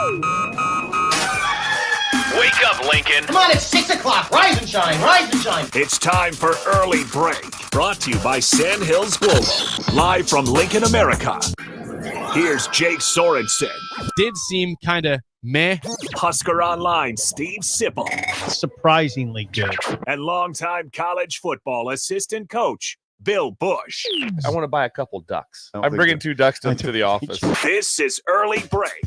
Wake up, Lincoln. Come on, it's 6 o'clock. Rise and shine, rise and shine. It's time for Early Break. Brought to you by Sandhills Global. Live from Lincoln, America. Here's Jake Sorensen. Did seem kind of meh. Husker Online, Steve Sipple. Surprisingly good. And longtime college football assistant coach, Bill Busch. I want to buy a couple ducks. I'm bringing 2 ducks to the office. This is Early Break.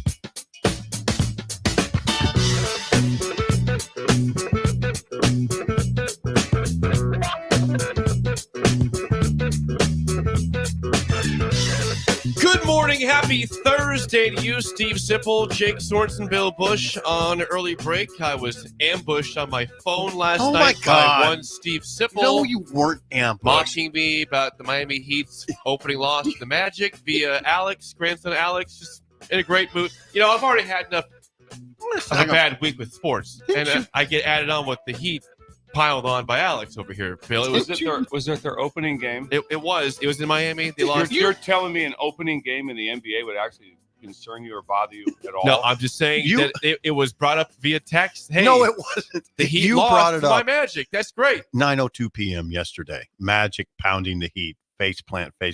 Good morning. Happy Thursday to you, Steve Sipple, Jake Sorensen, Bill Busch on Early Break. I was ambushed on my phone last night by one Steve Sipple. No, you weren't ambushed. Mocking me about the Miami Heat's opening loss to the Magic via Alex, grandson Alex, just in a great mood. You know, I've already had enough of a bad week with sports, and I get added on with the Heat piled on by Alex over here, Bill. Was it their opening game? It was in Miami. They lost. You're telling me an opening game in the NBA would actually concern you or bother you at all? No, I'm just saying that it was brought up via text. Hey, no, it wasn't. The Heat you lost brought it to up. my Magic. That's great. 9:02 p.m. yesterday. Magic pounding the Heat. Face plant. I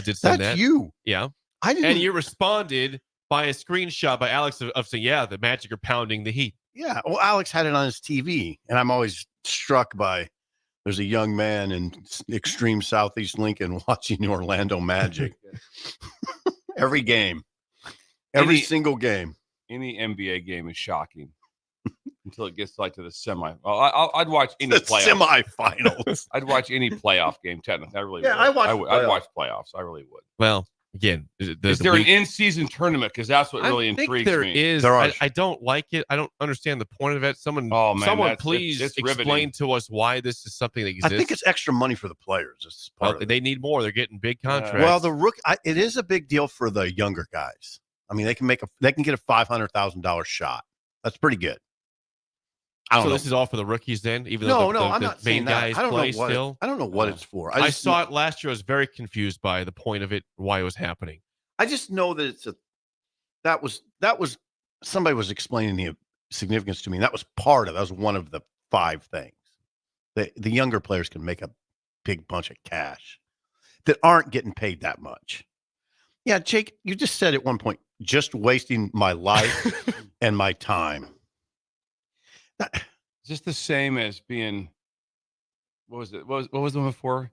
did say that. That's you. Yeah. I didn't. And you responded by a screenshot by Alex of saying, yeah, the Magic are pounding the Heat. Yeah. Well, Alex had it on his TV, and I'm always struck by there's a young man in extreme Southeast Lincoln watching the Orlando Magic. Every game. Every single game. Any NBA game is shocking until it gets like to the semi. Well, I'd watch any semifinals. I'd watch any playoff game. Technically, I really would. I'd watch playoffs. I really would. Well, again, is there an in-season tournament? Because that's what really intrigues there me. Is. I don't like it. I don't understand the point of it. Someone please explain to us why this is something that exists. I think it's extra money for the players. They need more. They're getting big contracts. Well, it is a big deal for the younger guys. I mean, they can get a $500,000 shot. That's pretty good. I don't know. This is all for the rookies then, even though I'm the not saying main guys play still? I don't know what it's for. I saw it last year. I was very confused by the point of it, why it was happening. I just know that that was somebody was explaining the significance to me. That was one of the 5 things. The younger players can make a big bunch of cash that aren't getting paid that much. Yeah, Jake, you just said at one point, just wasting my life and my time. Just the same as being, what was it? What was the one before?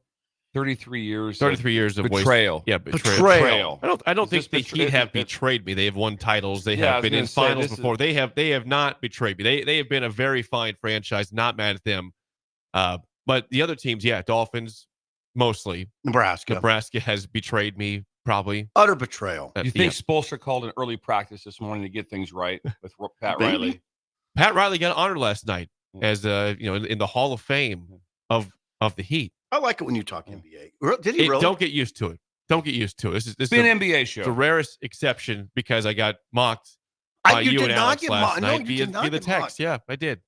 33 years. 33 years of betrayal. Yeah, betrayal. I don't think the Heat have betrayed me. They have won titles. They have been in finals before. They have not betrayed me. They have been a very fine franchise. Not mad at them. But the other teams, Dolphins, mostly. Nebraska has betrayed me, probably. Utter betrayal. You think Spoelstra called an early practice this morning to get things right with Pat Riley? Pat Riley got honored last night as in the Hall of Fame of the Heat. I like it when you talk NBA. Did he really? Don't get used to it. This is an NBA show. It's the rarest exception because I got mocked by you and Alex last night via the text. Mocked. Yeah, I did.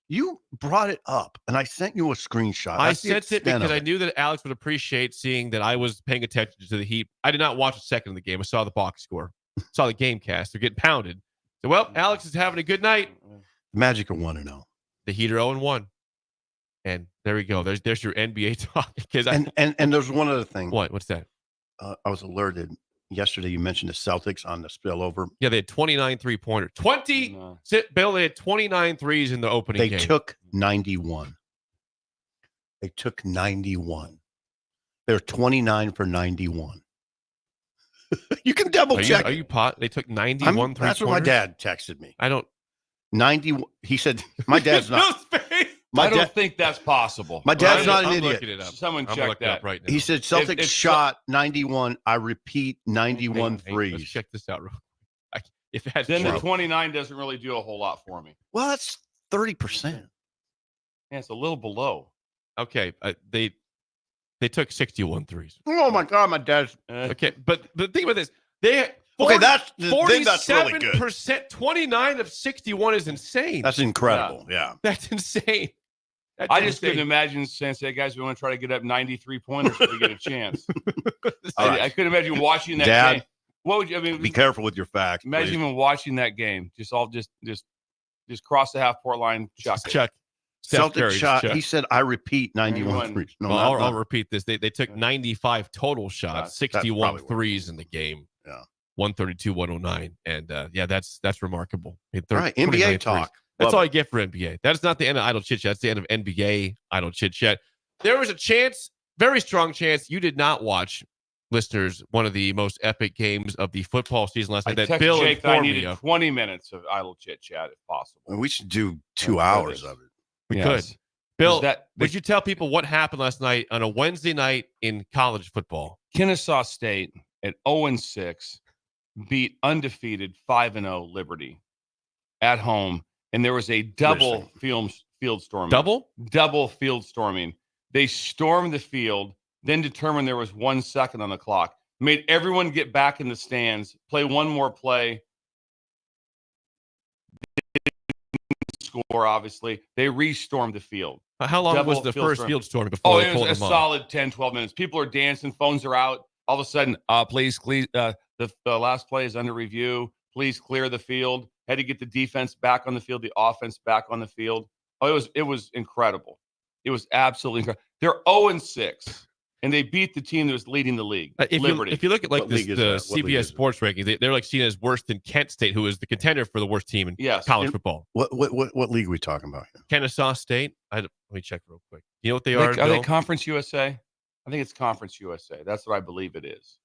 You brought it up, and I sent you a screenshot. I sent it because I knew that Alex would appreciate seeing that I was paying attention to the Heat. I did not watch a second of the game. I saw the box score. Saw the game cast. They're getting pounded. So, well, Alex is having a good night. Magic are 1-0. The Heat are 0-1. And there we go. There's your NBA talk. And there's one other thing. What's that? I was alerted yesterday. You mentioned the Celtics on the spillover. Yeah, they had 29 3-pointers. Bill, they had 29 threes in the opening game. They took 91. They're 29 for 91. You can double check. Are you pot? They took 91 3-pointers? That's what my dad texted me. I don't. 90. He said, my dad's not. I don't think that's possible. My dad's not an I'm idiot. Looking it up. Someone check that right now. He said Celtics shot 91. I repeat, 91 threes. Let's check this out real quick. Then the 29 doesn't really do a whole lot for me. Well, that's 30%. Yeah, it's a little below. Okay, they took 61 threes. Oh my God, my dad's okay. But think about this. They that's really good. 47%, 29 of 61 is insane. That's incredible. Yeah. That's insane. I just couldn't imagine saying, guys, we want to try to get up 93 pointers if we get a chance. I couldn't imagine watching that game. What would you? I mean, Be careful with your facts. Imagine please. even watching that game. Just cross the half court line. Check. Celtic shot. He said, "I repeat, 91 threes." No, I'll repeat this. They took 95 total shots, 61 threes in the game. Yeah, 132-109, and that's remarkable. All right, NBA talk. That's all I get for NBA. That's not the end of Idle Chit Chat. That's the end of NBA Idle Chit Chat. There was a chance, very strong chance, you did not watch, listeners, one of the most epic games of the football season last night. That Bill Jake informed I needed me of. 20 minutes of Idle Chit Chat if possible. Well, we should do 2 hours of it. We could. Bill, would you tell people what happened last night on a Wednesday night in college football? Kennesaw State at 0-6 beat undefeated 5-0 Liberty at home, and there was a double field storming. Double field storming. They stormed the field, then determined there was 1 second on the clock, made everyone get back in the stands, play one more play. Score, obviously. They restormed the field. How long was the first field storming before they pulled them off? It was a solid 10, 12 minutes. People are dancing, phones are out. All of a sudden, please, the last play is under review. Please clear the field. Had to get the defense back on the field, the offense back on the field. Oh, it was incredible. It was absolutely incredible. They're 0-6, and they beat the team that was leading the league, Liberty. If you look at the CBS Sports rankings, they're like seen as worse than Kent State, who is the contender for the worst team in college football. What league are we talking about here? Kennesaw State. Let me check real quick. You know what they are? Are they Conference USA? I think it's Conference USA. That's what I believe it is.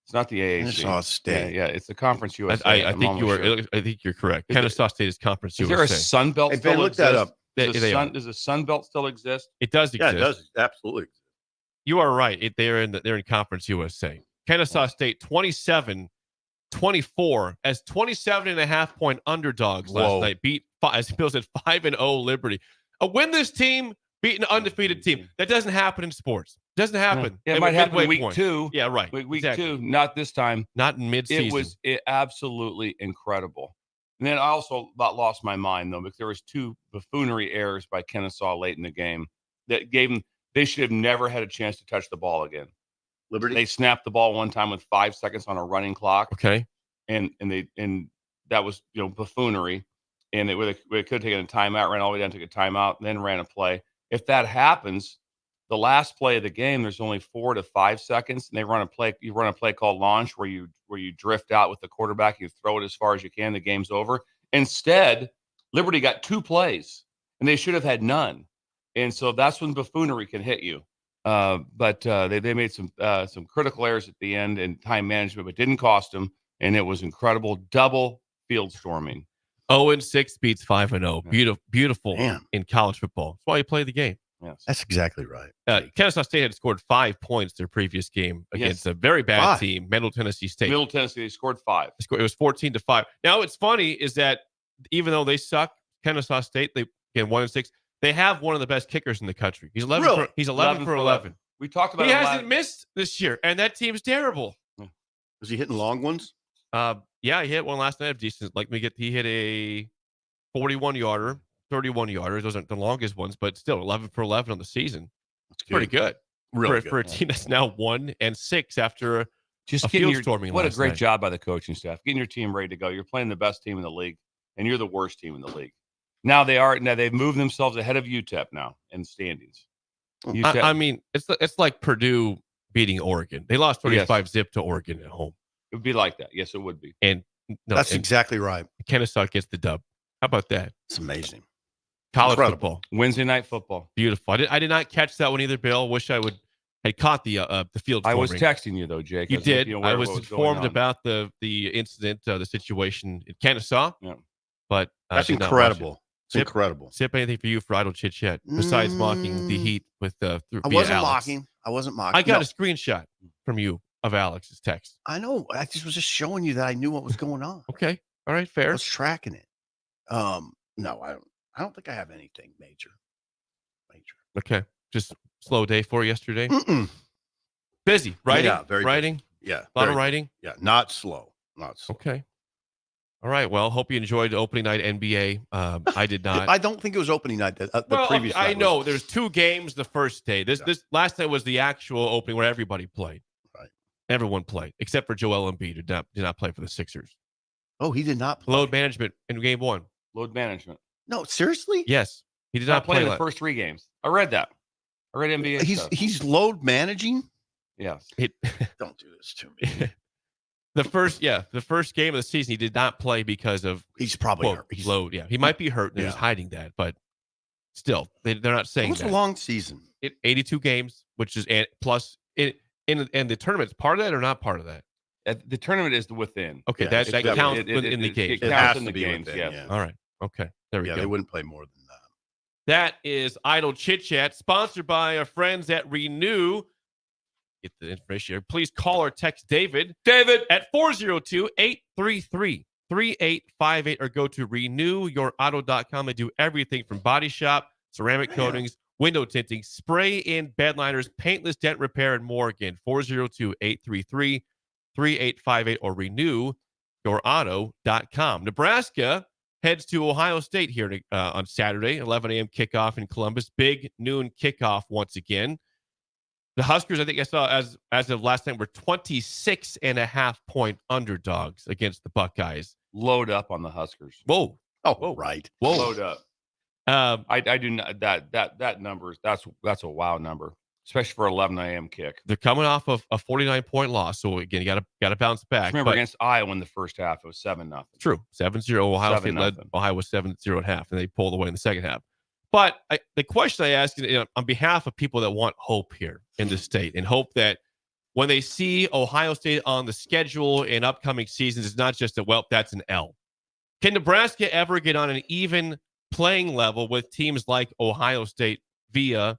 It's not the AAC. Kennesaw State. Yeah, it's the Conference USA. I think you're correct. Kennesaw State is Conference USA. Is there a Sun Belt still look exist? that up. Does the Sun Belt still exist? It does exist. Yeah, it does. Absolutely. You are right. They're in Conference USA. Kennesaw State 27-24 as 27.5-point underdogs last night. Beat, as Bill said, 5-0 Liberty. Win this team, beat an undefeated team. That doesn't happen in sports. Doesn't happen. Yeah, it might happen week 2. Yeah, right. Week 2, not this time. Not in mid-season. It was absolutely incredible. And then I also about lost my mind, though, because there was 2 buffoonery errors by Kennesaw late in the game that gave them – they should have never had a chance to touch the ball again. Liberty? They snapped the ball one time with 5 seconds on a running clock. Okay. And that was, buffoonery. And they could have taken a timeout, ran all the way down, took a timeout, then ran a play. If that happens, the last play of the game, there's only 4 to 5 seconds, and they run a play. You run a play called launch, where you drift out with the quarterback, you throw it as far as you can, the game's over. Instead, Liberty got 2 plays, and they should have had none. And so that's when buffoonery can hit you. But they made some critical errors at the end and time management, but didn't cost them, and it was incredible. Double field storming. 0-6 beats 5-0. Beautiful in college football. That's why you play the game. Yes, that's exactly right. Kennesaw State had scored 5 points their previous game against a very bad team, Middle Tennessee State. Middle Tennessee, they scored 5. It was 14-5. Now, what's funny is that even though they suck, Kennesaw State, they get 1-6. They have one of the best kickers in the country. He's 11 for 11. We talked about he hasn't missed this year, and that team's terrible. Was he hitting long ones? Yeah, he hit one last night of decent. He hit a 41-yarder, 31-yarder. Those aren't the longest ones, but still 11 for 11 on the season. That's pretty good. Really good. For a team that's now 1-6 after a field storming. What a great job by the coaching staff, getting your team ready to go. You're playing the best team in the league, and you're the worst team in the league. Now they've moved themselves ahead of UTEP now in standings. I mean, it's like Purdue beating Oregon. They lost 35-zip to Oregon at home. It would be like that. Yes, it would be. And that's exactly right. Kennesaw gets the dub. How about that? It's amazing. College football. Wednesday night football. Beautiful. I did not catch that one either, Bill. Wish I had caught the field. I was texting you though, Jake. You did. I was informed about the incident, the situation in Kennesaw. Yeah. But that's incredible. It's incredible. Sip, anything for you for Idle Chit Chat besides mocking the Heat with I wasn't mocking. I got a screenshot from you of Alex's text. I know. I was just showing you that I knew what was going on. Okay. All right. Fair. I was tracking it. No, I don't think I have anything major. Okay. Just slow day for yesterday. Busy writing. Yeah, very writing. Busy. Yeah, a lot of writing. Yeah, not slow. Okay. All right. Well, hope you enjoyed opening night NBA. I did not. I don't think it was opening night. The previous night. I know there's 2 games the first day. This last night was the actual opening where everybody played. Right. Everyone played except for Joel Embiid, who did not play for the Sixers. Oh, he did not play. Load management in game 1. Load management. No, seriously? Yes, he did Not not play playing the first 3 games. I read that. I read NBA. He's load managing. Yes. Don't do this to me. The first game of the season, he did not play because of He's probably hurt. Load. Yeah, he might be hurt and he's hiding that, but still, they're not saying It was that. a long season. 82 games, which is plus in the tournament's part of that or not part of that? The tournament is within. Okay, Yeah, that counts in the game. It It counts has in to the be games. within, Yes. yeah. All right. Okay. There we Yeah, go. they wouldn't play more than that. That is Idle Chit Chat, sponsored by our friends at Renew. Get the information here. Please call or text David at 402-833-3858 or go to renewyourauto.com. They do everything from body shop, ceramic coatings, window tinting, spray in bed liners, paintless dent repair, and more. Again, 402-833-3858 or renewyourauto.com. Nebraska heads to Ohio State here on Saturday, 11 a.m. kickoff in Columbus. Big noon kickoff once again. The Huskers, I think I saw as of last night, were 26.5-point underdogs against the Buckeyes. Load up on the Huskers. Whoa. Oh, right. Whoa. Load up. I do not that number that's a wow number, especially for 11 a.m. kick. They're coming off of a 49-point loss, so again, you got to bounce back. Remember against Iowa in the first half, it was 7-0. True, 7-0. Ohio State led Ohio was 7-0 at half, and they pulled away in the second half. But the question I ask on behalf of people that want hope here in the state and hope that when they see Ohio State on the schedule in upcoming seasons, it's not just that's an L. Can Nebraska ever get on an even playing level with teams like Ohio State via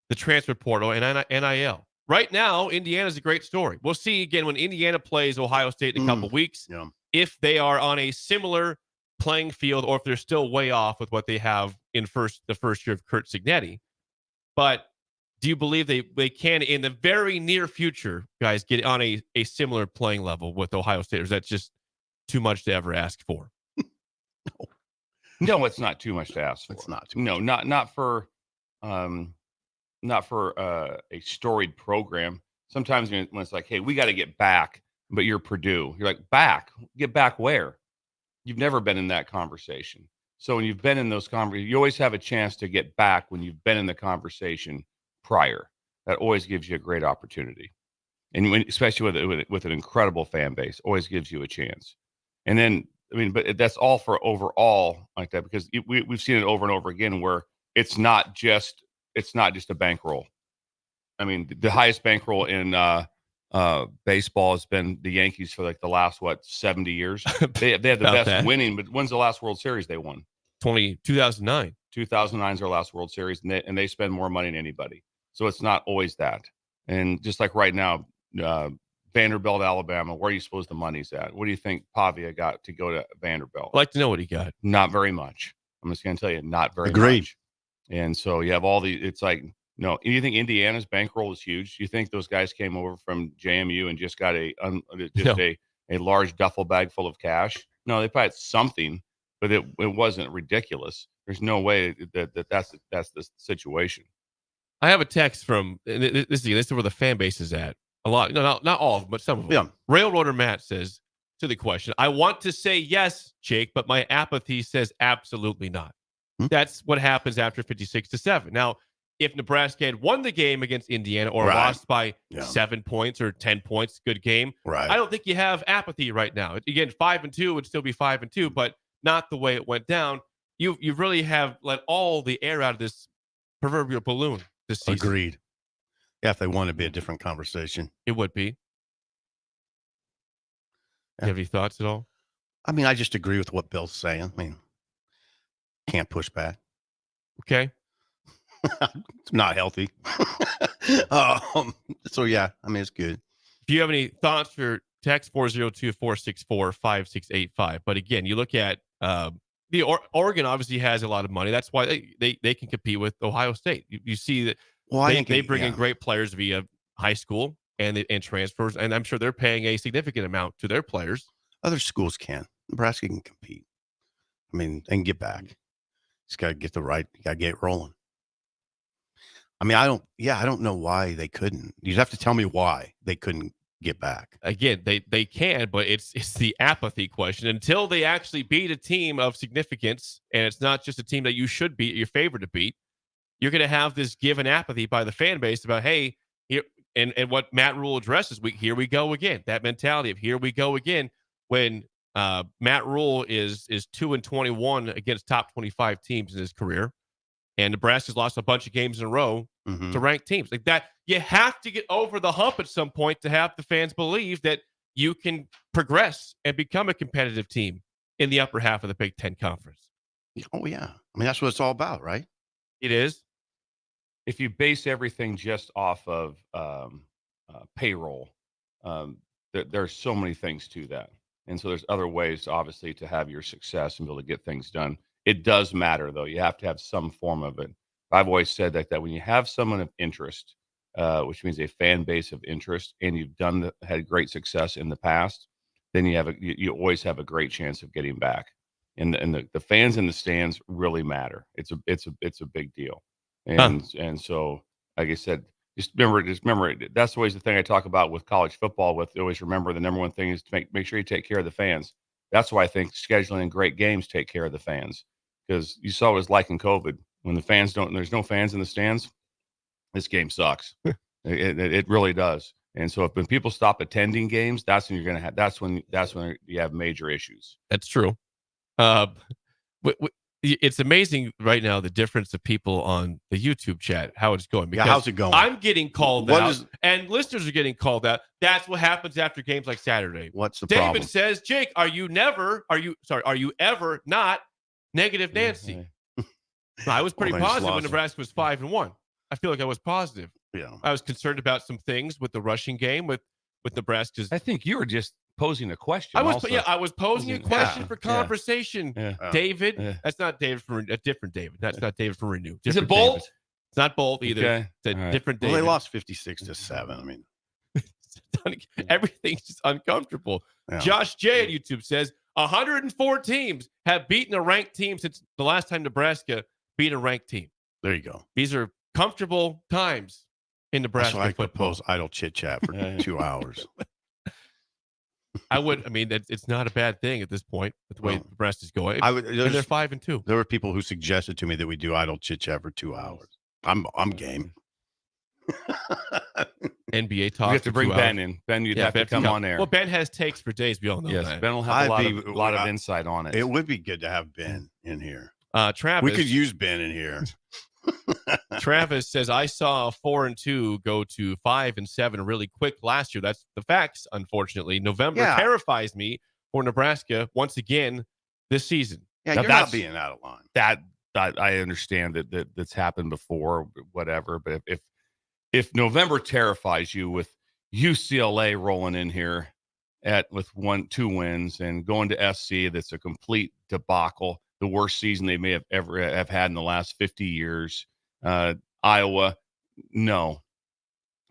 the transfer portal and NIL? Right now, Indiana's a great story. We'll see again when Indiana plays Ohio State in a couple weeks if they are on a similar playing field or if they're still way off with what they have in the first year of Kurt Cignetti. But do you believe they can, in the very near future, guys, get on a similar playing level with Ohio State? Or is that just too much to ever ask for? No, it's not too much to ask for. It's not too much. No, not for a storied program. Sometimes when it's like, hey, we got to get back, but you're Purdue. You're like, back? Get back where? You've never been in that conversation. So when you've been in those conversations, you always have a chance to get back when you've been in the conversation prior. That always gives you a great opportunity. And especially with an incredible fan base, always gives you a chance. And then, but that's all for overall like that, because we've seen it over and over again where it's not just a bankroll. The highest bankroll in baseball has been the Yankees for like the last 70 years. They have the best winning, but when's the last World Series they won? 2009. 2009 is their last World Series, and they spend more money than anybody. So it's not always that. And just like right now, Vanderbilt, Alabama, where do you suppose the money's at? What do you think Pavia got to go to Vanderbilt? I'd like to know what he got. Not very much. I'm just going to tell you, not very Agreed. much. And so you have it's like, no, you think Indiana's bankroll is huge? You think those guys came over from JMU and just got a large duffel bag full of cash? No, they probably had something, but it wasn't ridiculous. There's no way that's the situation. I have a text from this is where the fan base is at. A lot, not all of them, but some of them. Yeah. Railroader Matt says to the question, I want to say yes, Jake, but my apathy says absolutely not. That's what happens after 56-7. Now, if Nebraska had won the game against Indiana or lost by 7 points or 10 points, good game. Right. I don't think you have apathy right now. Again, 5-2 would still be 5-2, but not the way it went down. You really have let all the air out of this proverbial balloon this season. Agreed. Yeah, if they want to be a different conversation. It would be. You have any thoughts at all? I just agree with what Bill's saying. Can't push back. Okay. It's not healthy. So, yeah, it's good. If you have any thoughts, for text 402-464-5685. But again, you look at Oregon obviously has a lot of money. That's why they can compete with Ohio State. You see that they bring in great players via high school and transfers, and I'm sure they're paying a significant amount to their players. Other schools can. Nebraska can compete. They can get back. Just got to get you got to get it rolling. I don't know why they couldn't. You'd have to tell me why they couldn't get back. Again, they can, but it's the apathy question. Until they actually beat a team of significance, and it's not just a team that you should beat, you're favored to beat, you're going to have this given apathy by the fan base about, hey, here, and what Matt Rule addresses, here we go again. That mentality of here we go again. When Matt Rule is 2-21 against top 25 teams in his career, and Nebraska's lost a bunch of games in a row to ranked teams like that. You have to get over the hump at some point to have the fans believe that you can progress and become a competitive team in the upper half of the Big Ten Conference. Oh, yeah. I mean, that's what it's all about, right? It is. If you base everything just off of payroll, there's so many things to that. And so there's other ways, obviously, to have your success and be able to get things done. It does matter, though. You have to have some form of it. I've always said that when you have someone of interest, which means a fan base of interest, and you've had great success in the past, then you always have a great chance of getting back. And the fans in the stands really matter. It's a big deal. And so, like I said, just remember that's always the thing I talk about with college football. With always remember the number one thing is to make sure you take care of the fans. That's why I think scheduling great games take care of the fans, because you saw what it was like in COVID when there's no fans in the stands. This game sucks. It really does. And so when people stop attending games, that's when you have major issues. That's true. It's amazing right now, the difference of people on the YouTube chat, how it's going. Yeah, how's it going? I'm getting called out, and listeners are getting called out. That's what happens after games like Saturday. What's the David problem? says, Jake, are you ever not negative Nancy? No, I was pretty positive when Nebraska was 5-1. I feel like I was positive. Yeah. I was concerned about some things with the rushing game with Nebraska's. I think you were just posing a question. I was posing a question for conversation. Yeah. David, Yeah. That's not David from a different David. That's not David from Renew. Is it Bolt? David. It's not Bolt either. Okay. It's a different David. Well, they lost 56-7. I mean, everything's just uncomfortable. Yeah. Josh J on YouTube says 104 teams have beaten a ranked team since the last time Nebraska beat a ranked team. there you go. These are comfortable times in Nebraska That's why I football. propose idle chit chat for 2 hours. It's not a bad thing at this point with the way Nebraska's going. And they're 5-2. There were people who suggested to me that we do idle chit chat for 2 hours. I'm game. NBA talk. You have to bring Ben in. Ben, you'd have to come on air. Well, Ben has takes for days. We all know that. Ben will have a lot of insight on it. It would be good to have Ben in here. Travis, we could use Ben in here. Travis says, I saw 4-2 go to 5-7 really quick last year. That's the facts, unfortunately. November terrifies me for Nebraska once again this season. Yeah, you're not being out of line. That I understand that's happened before, whatever. But if November terrifies you with UCLA rolling in here with 1-2 wins and going to SC, that's a complete debacle, the worst season they may have ever have had in the last 50 years. Iowa, no,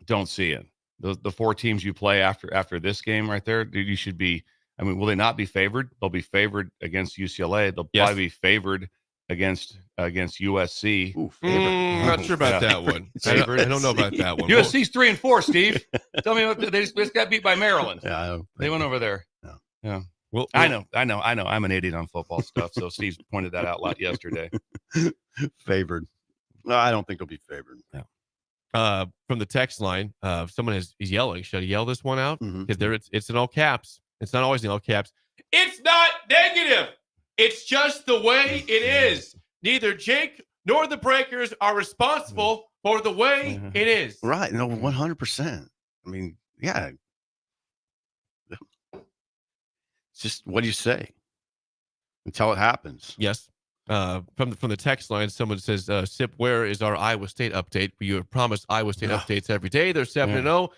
don't see it. The 4 teams you play after this game right there, you should be. I mean, will they not be favored? They'll be favored against UCLA. They'll probably be favored against USC. Ooh, I'm not sure about that one. I don't know about that one. USC's 3-4. Steve, tell me what they just got beat by Maryland. Yeah, they went over there. Yeah. Well, I know. I'm an idiot on football stuff. So Steve pointed that out yesterday. Favored. No, I don't think they'll be favored. Yeah. From the text line, someone is yelling. Should I yell this one out? Because it's in all caps. It's not always in all caps. It's not negative. It's just the way it is. Neither Jake nor the Breakers are responsible for the way it is. Right. No, 100%. I mean, yeah. It's just, what do you say? Until it happens. Yes. From the text line, someone says, Sip, where is our Iowa State update? You have promised Iowa State updates every day. They're 7-0.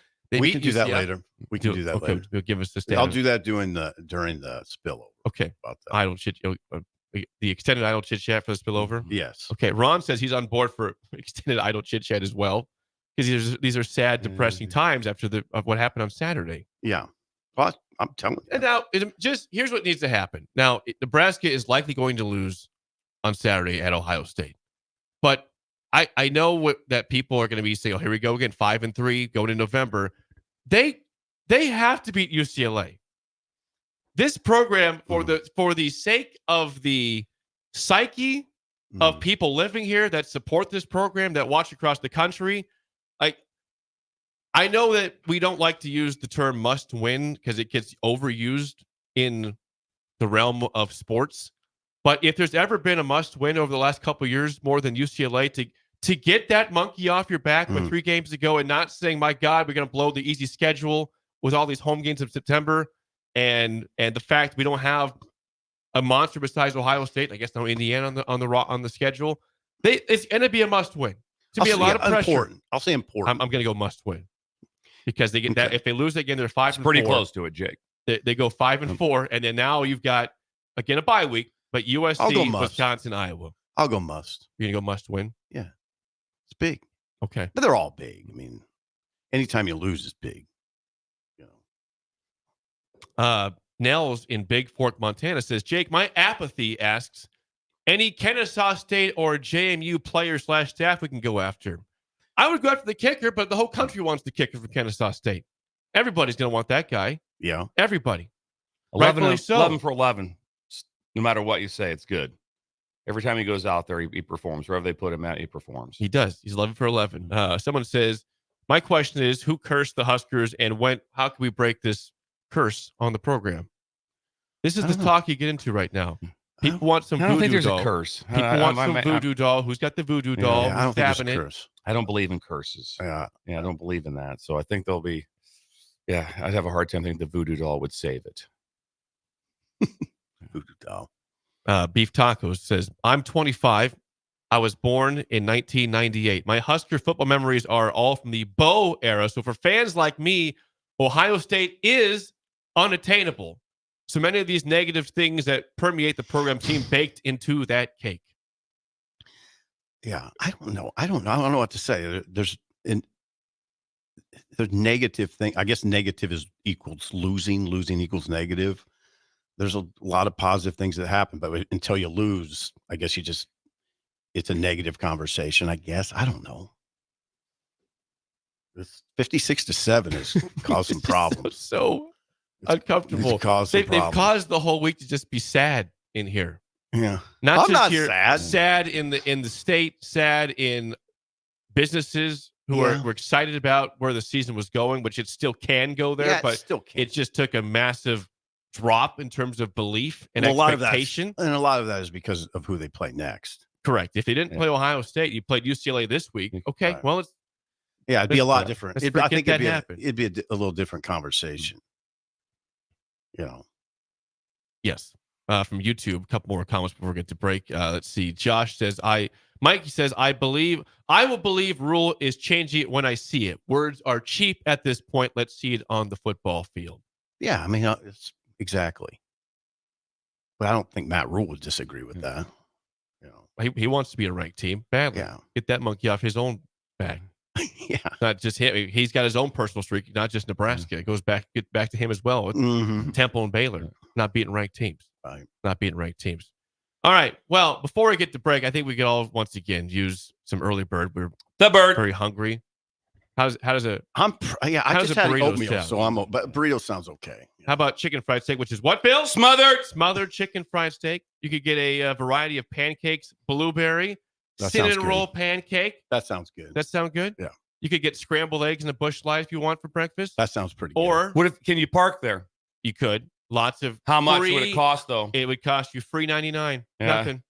We can do that later. We can do that later. Give us the state. I'll do that during the spillover. Okay. About that. Idle chit, the extended idle chit chat for the spillover. Yes. Okay. Ron says he's on board for extended idle chit chat as well, because these are sad, depressing times after what happened on Saturday. Yeah. Well, I'm telling you. And now, here's what needs to happen. Now, Nebraska is likely going to lose on Saturday at Ohio State, but I know that people are going to be saying, "Oh, here we go again, 5-3 going in November." They They have to beat UCLA. This program, for the sake of the psyche of people living here that support this program, that watch across the country, like, I know that we don't like to use the term must win because it gets overused in the realm of sports. But if there's ever been a must win over the last couple of years, more than UCLA, to get that monkey off your back with 3 games to go and not saying, my God, we're going to blow the easy schedule with all these home games in September, and the fact we don't have a monster besides Ohio State, I guess no Indiana on the schedule, it's going to be a must win. To be a lot of pressure. Important. I'll say important. I'm going to go must win because they get that. If they lose again, they're 5-4. Pretty close to it, Jake. They go 5-4, and then now you've got again a bye week, but USC, Wisconsin, Iowa. I'll go must. You're gonna go must win. Yeah, it's big. Okay, but they're all big. I mean, anytime you lose is big. You know. Nels in Big Fork, Montana says, Jake, my apathy asks, any Kennesaw State or JMU player/staff we can go after? I would go after the kicker, but the whole country wants the kicker from Kennesaw State. Everybody's going to want that guy. Yeah. Everybody. 11 for 11. No matter what you say, it's good. Every time he goes out there, he performs. Wherever they put him at, he performs. He does. He's 11 for 11. Someone says, my question is, who cursed the Huskers and how can we break this curse on the program? This is the talk you get into right now. People want some voodoo doll. I don't think there's a curse. People want some voodoo doll. Who's got the voodoo doll? I don't think it's a it? curse. I don't believe in curses. Yeah, I don't believe in that. So I think there'll be, I'd have a hard time thinking the voodoo doll would save it. Voodoo doll. Beef Tacos says, I'm 25. I was born in 1998. My Husker football memories are all from the Bo era. So for fans like me, Ohio State is unattainable. So many of these negative things that permeate the program seem baked into that cake. Yeah, I don't know. I don't know what to say. There's negative thing. I guess negative equals losing. Losing equals negative. There's a lot of positive things that happen, but until you lose, I guess it's a negative conversation. I guess. I don't know. This 56-7 has caused some problems. So uncomfortable. They've caused the whole week to just be sad in here. Yeah. Not I'm just not here, sad. Sad in the state, sad in businesses who were excited about where the season was going, which it still can go there, but it just took a massive drop in terms of belief and expectation. A lot of that is because of who they play next. Correct. If they didn't play Ohio State, you played UCLA this week. Okay, well, it'd be a lot different. I think it'd be a little different conversation. You know. Yes. From YouTube, a couple more comments before we get to break. Let's see. Josh says, Mikey says, I will believe rule is changing it when I see it. Words are cheap at this point. Let's see it on the football field. Yeah, I mean, it's exactly. But I don't think Matt Rule would disagree with that. You know, he wants to be a ranked team badly. Yeah. Get that monkey off his own back. Yeah. Not just him. He's got his own personal streak, not just Nebraska. It goes back to him as well with Temple and Baylor, not beating ranked teams. Right. Not beating ranked teams. All right. Well, before we get to break, I think we could all once again use some early bird. We're very hungry. How does it? I just had oatmeal, but burrito sounds okay. How about chicken fried steak, which is what, Bill? Smothered chicken fried steak. You could get a variety of pancakes, blueberry, cinnamon roll pancake. That sounds good. That sound good? Yeah. You could get scrambled eggs in a Busch Light if you want for breakfast. That sounds pretty good. Or can you park there? You could. Lots of How much would it cost though? It would cost you $3.99.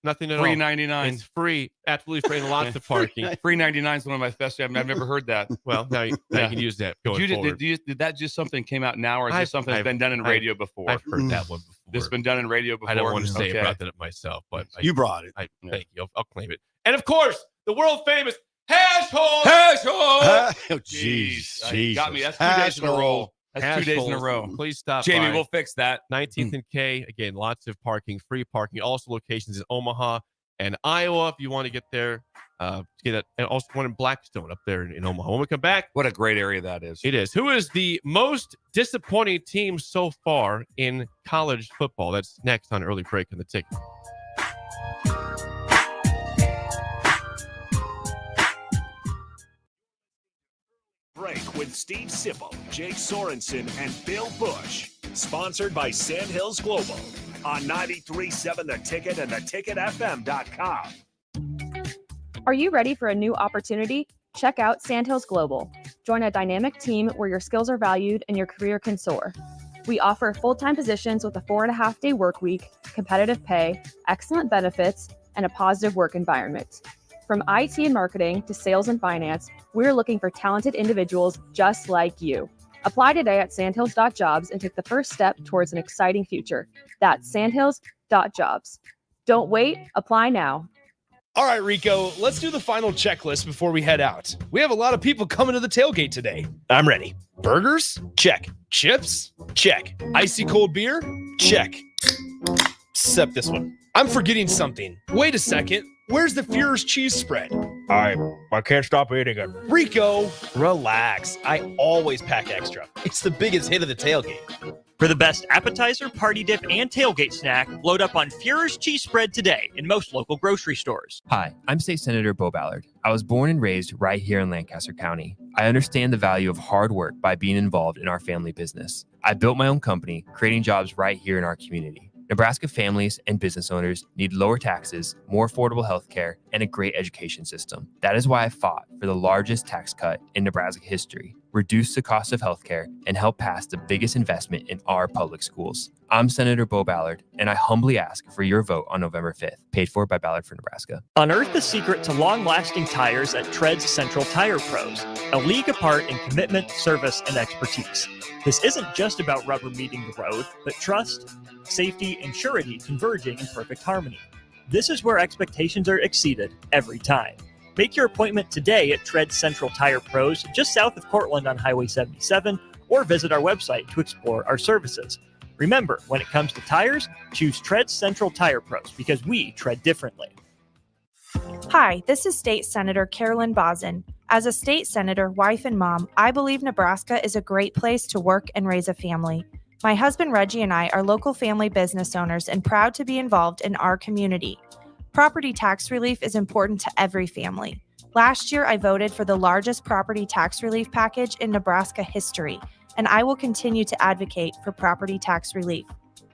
Nothing at all. $3.99. It's free, absolutely free, and lots of parking. $3.99 is one of my best. I've never heard that. Well, now you can use that. Did that just something came out now, or is this something that's been done in radio before? I've heard that one before. This has been done in radio before. I don't want to say I brought that up myself, but you brought it. Thank you. I'll claim it. And of course, the world famous hash hole. Oh, jeez, got me. That's 2 days in a row. That's 2 days in a row. Please stop, Jamie. We'll fix that. 19th and K. Again, lots of parking, free parking. Also, locations in Omaha and Iowa if you want to get there. Get it, and also one in Blackstone up there in Omaha. When we come back, what a great area that is. It is. Who is the most disappointing team so far in college football? That's next on Early Break in the Ticket. Break with Steve Sipple, Jake Sorensen, and Bill Busch. Sponsored by Sandhills Global on 93.7 The Ticket and theticketfm.com. Are you ready for a new opportunity? Check out Sandhills Global. Join a dynamic team where your skills are valued and your career can soar. We offer full-time positions with a 4.5-day work week, competitive pay, excellent benefits, and a positive work environment. From IT and marketing to sales and finance, we're looking for talented individuals just like you. Apply today at sandhills.jobs and take the first step towards an exciting future. That's sandhills.jobs. Don't wait, apply now. All right, Rico, let's do the final checklist before we head out. We have a lot of people coming to the tailgate today. I'm ready. Burgers? Check. Chips? Check. Icy cold beer? Check. Except this one. I'm forgetting something. Wait a second. Where's the Führer's cheese spread? I can't stop eating it. Rico, relax. I always pack extra. It's the biggest hit of the tailgate. For the best appetizer, party dip, and tailgate snack, load up on Führer's cheese spread today in most local grocery stores. Hi, I'm State Senator Bo Ballard. I was born and raised right here in Lancaster County. I understand the value of hard work by being involved in our family business. I built my own company, creating jobs right here in our community. Nebraska families and business owners need lower taxes, more affordable health care, and a great education system. That is why I fought for the largest tax cut in Nebraska history, reduce the cost of healthcare, and help pass the biggest investment in our public schools. I'm Senator Bo Ballard, and I humbly ask for your vote on November 5th, paid for by Ballard for Nebraska. Unearth the secret to long-lasting tires at Tread's Central Tire Pros, a league apart in commitment, service, and expertise. This isn't just about rubber meeting the road, but trust, safety, and surety converging in perfect harmony. This is where expectations are exceeded every time. Make your appointment today at Tread Central Tire Pros, just south of Cortland on Highway 77, or visit our website to explore our services. Remember, when it comes to tires, choose Tread Central Tire Pros because we tread differently. Hi, this is State Senator Carolyn Bozin. As a state senator, wife, and mom, I believe Nebraska is a great place to work and raise a family. My husband Reggie and I are local family business owners and proud to be involved in our community. Property tax relief is important to every family. Last year, I voted for the largest property tax relief package in Nebraska history, and I will continue to advocate for property tax relief.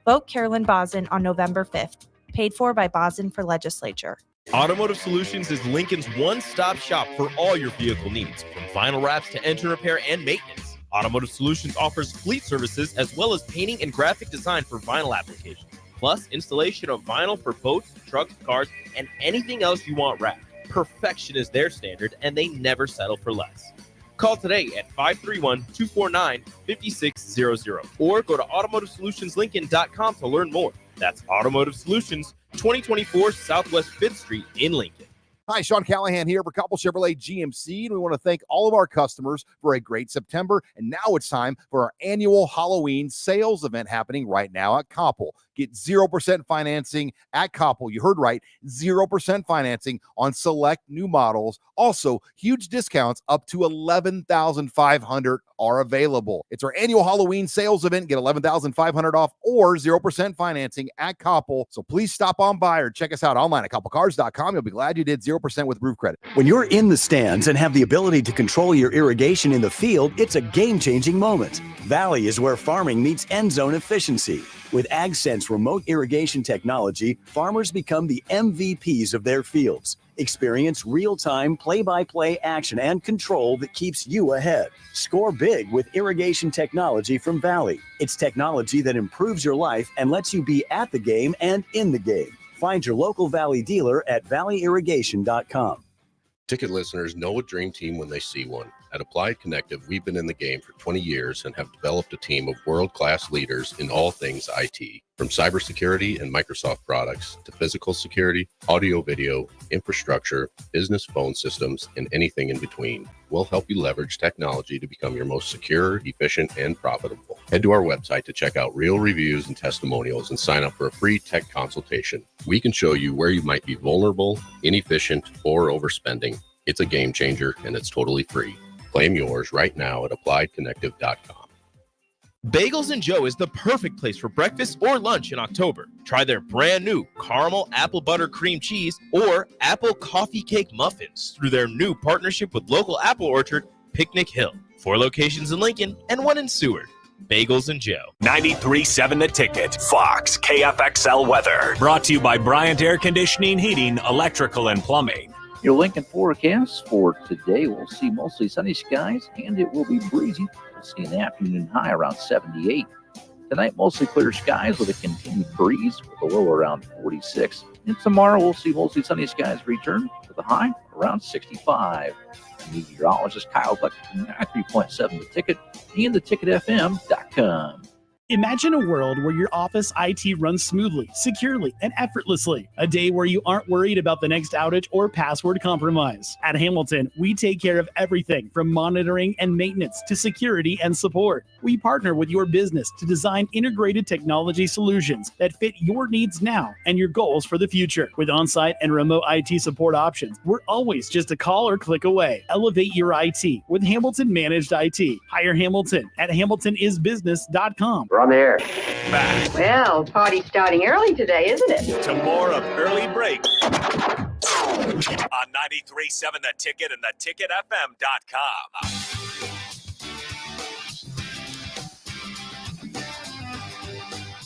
Vote Carolyn Bozin on November 5th, paid for by Bozin for Legislature. Automotive Solutions is Lincoln's one-stop shop for all your vehicle needs, from vinyl wraps to engine repair and maintenance. Automotive Solutions offers fleet services as well as painting and graphic design for vinyl applications, plus installation of vinyl for boats, trucks, cars, and anything else you want wrapped. Perfection is their standard, and they never settle for less. Call today at 531-249-5600 or go to automotivesolutionslincoln.com to learn more. That's Automotive Solutions, 2024 Southwest 5th Street in Lincoln. Hi, Sean Callahan here for Koppel Chevrolet GMC, and we want to thank all of our customers for a great September. And now it's time for our annual Halloween sales event happening right now at Koppel. Get 0% financing at Koppel. You heard right, 0% financing on select new models. Also, huge discounts up to $11,500 are available. It's our annual Halloween sales event. Get $11,500 off or 0% financing at Koppel. So please stop on by or check us out online at koppelcars.com. You'll be glad you did 0% with roof credit. When you're in the stands and have the ability to control your irrigation in the field, it's a game-changing moment. Valley is where farming meets end zone efficiency. With AgSense remote irrigation technology, farmers become the MVPs of their fields. Experience real-time, play-by-play action and control that keeps you ahead. Score big with irrigation technology from Valley. It's technology that improves your life and lets you be at the game and in the game. Find your local Valley dealer at valleyirrigation.com. Ticket listeners know a dream team when they see one. At Applied Connective, we've been in the game for 20 years and have developed a team of world-class leaders in all things IT. From cybersecurity and Microsoft products to physical security, audio-video, infrastructure, business phone systems, and anything in between. We'll help you leverage technology to become your most secure, efficient, and profitable. Head to our website to check out real reviews and testimonials and sign up for a free tech consultation. We can show you where you might be vulnerable, inefficient, or overspending. It's a game changer, and it's totally free. Claim yours right now at appliedconnective.com. Bagels and Joe is the perfect place for breakfast or lunch in October. Try their brand new caramel apple butter cream cheese or apple coffee cake muffins through their new partnership with local apple orchard, Picnic Hill. 4 locations in Lincoln and 1 in Seward. Bagels and Joe. 93.7 The Ticket. Fox KFXL weather. Brought to you by Bryant Air Conditioning, Heating, Electrical, and Plumbing. Your Lincoln forecast for today, we'll see mostly sunny skies and it will be breezy. We'll see an afternoon high around 78. Tonight, mostly clear skies with a continued breeze with a low around 46. And tomorrow, we'll see mostly sunny skies return with a high around 65. Meteorologist Kyle Buck, 3.7 The Ticket and theticketfm.com. Imagine a world where your office IT runs smoothly, securely, and effortlessly. A day where you aren't worried about the next outage or password compromise. At Hamilton, we take care of everything from monitoring and maintenance to security and support. We partner with your business to design integrated technology solutions that fit your needs now and your goals for the future. With on-site and remote IT support options, we're always just a call or click away. Elevate your IT with Hamilton Managed IT. Hire Hamilton at hamiltonisbusiness.com. We're on the air. Back Well, party's starting early today, isn't it? to more of Early Break on 93.7 The Ticket and theticketfm.com.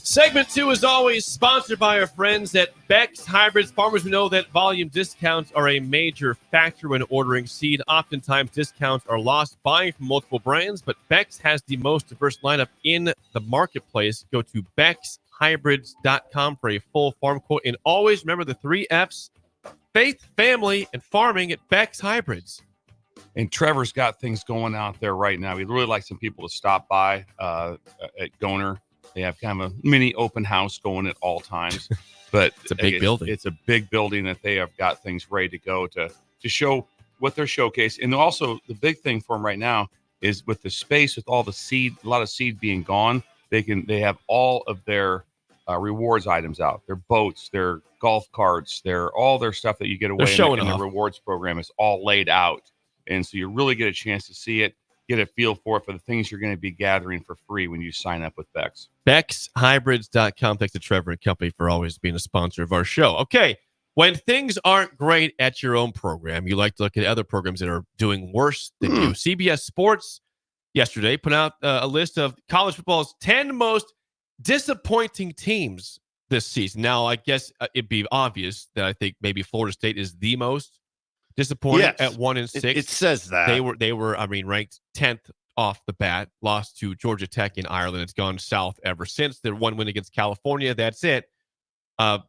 Segment 2 is always sponsored by our friends at Beck's Hybrids. Farmers know that volume discounts are a major factor when ordering seed. Oftentimes, discounts are lost buying from multiple brands, but Beck's has the most diverse lineup in the marketplace. Go to beckshybrids.com for a full farm quote. And always remember the 3 F's: faith, family, and farming at Beck's Hybrids. And Trevor's got things going out there right now. We'd really like some people to stop by at Goner. They have kind of a mini open house going at all times, but it's a big building. It's a big building that they have got things ready to go to show what they're showcasing. And also the big thing for them right now is with the space, with all the seed, a lot of seed being gone, they have all of their rewards items out. Their boats, their golf carts, all their stuff that you get away in the rewards program is all laid out. And so you really get a chance to see it, get a feel for it, for the things you're going to be gathering for free when you sign up with Beck's. BecksHybrids.com. Thanks to Trevor and company for always being a sponsor of our show. Okay, when things aren't great at your own program, you like to look at other programs that are doing worse than you. CBS Sports yesterday put out a list of college football's 10 most disappointing teams this season. Now, I guess it'd be obvious that I think maybe Florida State is the most disappointing at 1-6. It says that they were ranked 10th off the bat, lost to Georgia Tech in Ireland. It's gone south ever since. Their one win against California, that's it.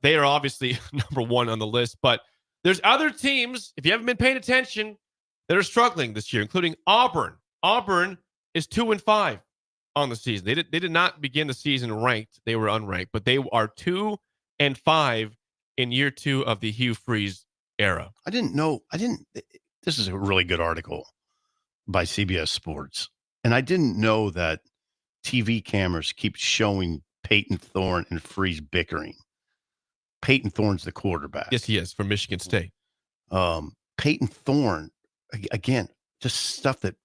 They are obviously number 1 on the list, but there's other teams, if you haven't been paying attention, that are struggling this year, including Auburn. Auburn is 2-5 on the season. They did not begin the season ranked. They were unranked, but they are 2-5 in year 2 of the Hugh Freeze era. This is a really good article by CBS Sports, and I didn't know that TV cameras keep showing Peyton Thorne and Freeze bickering. Peyton Thorne's the quarterback. Yes, he is, from Michigan State. Peyton Thorne, again, just stuff that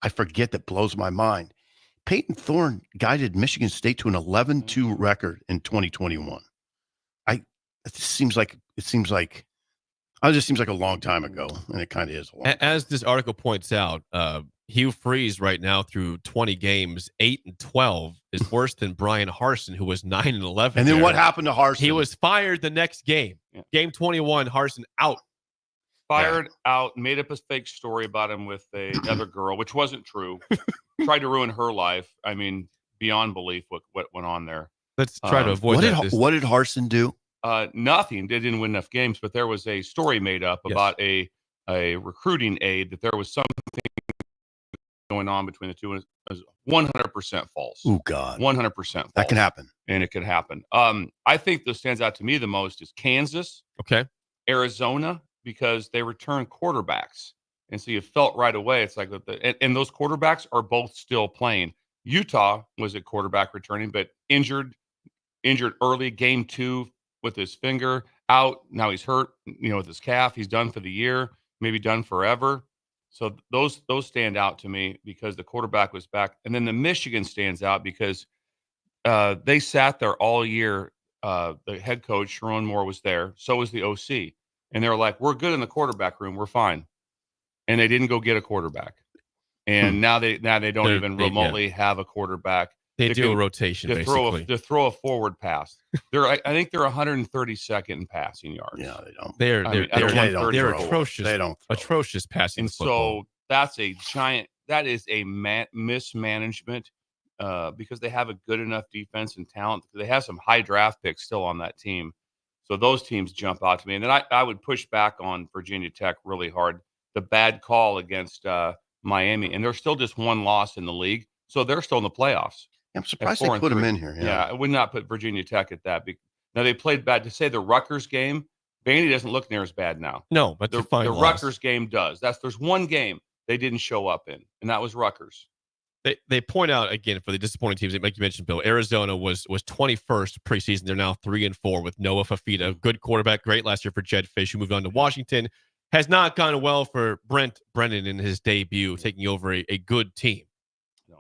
I forget that blows my mind. Peyton Thorne guided Michigan State to an 11-2 record in 2021. It just seems like a long time ago, and it kind of is. As this article points out, Hugh Freeze right now through 20 games, 8-12, is worse than Brian Harsin, who was 9-11. And then what happened to Harsin? He was fired the next game. Yeah. Game 21, Harsin out. Fired out, made up a fake story about him with another girl, which wasn't true. Tried to ruin her life. I mean, beyond belief what went on there. Let's try to avoid that. What did Harsin do? Nothing. They didn't win enough games, but there was a story made up about a recruiting aide that there was something going on between the two, and it was 100% false. Oh God, 100% false. That can happen, and it could happen. I think that stands out to me the most is Kansas, Arizona, because they return quarterbacks, and so you felt right away. It's like and those quarterbacks are both still playing. Utah was a quarterback returning, but injured early, game 2 with his finger out. Now he's hurt, with his calf. He's done for the year, maybe done forever. So those stand out to me because the quarterback was back. And then the Michigan stands out because they sat there all year. The head coach, Sharon Moore, was there. So was the OC. And they were like, we're good in the quarterback room. We're fine. And they didn't go get a quarterback. And now they don't even remotely have a quarterback. They do a rotation basically to throw a forward pass. I think they're 132nd in passing yards. Yeah, they don't. They're atrocious. They don't atrocious passing. And so that's a giant. That is a mismanagement because they have a good enough defense and talent. They have some high draft picks still on that team. So those teams jump out to me. And then I would push back on Virginia Tech really hard. The bad call against Miami, and they're still just one loss in the league, so they're still in the playoffs. I'm surprised they put them in here. Yeah, I would not put Virginia Tech at that. Now they played bad. To say the Rutgers game, Vandy doesn't look near as bad now. No, but the Rutgers game does. There's one game they didn't show up in, and that was Rutgers. They point out again for the disappointing teams, like you mentioned, Bill. Arizona was 21st preseason. They're now 3-4 with Noah Fafita, good quarterback, great last year for Jed Fish, who moved on to Washington. Has not gone well for Brent Brennan in his debut, taking over a good team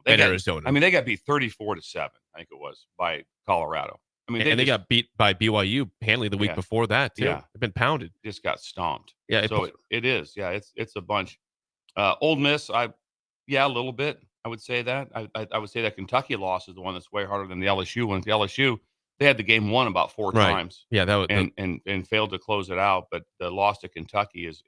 at Arizona. I mean, they got beat 34-7, I think it was, by Colorado. I mean, they got beat by BYU handily the week before that too. Yeah. They've been pounded. Just got stomped. Yeah, so it is. Yeah, it's a bunch. Ole Miss, a little bit. I would say that. I would say that Kentucky loss is the one that's way harder than the LSU one. The LSU, they had the game won about 4 times. Yeah, that was and failed to close it out. But the loss to Kentucky is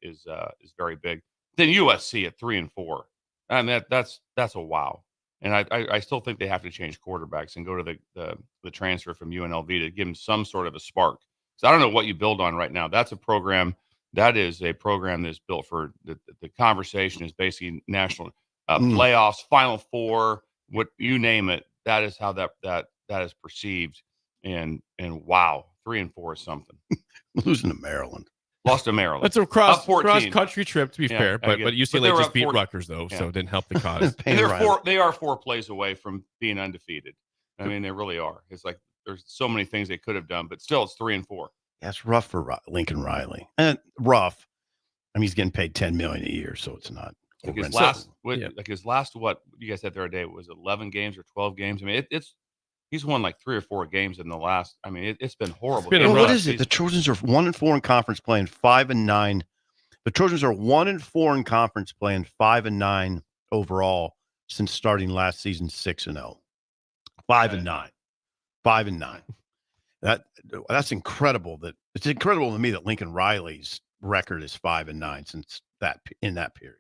very big. Then USC at 3-4. I mean that's a wow. And I still think they have to change quarterbacks and go to the transfer from UNLV to give them some sort of a spark. So I don't know what you build on right now. That's a program that's built for the conversation is basically national playoffs, Final Four, what you name it. That is how that is perceived. And wow, 3-4 is something. Losing to Maryland. Lost to Maryland. That's a cross country trip, to be fair. But UCLA just beat Rutgers though, so it didn't help the cause. They are 4 plays away from being undefeated. I mean, they really are. It's like there's so many things they could have done, but still, it's 3-4. That's rough for Lincoln Riley. And rough. I mean, he's getting paid $10 million a year, so it's not. Like his last, what you guys said the other day, was 11 games or 12 games. I mean, he's won like 3 or 4 games in the last. I mean, it's been horrible. What is it? The Trojans are 1-4 in conference playing 5-9. The Trojans are 1-4 in conference playing 5-9 overall since starting last season 6-0. 5-9. 5-9. That's incredible. It's incredible to me that Lincoln Riley's record is 5-9 since in that period.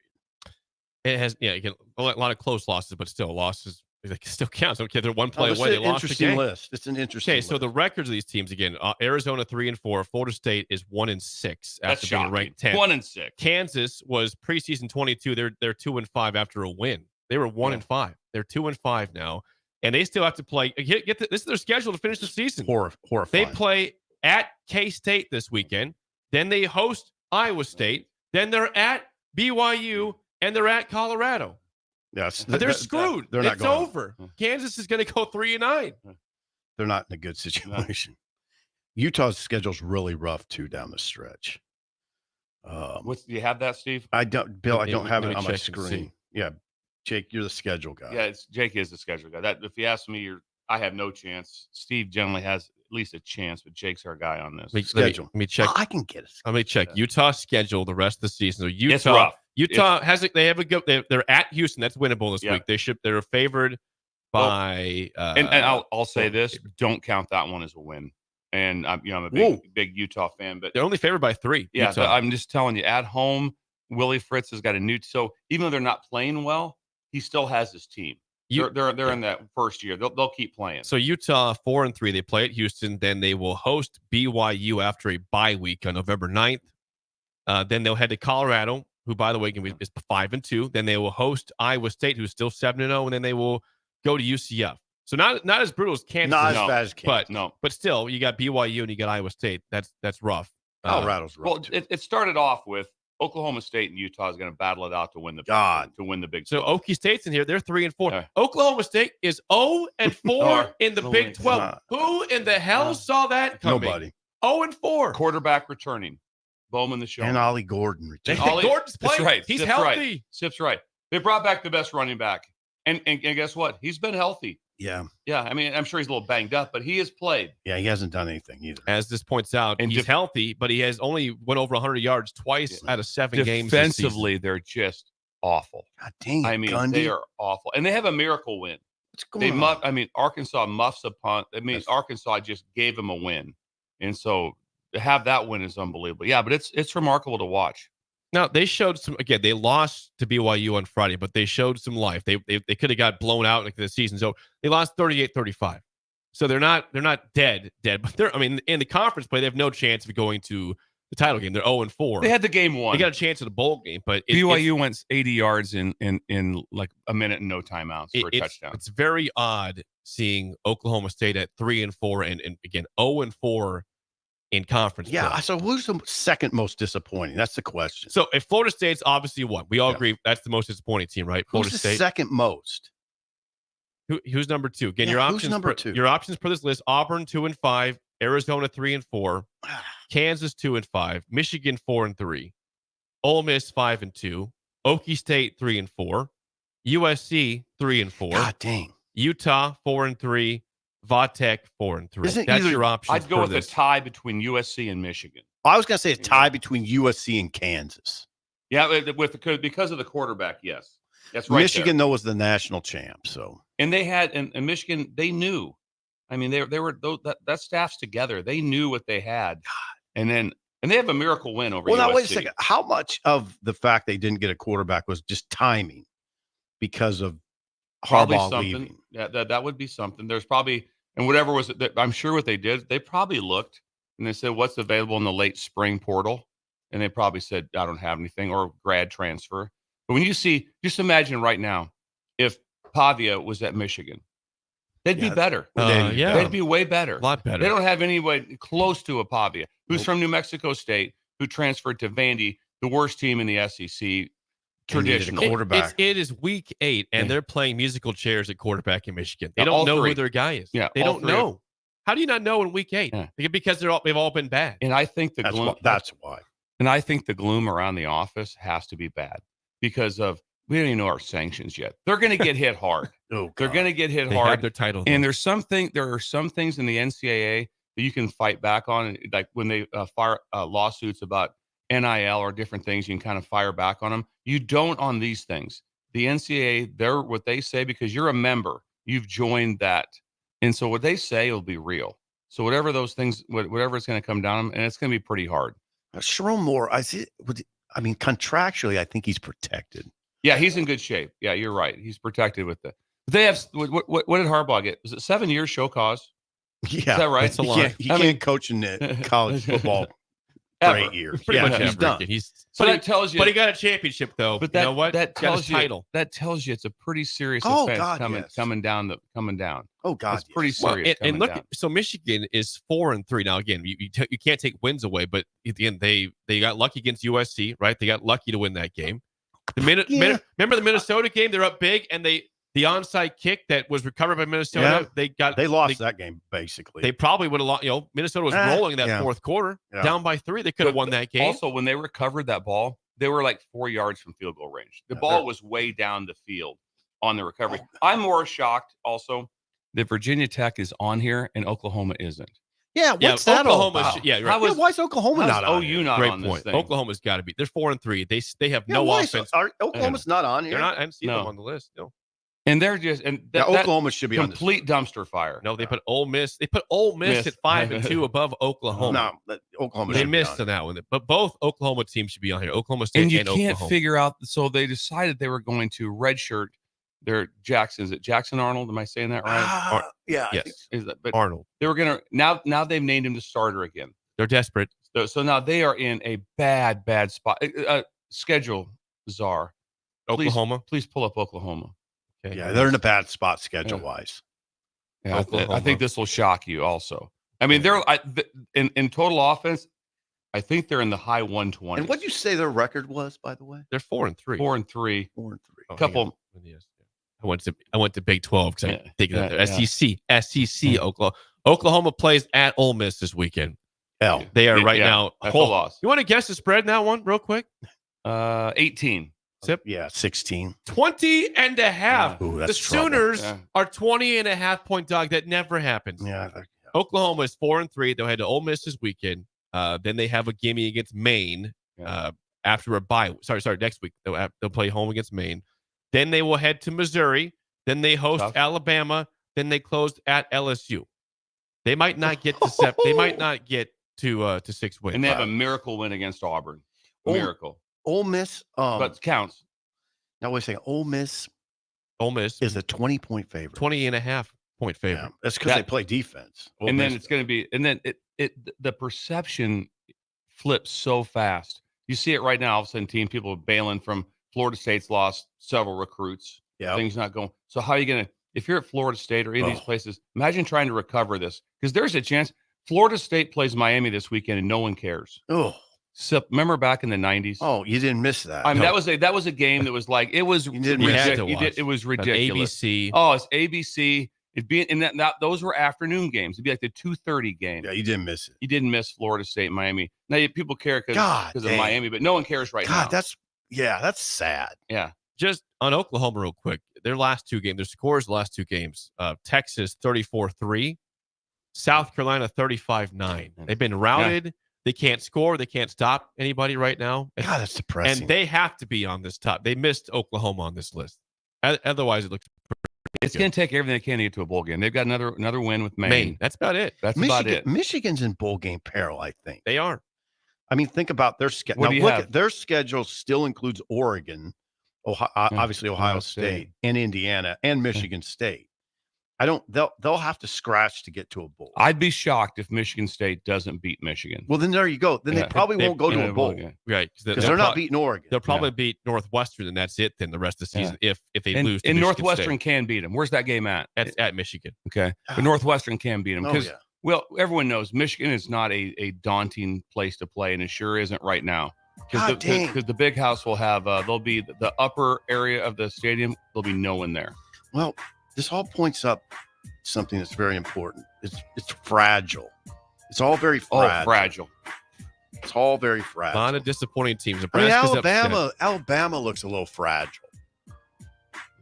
It has, again, a lot of close losses, but still losses. It still counts. Okay, they're one play away. They lost the game. It's an interesting list. So the records of these teams again: Arizona 3-4, Florida State is 1-6 after being ranked 10th. 1-6. Kansas was preseason 22. They're 2-5 after a win. They were 1-5. They're 2-5 now, and they still have to play. This is their schedule to finish the season. Horrifying. They play at K-State this weekend. Then they host Iowa State. Then they're at BYU. And they're at Colorado. Yes, they're screwed. It's over. On. Kansas is going to go 3-9. They're not in a good situation. Utah's schedule's really rough too down the stretch. Do you have that, Steve? I don't, Bill. I don't have it on my screen. Yeah, Jake, you're the schedule guy. Yeah, Jake is the schedule guy. That if you ask me, I have no chance. Steve generally has at least a chance, but Jake's our guy on this. Let me check. I can get it. Let me check Utah's schedule the rest of the season. So it's rough. Utah they're at Houston. That's winnable this week. They're favored by and I'll say this, don't count that one as a win. And I'm a big Utah fan, but they're only favored by 3. Yeah, Utah. but I'm just telling you, at home, Willie Fritz has got a new. So even though they're not playing well, he still has his team. They're in that first year. They'll keep playing. So Utah 4-3. They play at Houston. Then they will host BYU after a bye week on November 9th. Then they'll head to Colorado, who, by the way, is 5-2. Then they will host Iowa State, who's still 7-0, and then they will go to UCF. So not as brutal as Kansas. Not as bad as Kansas. But still, you got BYU and you got Iowa State. That's rough. Colorado's rough. Well, it started off with Oklahoma State and Utah is going to battle it out to win the Big 12. So Okie State's in here. They're 3-4. Oklahoma State is 0-4 in the Big 12. Who in the hell saw that coming? Nobody. 0-4. Quarterback returning. Bowman the show. And Ollie Gordon returned. Gordon's playing. That's right. He's Sip's healthy. Right. Sip's right. They brought back the best running back. And guess what? He's been healthy. Yeah. Yeah. I mean, I'm sure he's a little banged up, but he has played. Yeah, he hasn't done anything either. As this points out, and he's healthy, but he has only went over 100 yards twice out of 7 games. Defensively, they're just awful. God dang it, I mean, Gundy. they are awful, and they have a miracle win. What's going on? I mean, Arkansas muffs a punt. I mean, Arkansas just gave them a win, and so to have that win is unbelievable. Yeah, but it's remarkable to watch. Now they showed some. Again, they lost to BYU on Friday, but they showed some life. They could have got blown out like the season's over. They lost 38-35, so they're not dead, but they're. I mean, in the conference play, they have no chance of going to the title game. They're 0-4. They had the game won. They got a chance at the bowl game, but BYU went 80 yards in like a minute and no timeouts for a touchdown. It's very odd seeing Oklahoma State at 3-4 and again 0-4 in conference. Yeah. play. So who's the second most disappointing? That's the question. So if Florida State's obviously won, we all agree that's the most disappointing team, right? Florida Who's the State. second most? Who's number two? Again, Yeah, your who's options. number two? Your options for this list: Auburn 2-5, Arizona 3-4, Kansas 2-5, Michigan 4-3, Ole Miss 5-2, Okie State 3-4, USC 3-4. God dang. Utah 4-3, Vatech 4-3. That's your option. I'd go with a tie between USC and Michigan. I was going to say a tie between USC and Kansas. Yeah, because of the quarterback. Yes, that's right. Michigan though was the national champ. So and they had and Michigan. They knew. I mean, they were that staff's together. They knew what they had, and they have a miracle win over. Well, USC. now wait a second. How much of the fact they didn't get a quarterback was just timing because of Probably Harbaugh something. leaving? Yeah, that would be something. There's probably and whatever was it. I'm sure what they did. They probably looked and they said, "What's available in the late spring portal?" And they probably said, "I don't have anything," or grad transfer. But when you see, just imagine right now, if Pavia was at Michigan, they'd be better. They'd be way better. A lot better. They don't have anybody close to a Pavia, who's from New Mexico State, who transferred to Vandy, the worst team in the SEC. Traditional quarterback. It is week 8, and they're playing musical chairs at quarterback in Michigan. They Yeah, don't all know three. who their guy is. Yeah, they all don't three. know. How do you not know in week 8? Yeah. Because they've all been bad. And I think the That's gloom. why, that's why. And I think the gloom around the office has to be bad because of we don't even know our sanctions yet. They're going to get hit hard. Oh, They're going to get hit They hard. had their title. And there are some things in the NCAA that you can fight back on, like when they fire lawsuits about NIL or different things, you can kind of fire back on them. You don't on these things. The NCAA, they're what they say because you're a member. You've joined that. And so what they say will be real. So whatever those things, whatever it's going to come down, and it's going to be pretty hard. Sharon Moore, I mean, contractually, I think he's protected. Yeah, he's in good shape. Yeah, you're right. He's protected with the. They have what did Harbaugh get? Was it 7 years show cause? Yeah, Is that right? That's a lot. He can't coach in college football for 8 years. Pretty much he's ever. done. So that tells you. But he got a championship though. But you know what? that Got his tells you. title. That tells you it's a pretty serious Oh, offense God, coming down. Oh God, It's pretty Well, serious. and look, down. so Michigan is 4-3 now. Again, you can't take wins away, but at the end they got lucky against USC, right? They got lucky to win that game. Remember the Minnesota game? They're up big, and the onside kick that was recovered by Minnesota. Yeah. They lost that game basically. They probably would have lost. Minnesota was rolling in that fourth quarter, down by 3. They could have won that game. Also, when they recovered that ball, they were like 4 yards from field goal range. The ball was way down the field on the recovery. I'm more shocked also that Virginia Tech is on here and Oklahoma isn't. Yeah, what's that all Oklahoma? about? Yeah, right. Why is Oklahoma not on? OU not Great on point. this thing? Oklahoma's got to be. They're 4-3. They have Yeah, no why offense. Oklahoma's not on here. They're not. I haven't seen No. them on the list. No. And they're just that Oklahoma should be on this complete dumpster fire. No, they put Ole Miss. They put Ole Miss at 5-2 above Oklahoma. No, Oklahoma. They should be missed on on that one. But both Oklahoma teams should be on here. Oklahoma State And you Oklahoma. can't figure out. So they decided they were going to redshirt their Jackson. Is it Jackson Arnold? Am I saying that right? Yeah. Yes. Is that, but Arnold. they were gonna now they've named him the starter again. They're desperate. So now they are in a bad spot. Schedule czar. Oklahoma. Please pull up Oklahoma. Okay. Yeah, they're in a bad spot schedule wise. Yeah, I think this will shock you also. I mean, they're in total offense, I think they're in the high 120s. And what did you say their record was, by the way? They're 4-3. 4-3. 4-3. Couple. I went to Big 12 because I'm thinking of yeah. SEC. Oklahoma plays at Ole Miss this weekend. Hell, they are right now. That's a loss. You want to guess the spread in that one, real quick? 18. Sip. Yeah, 16. 20 and a half. Ooh, the that's trouble. Sooners are 20 and a half point dog. That never happens. Yeah. Oklahoma is 4-3. They'll head to Ole Miss this weekend. Then they have a gimme against Maine. after a bye. Sorry, next week. They'll play home against Maine. Then they will head to Missouri. Then they host Alabama. Then they close at LSU. They might not get to They might not get to 6 wins. And they have a miracle win against Auburn. Miracle. Ole Miss, but counts. Now wait a second. Ole Miss is a 20-point favorite. 20.5-point favorite. Yeah, that's because they play defense. And then it's going to be, and then the perception flips so fast. You see it right now. All of a sudden, people are bailing from Florida State's lost several recruits. Yeah, things not going. So how are you going to? If you're at Florida State or any of these places, imagine trying to recover this, because there's a chance Florida State plays Miami this weekend and no one cares. Oh, so remember back in the 90s? Oh, you didn't miss that. I mean, that was a game that was like, it was ridiculous. It was ridiculous. ABC. Oh, it's ABC. It'd be in that those were afternoon games. It'd be like the 2:30 game. Yeah, you didn't miss it. You didn't miss Florida State and Miami. Now people care because of Miami, but no one cares right now. That's sad. Yeah. Just on Oklahoma real quick, their last 2 games, their scores the last 2 games, Texas 34-3, South Carolina 35-9. They've been routed. Yeah. They can't score. They can't stop anybody right now. God, that's depressing. And they have to be on this top. They missed Oklahoma on this list. Otherwise, it looks it's going to take everything they can to get to a bowl game. They've got another win with Maine. That's about it. That's about it. Michigan's in bowl game peril, I think. They are. I mean, think about their schedule. Now, look at their schedule still includes Oregon, obviously Ohio State, and Indiana, and Michigan State. They'll have to scratch to get to a bowl. I'd be shocked if Michigan State doesn't beat Michigan. Well, then there you go. Then they probably won't go to a bowl. Right. Because they're not beating Oregon. They'll probably beat Northwestern, and that's it then the rest of the season if they lose to and Michigan Northwestern State. can beat them. Where's that game at? At Michigan. Okay. But Northwestern can beat them. Oh, yeah. Well, everyone knows Michigan is not a daunting place to play, and it sure isn't right now. Because the big house will have, they'll be the upper area of the stadium, there'll be no one there. Well, this all points up something that's very important. It's fragile. It's all very fragile. Oh, fragile. It's all very fragile. A lot of disappointing teams. Alabama looks a little fragile.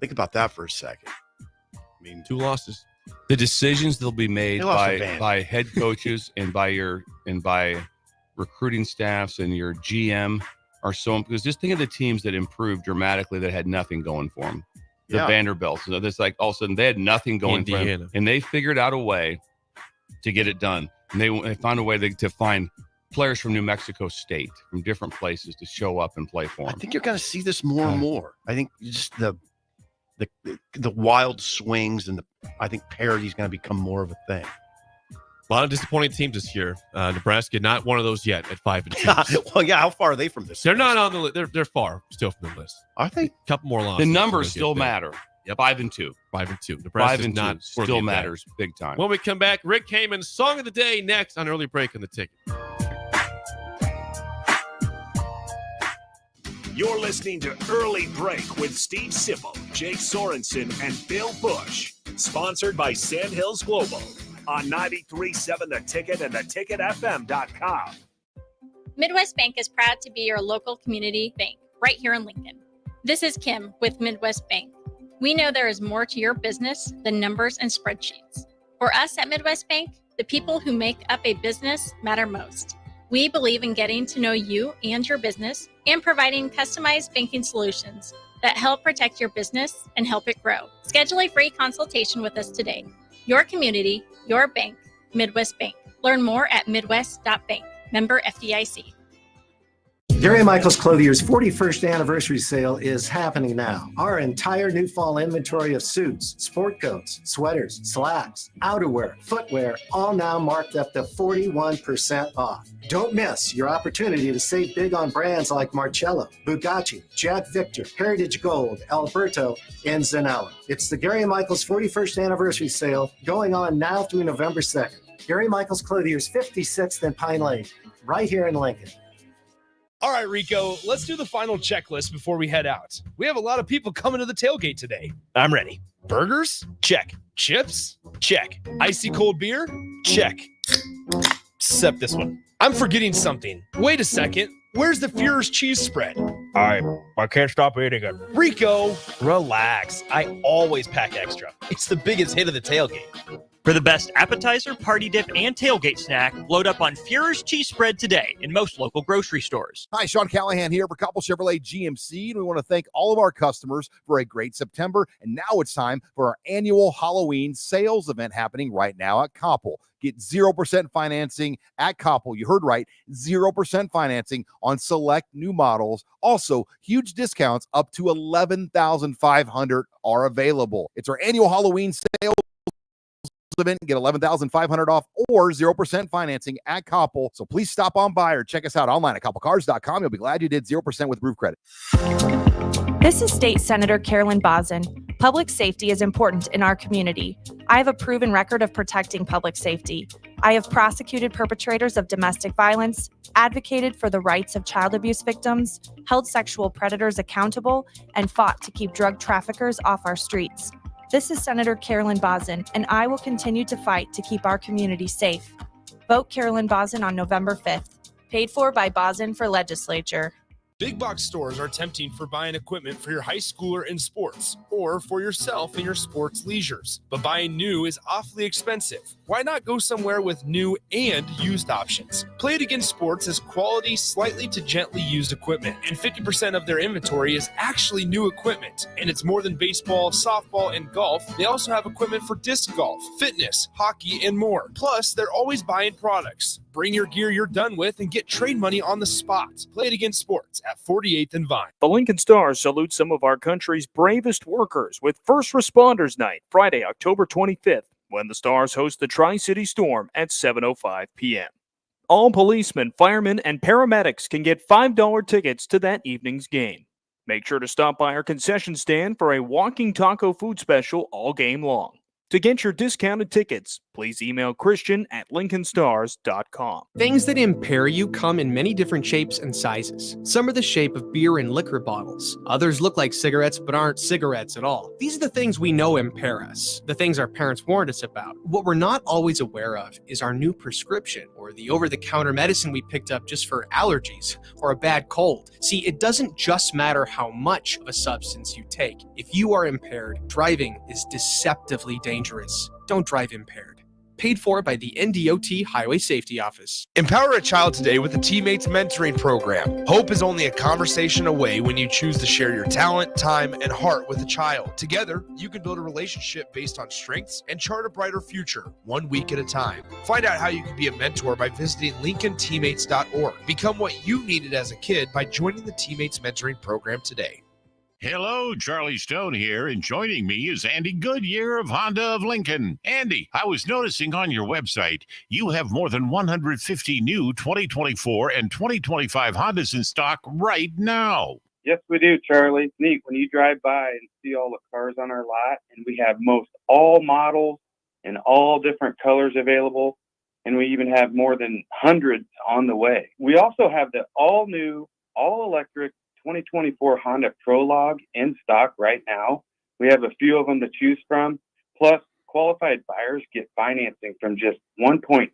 Think about that for a second. I mean, 2 losses. The decisions that'll be made by head coaches and by recruiting staffs and your GM are so, because just think of the teams that improved dramatically that had nothing going for them. The Vanderbilts. So it's like all of a sudden they had nothing going for them, and they figured out a way to get it done. And they found a way to find players from New Mexico State, from different places, to show up and play for them. I think you're going to see this more and more. I think just the wild swings and I think parity is going to become more of a thing. A lot of disappointing teams this year. Nebraska, not one of those yet at 5-2. Well, yeah. How far are they from this? They're not on the list. They're far still from the list. Are they? A couple more losses. The numbers still matter. Yep. 5-2. 5-2. Nebraska not still matters big time. When we come back, Rick Heyman's Song of the Day next on Early Break on the Ticket. You're listening to Early Break with Steve Sipple, Jake Sorensen, and Bill Busch. Sponsored by Sandhills Global on 93.7 The Ticket and theticketfm.com. Midwest Bank is proud to be your local community bank right here in Lincoln. This is Kim with Midwest Bank. We know there is more to your business than numbers and spreadsheets. For us at Midwest Bank, the people who make up a business matter most. We believe in getting to know you and your business and providing customized banking solutions that help protect your business and help it grow. Schedule a free consultation with us today. Your community, your bank, Midwest Bank. Learn more at midwest.bank. Member FDIC. Gary Michaels Clothier's 41st anniversary sale is happening now. Our entire new fall inventory of suits, sport coats, sweaters, slacks, outerwear, footwear, all now marked up to 41% off. Don't miss your opportunity to save big on brands like Marcello, Bugatti, Jack Victor, Heritage Gold, Alberto, and Zanella. It's the Gary Michaels 41st anniversary sale going on now through November 2nd. Gary Michaels Clothier's 56th and Pine Lane, right here in Lincoln. All right, Rico, let's do the final checklist before we head out. We have a lot of people coming to the tailgate today. I'm ready. Burgers? Check. Chips? Check. Icy cold beer? Check. Except this one. I'm forgetting something. Wait a second. Where's the Führer's cheese spread? I can't stop eating it. Rico, relax. I always pack extra. It's the biggest hit of the tailgate. For the best appetizer, party dip, and tailgate snack, load up on Fuhrer's cheese spread today in most local grocery stores. Hi, Sean Callahan here for Couple Chevrolet GMC, and we want to thank all of our customers for a great September. And now it's time for our annual Halloween sales event happening right now at Koppel. Get 0% financing at Koppel. You heard right, 0% financing on select new models. Also, huge discounts up to $11,500 are available. It's our annual Halloween sales event. Get $11,500 off or 0% financing at Koppel. So please stop on by or check us out online at koppelcars.com. You'll be glad you did. 0% with roof credit. This is State Senator Carolyn Bozin. Public safety is important in our community. I have a proven record of protecting public safety. I have prosecuted perpetrators of domestic violence, advocated for the rights of child abuse victims, held sexual predators accountable, and fought to keep drug traffickers off our streets. This is Senator Carolyn Bozin, and I will continue to fight to keep our community safe. Vote Carolyn Bozin on November 5th. Paid for by Bozin for Legislature. Big box stores are tempting for buying equipment for your high schooler in sports or for yourself in your sports leisures. But buying new is awfully expensive. Why not go somewhere with new and used options? Play It Again Sports has quality, slightly to gently used equipment, and 50% of their inventory is actually new equipment. And it's more than baseball, softball, and golf. They also have equipment for disc golf, fitness, hockey, and more. Plus, they're always buying products. Bring your gear you're done with and get trade money on the spot. Play It Again Sports at 48th and Vine. The Lincoln Stars salute some of our country's bravest workers with First Responders Night, Friday, October 25th, when the Stars host the Tri-City Storm at 7:05 p.m. All policemen, firemen, and paramedics can get $5 tickets to that evening's game. Make sure to stop by our concession stand for a walking taco food special all game long. To get your discounted tickets, please email christian@lincolnstars.com. Things that impair you come in many different shapes and sizes. Some are the shape of beer and liquor bottles. Others look like cigarettes but aren't cigarettes at all. These are the things we know impair us, the things our parents warned us about. What we're not always aware of is our new prescription or the over-the-counter medicine we picked up just for allergies or a bad cold. See, it doesn't just matter how much of a substance you take. If you are impaired, driving is deceptively dangerous. Don't drive impaired. Paid for by the NDOT Highway Safety Office. Empower a child today with the Teammates Mentoring Program. Hope is only a conversation away when you choose to share your talent, time, and heart with a child. Together, you can build a relationship based on strengths and chart a brighter future, 1 week at a time. Find out how you can be a mentor by visiting LincolnTeammates.org. Become what you needed as a kid by joining the Teammates Mentoring Program today. Hello, Charlie Stone here, and joining me is Andy Goodyear of Honda of Lincoln. Andy, I was noticing on your website you have more than 150 new 2024 and 2025 Hondas in stock right now. Yes, we do, Charlie. It's neat when you drive by and see all the cars on our lot, and we have most all models and all different colors available, and we even have more than hundreds on the way. We also have the all-new, all-electric 2024 Honda Prologue in stock right now. We have a few of them to choose from. Plus, qualified buyers get financing from just 1.9%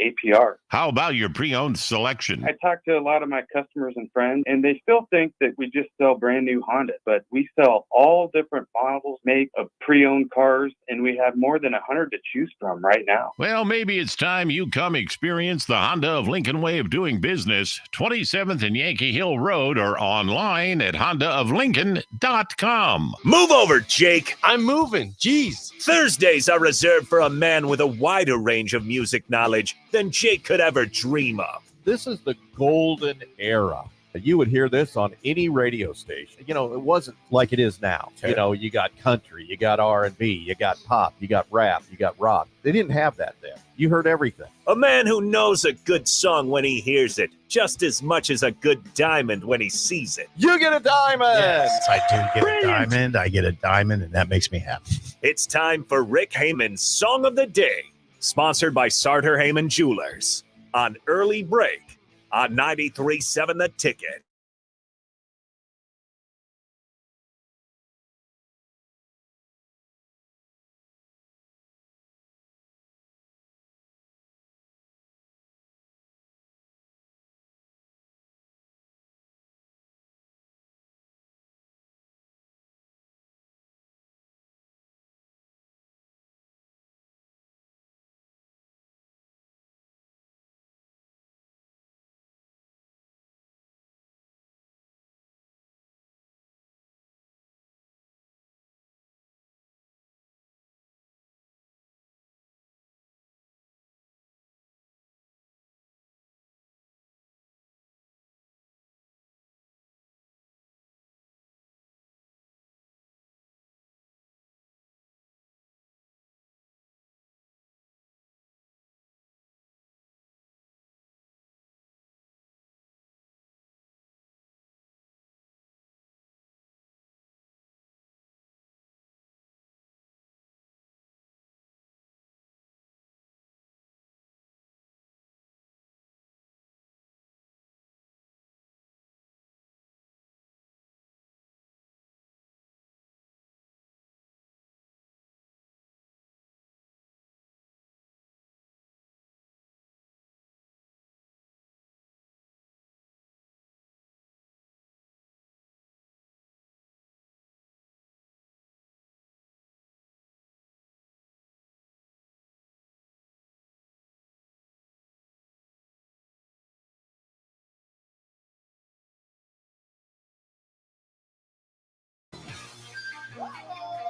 APR. How about your pre-owned selection? I talk to a lot of my customers and friends, and they still think that we just sell brand new Hondas, but we sell all different models, make of pre-owned cars, and we have more than 100 to choose from right now. Well, maybe it's time you come experience the Honda of Lincoln way of doing business. 27th and Yankee Hill Road, or online at hondaoflincoln.com. Move over, Jake. I'm moving. Jeez. Thursdays are reserved for a man with a wider range of music knowledge than Jake could ever dream of. This is the golden era. You would hear this on any radio station. You know, it wasn't like it is now. Okay. You know, you got country, you got R&B, you got pop, you got rap, you got rock. They didn't have that then. You heard everything. A man who knows a good song when he hears it, just as much as a good diamond when he sees it. You get a diamond! Yes, I do get a diamond. I get a diamond, and that makes me happy. It's time for Rick Heyman's Song of the Day, sponsored by Sartor Heyman Jewelers, on Early Break on 93.7 The Ticket.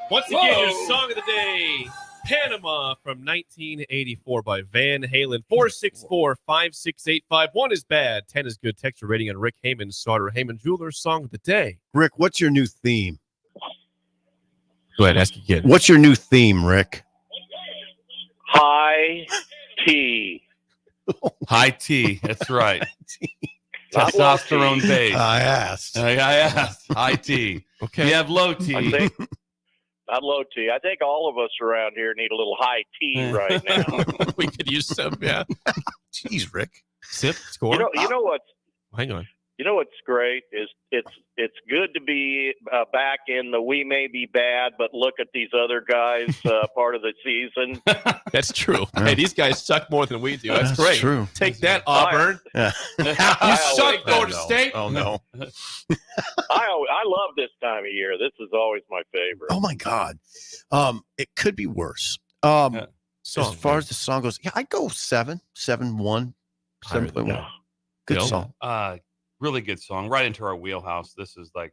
Once again, your song of the day, Panama from 1984 by Van Halen. 464-5685. 1 is bad, 10 is good. Text your rating on Rick Heyman, Sauter Heyman Jewelers song of the day. Rick, what's your new theme? Go ahead, ask again. What's your new theme, Rick? High tea. High tea. That's right. Testosterone base. I asked. High tea. Okay. You have low tea. I think, not low tea. I think all of us around here need a little high tea right now. We could use some, yeah. Jeez, Rick. Sip, score. You know what's Hang on. You know what's great is it's good to be back in the we may be bad, but look at these other guys part of the season. That's true. Hey, these guys suck more than we do. That's great. True. Take that, Auburn. Yeah. You suck, Florida State. Oh, no. I love this time of year. This is always my favorite. Oh, my God. It could be worse. As far as the song goes, yeah, I'd go 7.1, 7.1. Good song. Really good song. Right into our wheelhouse. This is like,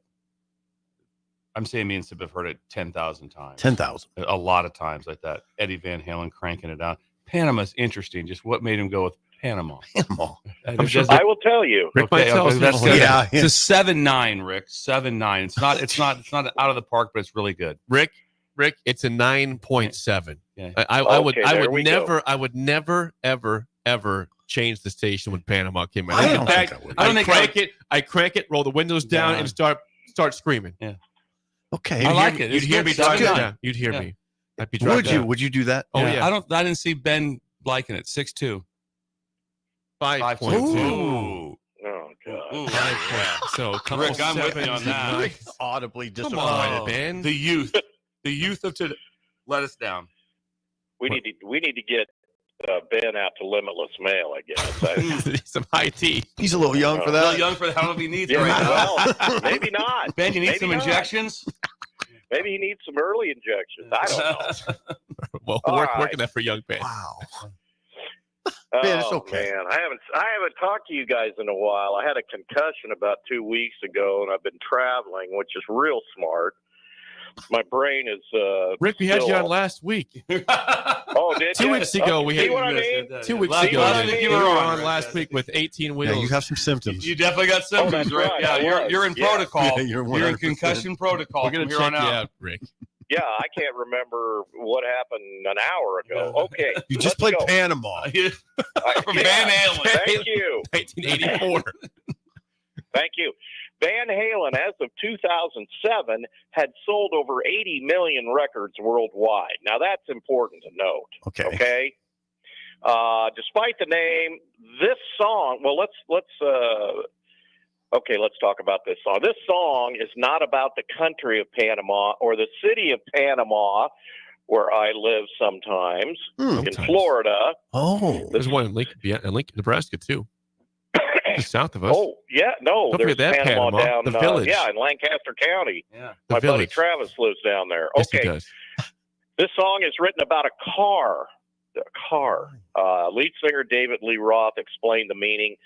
I'm saying me and Sip have heard it 10,000 times. 10,000. A lot of times like that. Eddie Van Halen cranking it out. Panama's interesting. Just what made him go with Panama? Panama. I will tell you. Rick might tell us. That's Yeah. It's a 7.9, Rick. 7.9. It's not out of the park, but it's really good. Rick, it's a 9.7. Yeah. I would never, ever change the station when Panama came out. In fact, I crank it, roll the windows down, and start screaming. Yeah. Okay. I like it. You'd hear me driving down. You'd hear me. I'd be driving down. Would you do that? Oh yeah. I didn't see Ben liking it. 6.2. 5.2. Oh God. 5. So come Rick, I'm with you on that. Audibly disappointed. Come on, Ben. The youth of today let us down. We need to get Ben out to Limitless Mail, I guess. Some high tea. He's a little young for that. A little young for how he needs right now. Well, maybe not. Ben, you need maybe some injections? Maybe he needs some early injections. I don't know. Well, working that for young Ben. Wow. Ben, it's okay. Man, I haven't talked to you guys in a while. I had a concussion about 2 weeks ago, and I've been traveling, which is real smart. My brain is. Rick, we had you on last week. Oh, did 2 weeks ago we had. See what I mean? 2 weeks ago you were on last week with 18 wheels. Yeah, you have some symptoms. You definitely got symptoms, Rick. Right. Yeah, you're in protocol. Yeah, you're in concussion protocol. We're gonna check you out, Rick. Yeah, I can't remember what happened an hour ago. Okay, You just played Panama. From Van Halen. Thank you. 1984. Thank you. Van Halen, as of 2007, had sold over 80 million records worldwide. Now, that's important to note. Okay. Despite the name, this song. Well, let's talk about this song. This song is not about the country of Panama or the city of Panama, where I live sometimes in Florida. Oh, there's one in Lincoln, Nebraska too. Just south of us. Oh, yeah. No, Don't there's forget that Panama Panama, down the village. in Lancaster County. Yeah. My buddy village. Travis lives down there. Yes, he Okay. does. This song is written about a car. Lead singer David Lee Roth explained the meaning,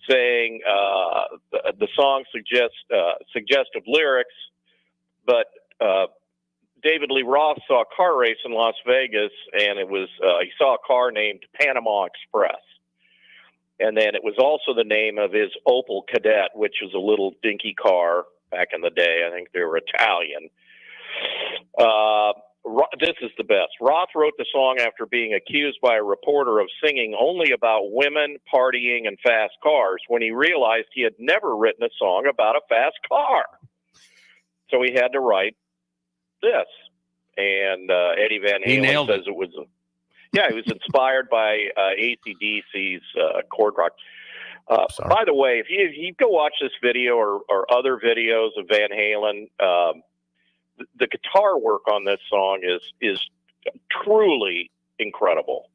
saying the song suggests suggestive lyrics, but David Lee Roth saw a car race in Las Vegas, and it was he saw a car named Panama Express. And then it was also the name of his Opel Kadett, which was a little dinky car back in the day. I think they were Italian. This is the best. Roth wrote the song after being accused by a reporter of singing only about women, partying, and fast cars, when he realized he had never written a song about a fast car. So he had to write this. And Eddie Van Halen says it was... Yeah, he was inspired by AC/DC's chord rock. By the way, if you go watch this video or other videos of Van Halen, the guitar work on this song is truly incredible.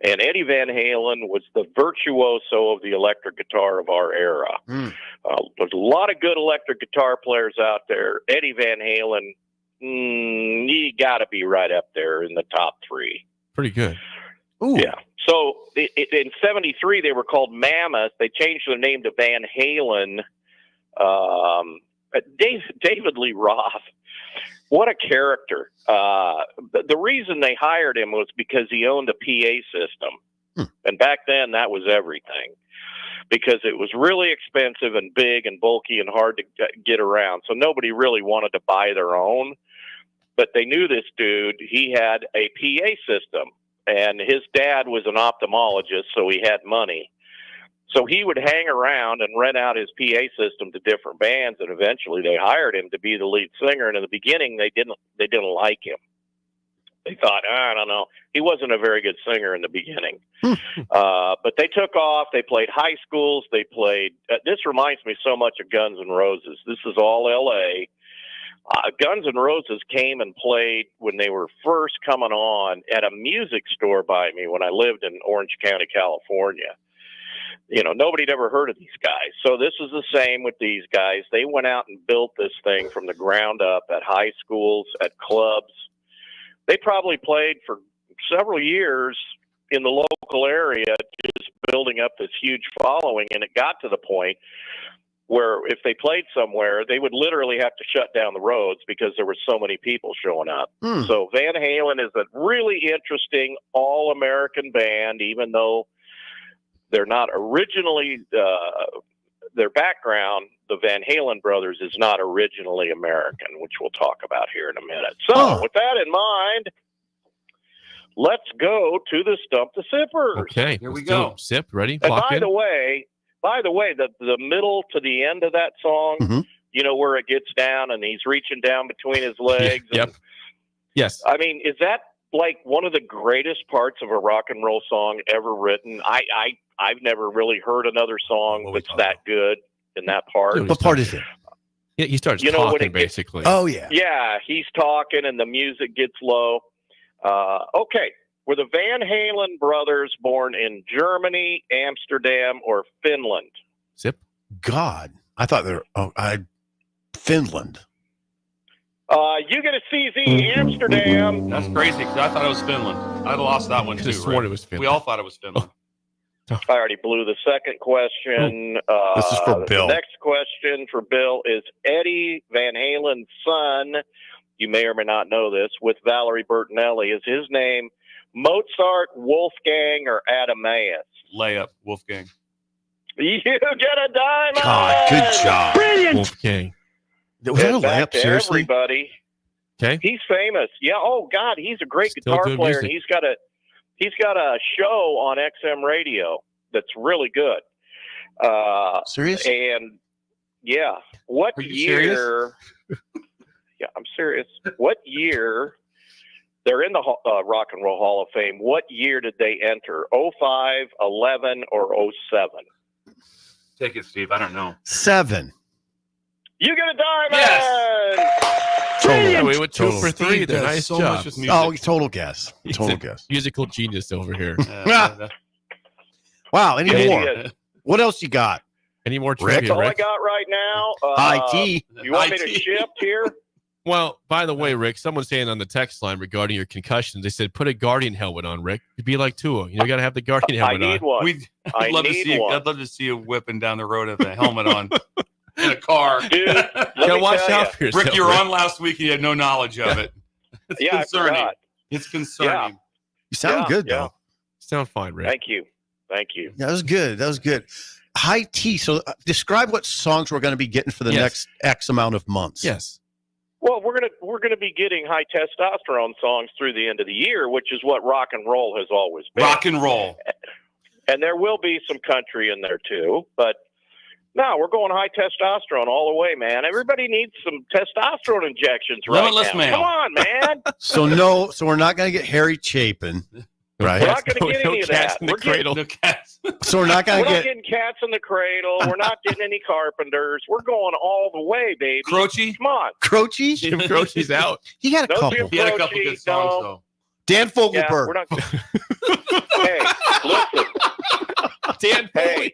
And Eddie Van Halen was the virtuoso of the electric guitar of our era. There's a lot of good electric guitar players out there. Eddie Van Halen, you got to be right up there in the top 3. Pretty good. Ooh. Yeah. So in '73, they were called Mammoth. They changed their name to Van Halen. David Lee Roth What a character. The reason they hired him was because he owned a PA system. And back then, that was everything. Because it was really expensive and big and bulky and hard to get around. So nobody really wanted to buy their own. But they knew this dude. He had a PA system. And his dad was an ophthalmologist, so he had money. So he would hang around and rent out his PA system to different bands, and eventually they hired him to be the lead singer. And in the beginning, they didn't like him. They thought, I don't know, he wasn't a very good singer in the beginning. But they took off. They played high schools. They played. This reminds me so much of Guns N' Roses. This is all L.A. Guns N' Roses came and played when they were first coming on at a music store by me when I lived in Orange County, California. Nobody had ever heard of these guys. So this is the same with these guys. They went out and built this thing from the ground up at high schools, at clubs. They probably played for several years in the local area, just building up this huge following. And it got to the point where if they played somewhere, they would literally have to shut down the roads because there were so many people showing up. So Van Halen is a really interesting all-American band, even though they're not originally, their background, the Van Halen brothers, is not originally American, which we'll talk about here in a minute. So with that in mind, let's go to the Stump the Sippers. Okay, here we go. Sip, ready? And by the way, the middle to the end of that song, where it gets down and he's reaching down between his legs. Yep. Yes. I mean, is that like one of the greatest parts of a rock and roll song ever written? I've never really heard another song that's that good in that part. What part is it? Yeah, he starts talking, basically. Oh, yeah. Yeah, he's talking and the music gets low. Okay. Were the Van Halen brothers born in Germany, Amsterdam, or Finland? Zip. God. I thought they were Finland. You get a CZ, Amsterdam. That's crazy because I thought it was Finland. I'd lost that one too. Sworn it was Finland. We all thought it was Finland. I already blew the second question. This is for Bill. The next question for Bill is Eddie Van Halen's son. You may or may not know this. With Valerie Bertinelli, is his name Mozart, Wolfgang, or Adamaeus? Layup, Wolfgang. You get a diamond. God, good job. Brilliant. Wolfgang. Was that a layup? Seriously? Everybody. Okay. He's famous. Yeah. Oh God, he's a great Still guitar doing player, music. and he's got a show on XM radio that's really good. Serious? And yeah, what Are you year? Yeah, I'm serious. What year? They're in the Rock and Roll Hall of Fame. What year did they enter? 05, 11, or 07? Take it, Steve. I don't know. 7. You get a diamond. Yes. Total. Yeah, we went 2 for 3 Steve there. does Nice so job. much with music. Oh, total guess. He's Total a guess. Musical genius over here. Wow. Any Idiot. more? What else you got? Any more Rick? That's trivia, all I Rick? got right now. IT. You want me to shift here? Well, by the way, Rick, someone's saying on the text line regarding your concussions, they said put a Guardian helmet on, Rick. You'd be like Tua. You got to have the Guardian I helmet need on. one. I'd love to need see. one. I'd love to see you whipping down the road with a helmet on in a car. Dude, let Yeah, me watch tell out ya. for yourself. Rick, you were Rick. on last week and you had no knowledge of it. It's Yeah, I concerning. forgot. It's concerning. You sound good, yeah. though. Sound fine, Rick. Thank you. Thank you. Yeah, that was good. That was good. High T. So describe what songs we're going to be getting for the Yes. next X amount of months. Yes. Well, we're gonna be getting high testosterone songs through the end of the year, which is what rock and roll has always been. Rock and roll. And there will be some country in there too, but no, we're going high testosterone all the way, man. Everybody needs some testosterone injections right Limitless now. male. Come on, man. So we're not going to get Harry Chapin, right? We're not going to get any of cats that. in the We're getting- cradle. No cats. So we're not going We're to not get. getting cats in the cradle. We're not getting any carpenters. We're going all the way, baby. Croce. Come on. Croce? Jim Croce's out. He had a No couple. Jim He had a couple Croce, good songs no. though. Dan Yeah, Fogelberg. we're not. Hey, listen. Dan Hey,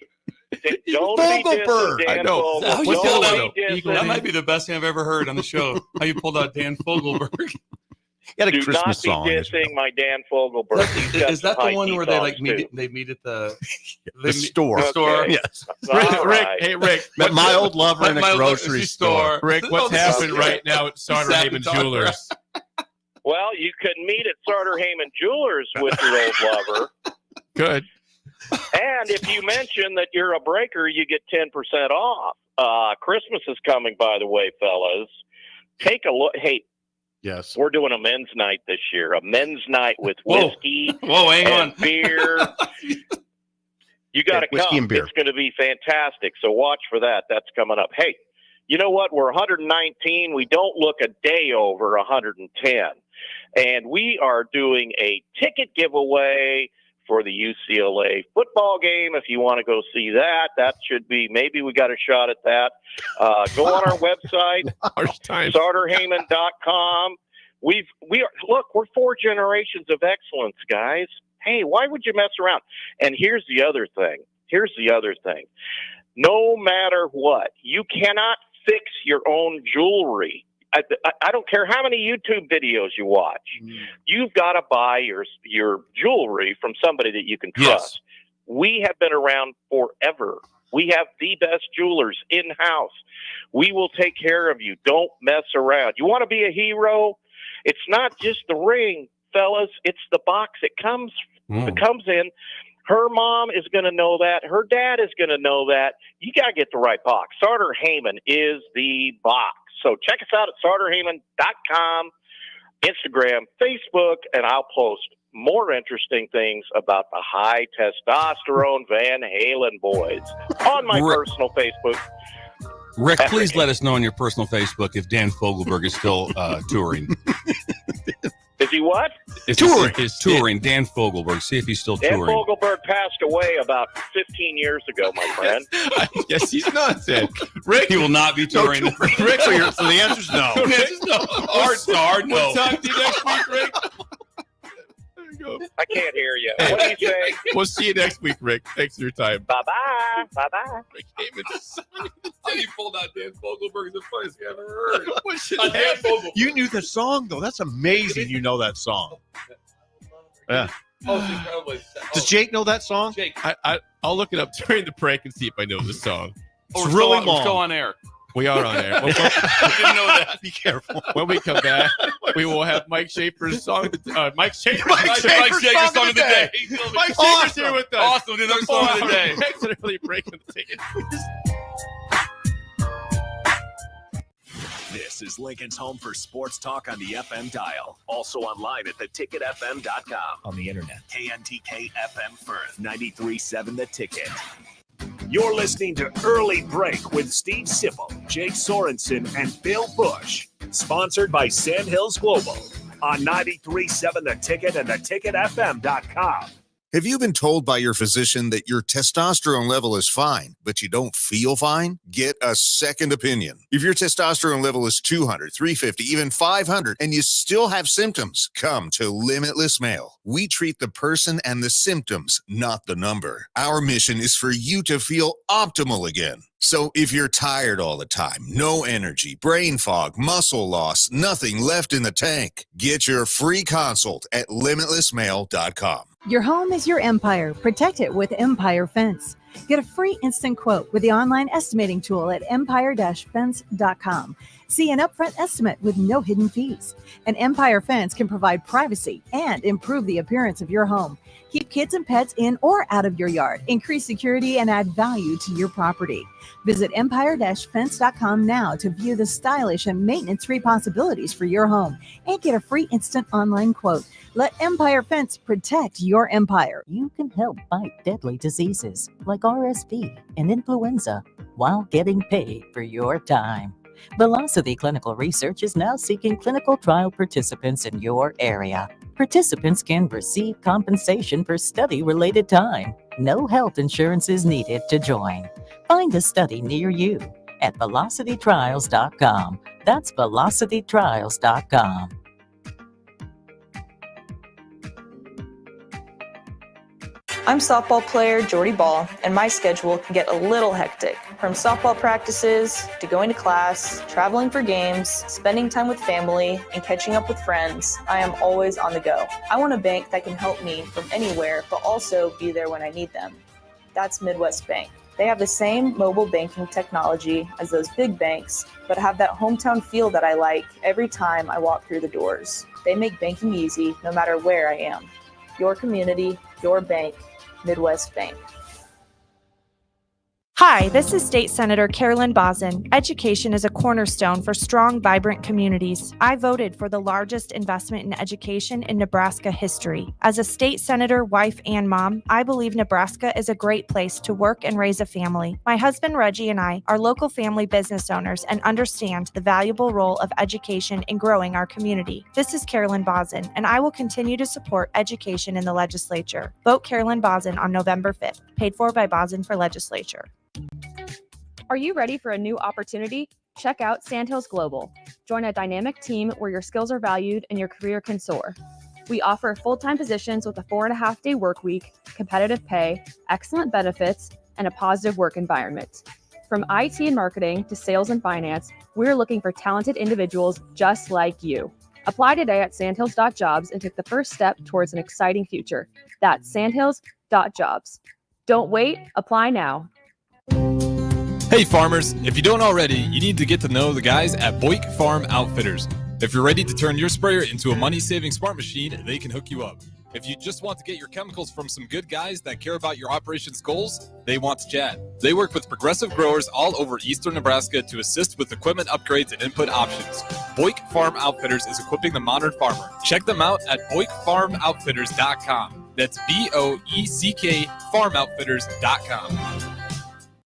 don't be Fogelberg. dissing Dan I know. Fogelberg. How you Don't pulled be out dissing. That might be the best thing I've ever heard on the show. How you pulled out Dan Fogelberg. Got a Do Christmas not song. be dissing my Dan Fogelberg. He's got Is that some the one high-key where they songs, too. meet at the store? Store. Okay. Yes. All Rick, right. hey Rick, Met my old lover in a grocery store. Rick, what's happening right now at Sartor Sat Haven and talked Jewelers? Well, you could meet at Sartor Haven Jewelers with your old lover. Good. And if you mention that you're a breaker, you get 10% off. Christmas is coming, by the way, fellas. Take a look. Hey, yes, we're doing a men's night this year. A men's night with whiskey, hang and on, beer. You got to whiskey come. and beer. It's going to be fantastic. So watch for that. That's coming up. Hey, you know what? We're 119. We don't look a day over 110. And we are doing a ticket giveaway for the UCLA football game. If you want to go see that, that should be, maybe we got a shot at that. Go on our website, sartorhaman.com. Look, we're 4 generations of excellence, guys. Hey, why would you mess around? And here's the other thing. No matter what, you cannot fix your own jewelry. I don't care how many YouTube videos you watch. You've got to buy your jewelry from somebody that you can trust. Yes. We have been around forever. We have the best jewelers in-house. We will take care of you. Don't mess around. You want to be a hero? It's not just the ring, fellas. It's the box it comes in. Her mom is going to know that. Her dad is going to know that. You got to get the right box. Sartor Haman is the box. So check us out at sartorhaman.com, Instagram, Facebook, and I'll post more interesting things about the high testosterone Van Halen boys on my personal Facebook. Rick, please let us know on your personal Facebook if Dan Fogelberg is still touring. Is he what? Touring. Dan Fogelberg. See if he's still touring. Dan Fogelberg passed away about 15 years ago, my friend. Yes, he's not dead. Rick, he will not be touring. Rick, so the answer's no. The answer's no. Hard no. We'll talk to you next week, Rick. There you go. I can't hear you. What do you say? We'll see you next week, Rick. Thanks for your time. Bye-bye. Bye-bye. Rick Heyman. How you pulled out Dan Fogelberg is the funniest you ever heard. Dan Fogelberg. You knew the song, though. That's amazing you know that song. Yeah. Does Jake know that song? Jake. I'll look it up during the break and see if I know the song. It's really long. We're still on air. We are on air. I didn't know that. Be careful. When we come back, we will have Mike Schaefer's song. Mike Schaefer's song of the day. Mike Schaefer's here with us. Awesome. Another song of the day. Thanks for really breaking the ticket. This is Lincoln's home for sports talk on the FM dial. Also online at theticketfm.com. On the internet. KNTK FM Firth, 93.7 The Ticket. You're listening to Early Break with Steve Sipple, Jake Sorensen, and Bill Busch. Sponsored by Sandhills Global on 93.7 The Ticket and theticketfm.com. Have you been told by your physician that your testosterone level is fine, but you don't feel fine? Get a second opinion. If your testosterone level is 200, 350, even 500, and you still have symptoms, come to Limitless Male. We treat the person and the symptoms, not the number. Our mission is for you to feel optimal again. So if you're tired all the time, no energy, brain fog, muscle loss, nothing left in the tank, get your free consult at limitlessmale.com. Your home is your empire. Protect it with Empire Fence. Get a free instant quote with the online estimating tool at empire-fence.com. See an upfront estimate with no hidden fees. An Empire Fence can provide privacy and improve the appearance of your home. Keep kids and pets in or out of your yard. Increase security and add value to your property. Visit empire-fence.com now to view the stylish and maintenance-free possibilities for your home and get a free instant online quote. Let Empire Fence protect your empire. You can help fight deadly diseases like RSV and influenza while getting paid for your time. Velocity Clinical Research is now seeking clinical trial participants in your area. Participants can receive compensation for study-related time. No health insurance is needed to join. Find a study near you at velocitytrials.com. That's velocitytrials.com. I'm softball player Jordy Ball, and my schedule can get a little hectic. From softball practices to going to class, traveling for games, spending time with family, and catching up with friends, I am always on the go. I want a bank that can help me from anywhere, but also be there when I need them. That's Midwest Bank. They have the same mobile banking technology as those big banks, but have that hometown feel that I like every time I walk through the doors. They make banking easy no matter where I am. Your community, your bank, Midwest Bank. Hi, this is State Senator Carolyn Bosden. Education is a cornerstone for strong, vibrant communities. I voted for the largest investment in education in Nebraska history. As a state senator, wife, and mom, I believe Nebraska is a great place to work and raise a family. My husband Reggie and I are local family business owners and understand the valuable role of education in growing our community. This is Carolyn Bosden, and I will continue to support education in the legislature. Vote Carolyn Bosden on November 5th, paid for by Bosden for Legislature. Are you ready for a new opportunity? Check out Sandhills Global. Join a dynamic team where your skills are valued and your career can soar. We offer full-time positions with a 4.5-day work week, competitive pay, excellent benefits, and a positive work environment. From IT and marketing to sales and finance, we're looking for talented individuals just like you. Apply today at sandhills.jobs and take the first step towards an exciting future. That's sandhills.jobs. Don't wait, apply now. Hey farmers, if you don't already, you need to get to know the guys at Busch Farm Outfitters. If you're ready to turn your sprayer into a money-saving smart machine, they can hook you up. If you just want to get your chemicals from some good guys that care about your operations goals, they want to chat. They work with progressive growers all over eastern Nebraska to assist with equipment upgrades and input options. Busch Farm Outfitters is equipping the modern farmer. Check them out at BoickFarmOutfitters.com. That's BOECK FarmOutfitters.com.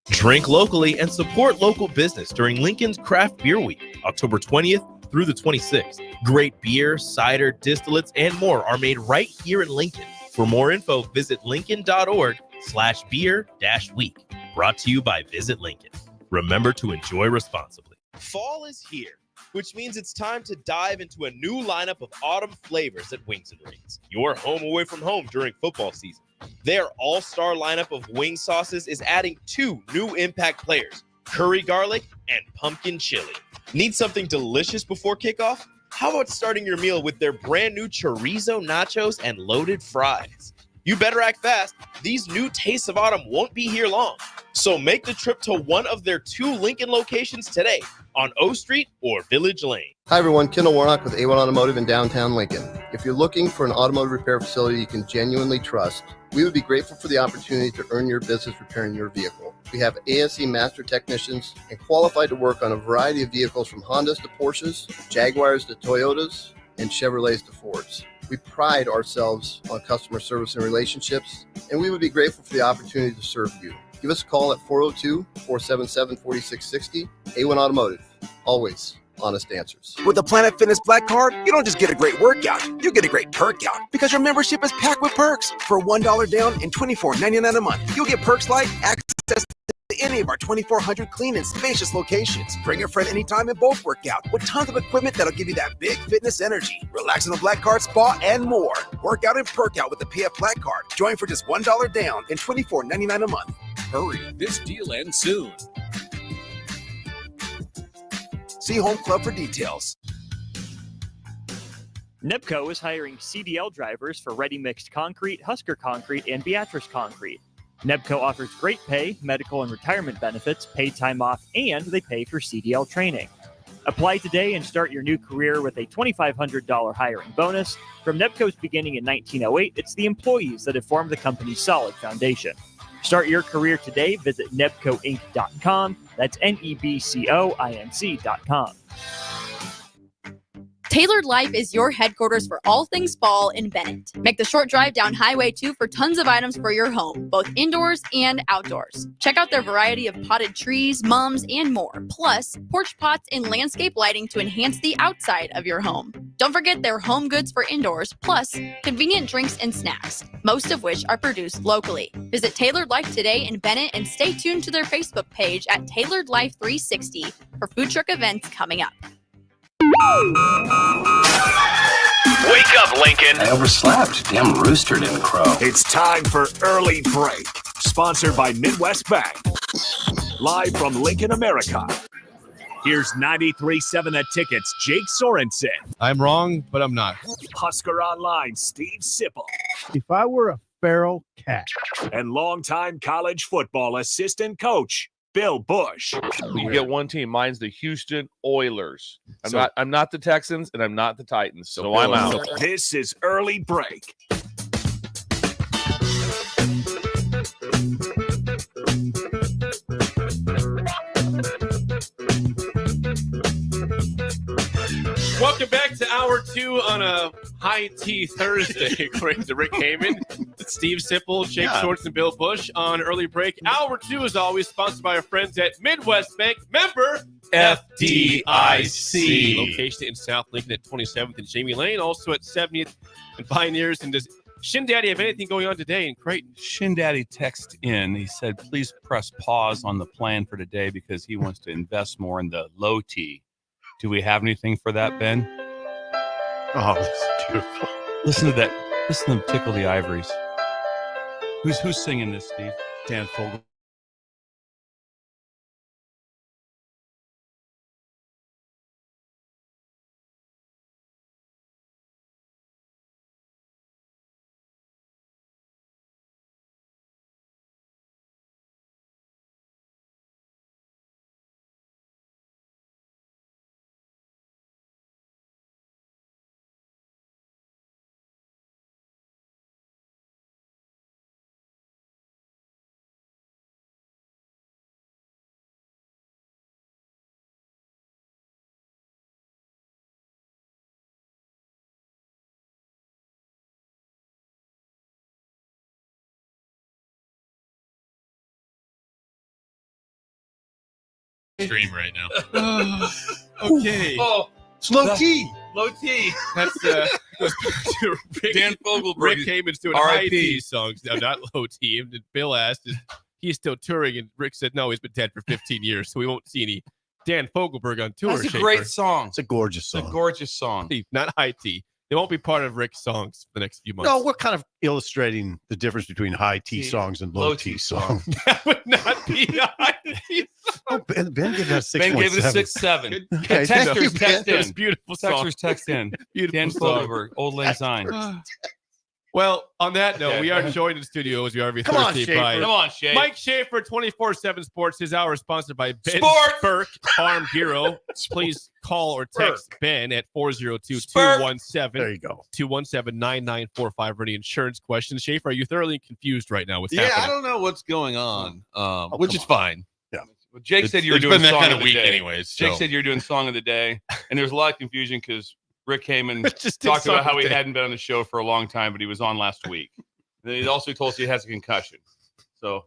Drink locally and support local business during Lincoln's Craft Beer Week, October 20th through the 26th. Great beer, cider, distillates, and more are made right here in Lincoln. For more info, visit lincoln.org/beer-week. Brought to you by Visit Lincoln. Remember to enjoy responsibly. Fall is here, which means it's time to dive into a new lineup of autumn flavors at Wings and Rings, your home away from home during football season. Their all-star lineup of wing sauces is adding 2 new impact players, curry garlic and pumpkin chili. Need something delicious before kickoff? How about starting your meal with their brand new chorizo nachos and loaded fries? You better act fast. These new tastes of autumn won't be here long. So make the trip to one of their 2 Lincoln locations today on O Street or Village Lane. Hi everyone, Kendall Warnock with A1 Automotive in downtown Lincoln. If you're looking for an automotive repair facility you can genuinely trust, we would be grateful for the opportunity to earn your business repairing your vehicle. We have ASE master technicians and qualified to work on a variety of vehicles from Hondas to Porsches, Jaguars to Toyotas, and Chevrolets to Fords. We pride ourselves on customer service and relationships, and we would be grateful for the opportunity to serve you. Give us a call at 402-477-4660. A1 Automotive, always honest answers. With the Planet Fitness Black Card, you don't just get a great workout, you get a great perk out because your membership is packed with perks. For $1 down and $24.99 a month, you'll get perks like access to any of our 2,400 clean and spacious locations. Bring a friend anytime and both work out with tons of equipment that'll give you that big fitness energy. Relax in the Black Card spa and more. Work out and perk out with the PF Black Card. Join for just $1 down and $24.99 a month. Hurry, this deal ends soon. See Home Club for details. NEPCO is hiring CDL drivers for ready mixed concrete, Husker Concrete, and Beatrice Concrete. NEPCO offers great pay, medical and retirement benefits, paid time off, and they pay for CDL training. Apply today and start your new career with a $2,500 hiring bonus. From NEPCO's beginning in 1908, it's the employees that have formed the company's solid foundation. Start your career today. Visit nebcoinc.com. That's NEBCOINC.com. Tailored Life is your headquarters for all things fall in Bennett. Make the short drive down Highway 2 for tons of items for your home, both indoors and outdoors. Check out their variety of potted trees, mums, and more. Plus, porch pots and landscape lighting to enhance the outside of your home. Don't forget their home goods for indoors, plus convenient drinks and snacks, most of which are produced locally. Visit Tailored Life today in Bennett and stay tuned to their Facebook page at Tailored Life 360 for food truck events coming up. Wake up, Lincoln. I overslept. Damn rooster didn't crow. It's time for Early Break, sponsored by Midwest Bank. Live from Lincoln, America. Here's 93.7 The Ticket's Jake Sorensen. I'm wrong, but I'm not. Husker Online, Steve Sipple. If I were a feral cat. And longtime college football assistant coach, Bill Busch. You get one team. Mine's the Houston Oilers. I'm not the Texans, and I'm not the Titans, so I'm out. This is Early Break. Welcome back to Hour 2 on a high tea Thursday, according to Rick Heyman, Steve Sipple, Jake Shorts, and Bill Busch on Early Break. Hour 2 is always sponsored by our friends at Midwest Bank, member FDIC. Location in South Lincoln at 27th and Jamie Lane, also at 70th and Pioneers. And does Shin Daddy have anything going on today in Creighton? Shin Daddy texted in. He said, please press pause on the plan for today because he wants to invest more in the low T. Do we have anything for that, Ben? Oh, that's beautiful. Listen to that. Listen to them tickle the ivories. Who's singing this, Steve? Dan Fogel. Stream right now. Okay. Oh, it's low T. Low T. That's Dan Fogel. Rick Heyman's doing high T songs now, not low T. And Bill asked, is he's still touring? And Rick said, no, he's been dead for 15 years, so we won't see any Dan Fogelberg on tour. That's a great song. It's a gorgeous song. It's a gorgeous song. Not high T. They won't be part of Rick's songs for the next few months. No, we're kind of illustrating the difference between high T songs and low T songs. That would not be a high T song. Ben gave that 6.7. Ben gave it a 6.7. Okay, Texters text in. It's beautiful song. Texters text in. Beautiful Dan song. Fogelberg, Old Lang Syne. Well, on that note, we are joined in studio as we are every Thursday by Come on, Schaefer. Mike Schaefer, 24/7 Sports. His hour is sponsored by Ben Sports. Burke, Farm Bureau. Please call or text Ben at 402-217. There you go. 217-9945 for any insurance questions. Schaefer, are you thoroughly confused right now? What's happening? I don't know what's going on, which is fine. Yeah. Well, Jake said you were doing been that song kind of of the week day. anyways. Jake so. said you were doing song of the day, and there's a lot of confusion because Rick Heyman Just did talked song about how of he the day. hadn't been on the show for a long time, but he was on last week. Then he also told us he has a concussion. So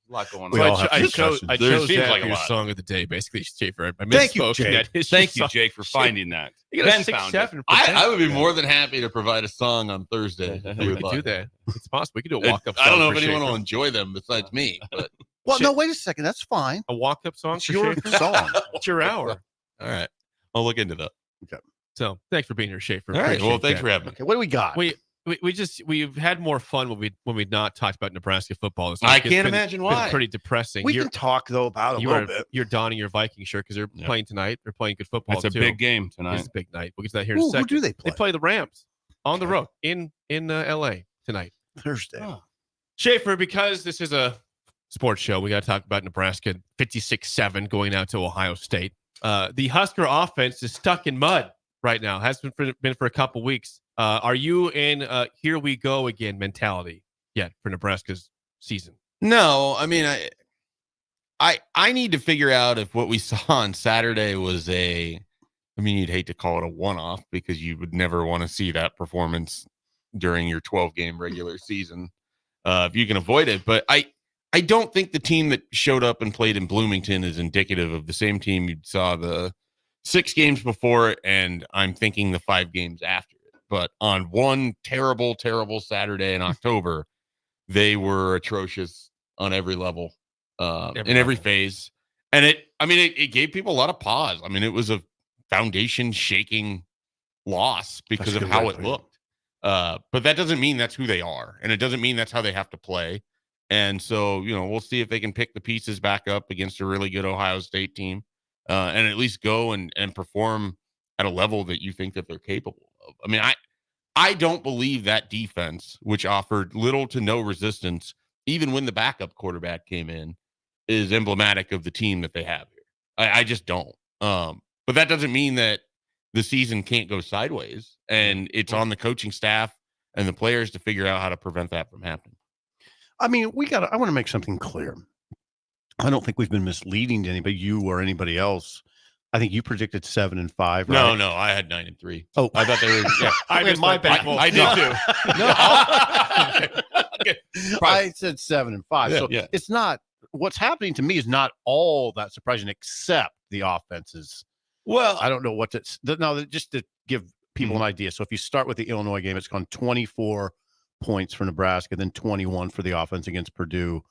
a lot going on. We all have I chose There that seems like for a your lot. song of the day, basically, Schaefer. I Thank you, misspoke. Jake. That is Thank your you, song. Jake, for finding that. You got a Ben found it. 6.7. I would be more than happy to provide a song on Thursday. if you We would could do like. that. It's possible. We could do a walk-up song. I don't know for if anyone Schaefer. will enjoy them besides me, but Well, no, wait a second. That's fine. A walk-up song It's for your Schaefer? song. It's your hour. all right, I'll look into that. Okay. So thanks for being here, Schaefer. All right, well, Appreciate thanks that. for having me. Okay, what do we got? We've had more fun when we not talked about Nebraska football. This week. I It's can't been- imagine been why. pretty depressing. We can talk, though, about a little bit. You're donning your Viking shirt because they're playing tonight. They're playing good football. That's a too. big game tonight. It's a big night. We'll get to that here in a Who second. do they play? They play the Rams on the road in LA tonight. Thursday. Schaefer, because this is a sports show, we got to talk about Nebraska 56-7 going out to Ohio State. The Husker offense is stuck in mud right now. Has been for a couple weeks. Are you in here we go again mentality yet for Nebraska's season? No, I mean, I need to figure out if what we saw on Saturday was you'd hate to call it a one-off because you would never want to see that performance during your 12-game regular season if you can avoid it. But I don't think the team that showed up and played in Bloomington is indicative of the same team you saw the 6 games before it, and I'm thinking the 5 games after it. But on one terrible, terrible Saturday in October, they were atrocious on every level, in every phase. And it gave people a lot of pause. I mean, it was a foundation shaking loss because of how it looked. But that doesn't mean that's who they are, and it doesn't mean that's how they have to play. And so, we'll see if they can pick the pieces back up against a really good Ohio State team, and at least go and perform at a level that you think that they're capable of. I mean, I don't believe that defense, which offered little to no resistance, even when the backup quarterback came in, is emblematic of the team that they have here. I just don't. But that doesn't mean that the season can't go sideways, and it's on the coaching staff and the players to figure out how to prevent that from happening. I mean, I want to make something clear. I don't think we've been misleading to anybody, you or anybody else. I think you predicted 7-5. Right? No, I had 9-3. Oh, I thought they were. Yeah, I made my bet. I did too. Okay. I said 7-5. Yeah, So it's not. What's happening to me is not all that surprising, except the offenses. Well, I don't know what to. No, just to give people an idea. So if you start with the Illinois game, it's gone 24 points for Nebraska, then 21 for the offense against Purdue,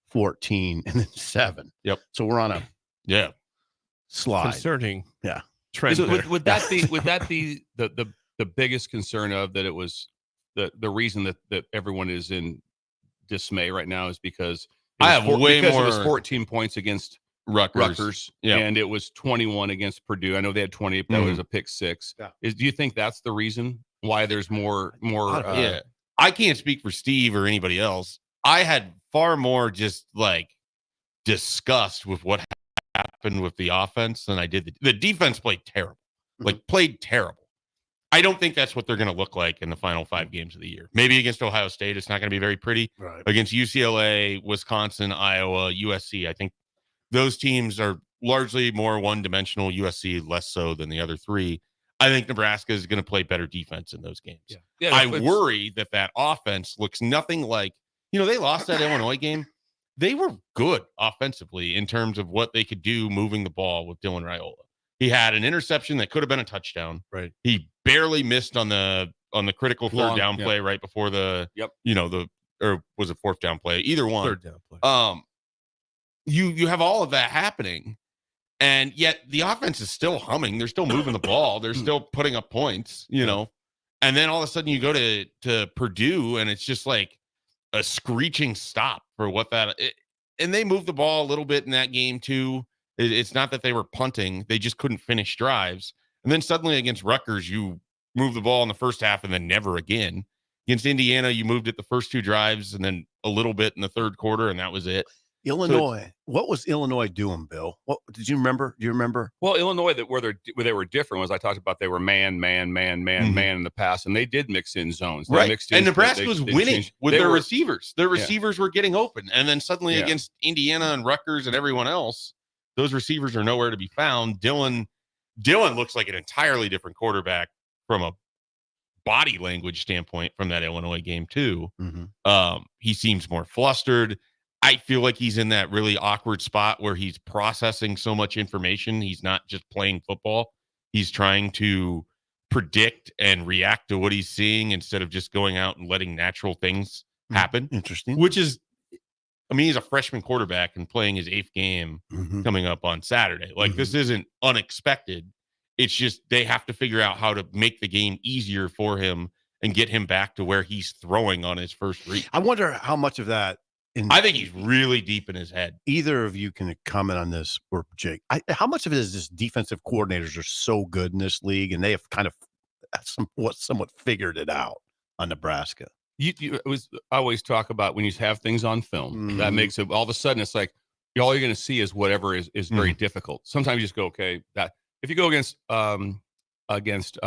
14, and then 7. Yep. So we're on a slide. Concerning. Yeah. Trend. So would that be the biggest concern of that? It was the reason that everyone is in dismay right now is because it was 14 points against Rutgers, and it was 21 against Purdue. I know they had 20. That was a pick 6. Yeah. Do you think that's the reason why there's more? Yeah, I can't speak for Steve or anybody else. I had far more just like disgust with what happened with the offense than I did. The defense played terrible, played terrible. I don't think that's what they're going to look like in the final 5 games of the year. Maybe against Ohio State, it's not going to be very pretty. Right. Against UCLA, Wisconsin, Iowa, USC, I think those teams are largely more one-dimensional. USC less so than the other 3. I think Nebraska is going to play better defense in those games. Yeah, I worry that offense looks nothing like, they lost that Illinois game. They were good offensively in terms of what they could do moving the ball with Dylan Raiola. He had an interception that could have been a touchdown. Right. He barely missed on the critical third down play right before the or was it fourth down play? Either one. Third down play. You have all of that happening, and yet the offense is still humming. They're still moving the ball. They're still putting up points, and then all of a sudden you go to Purdue and it's just like a screeching stop for what and they moved the ball a little bit in that game too. It's not that they were punting. They just couldn't finish drives. And then suddenly against Rutgers, you move the ball in the first half and then never again. Against Indiana, you moved it the first 2 drives and then a little bit in the third quarter, and that was it. Illinois. What was Illinois doing, Bill? What did you remember? Do you remember? Well, Illinois, where they were different was I talked about they were man in the past, and they did mix in zones. They mixed in, and Nebraska was winning with their receivers. Their receivers were getting open, and then suddenly against Indiana and Rutgers and everyone else, those receivers are nowhere to be found. Dylan looks like an entirely different quarterback from a body language standpoint from that Illinois game too. He seems more flustered. I feel like he's in that really awkward spot where he's processing so much information. He's not just playing football. He's trying to predict and react to what he's seeing instead of just going out and letting natural things happen. Interesting. Which is, he's a freshman quarterback and playing his 8th game coming up on Saturday. Like, this isn't unexpected. It's just they have to figure out how to make the game easier for him and get him back to where he's throwing on his first read. I wonder how much of that. I think he's really deep in his head. Either of you can comment on this, or Jake. How much of it is this defensive coordinators are so good in this league, and they have kind of somewhat figured it out on Nebraska? I always talk about when you have things on film, that makes it all of a sudden it's like all you're going to see is whatever is very difficult. Sometimes you just go, okay, that if you go against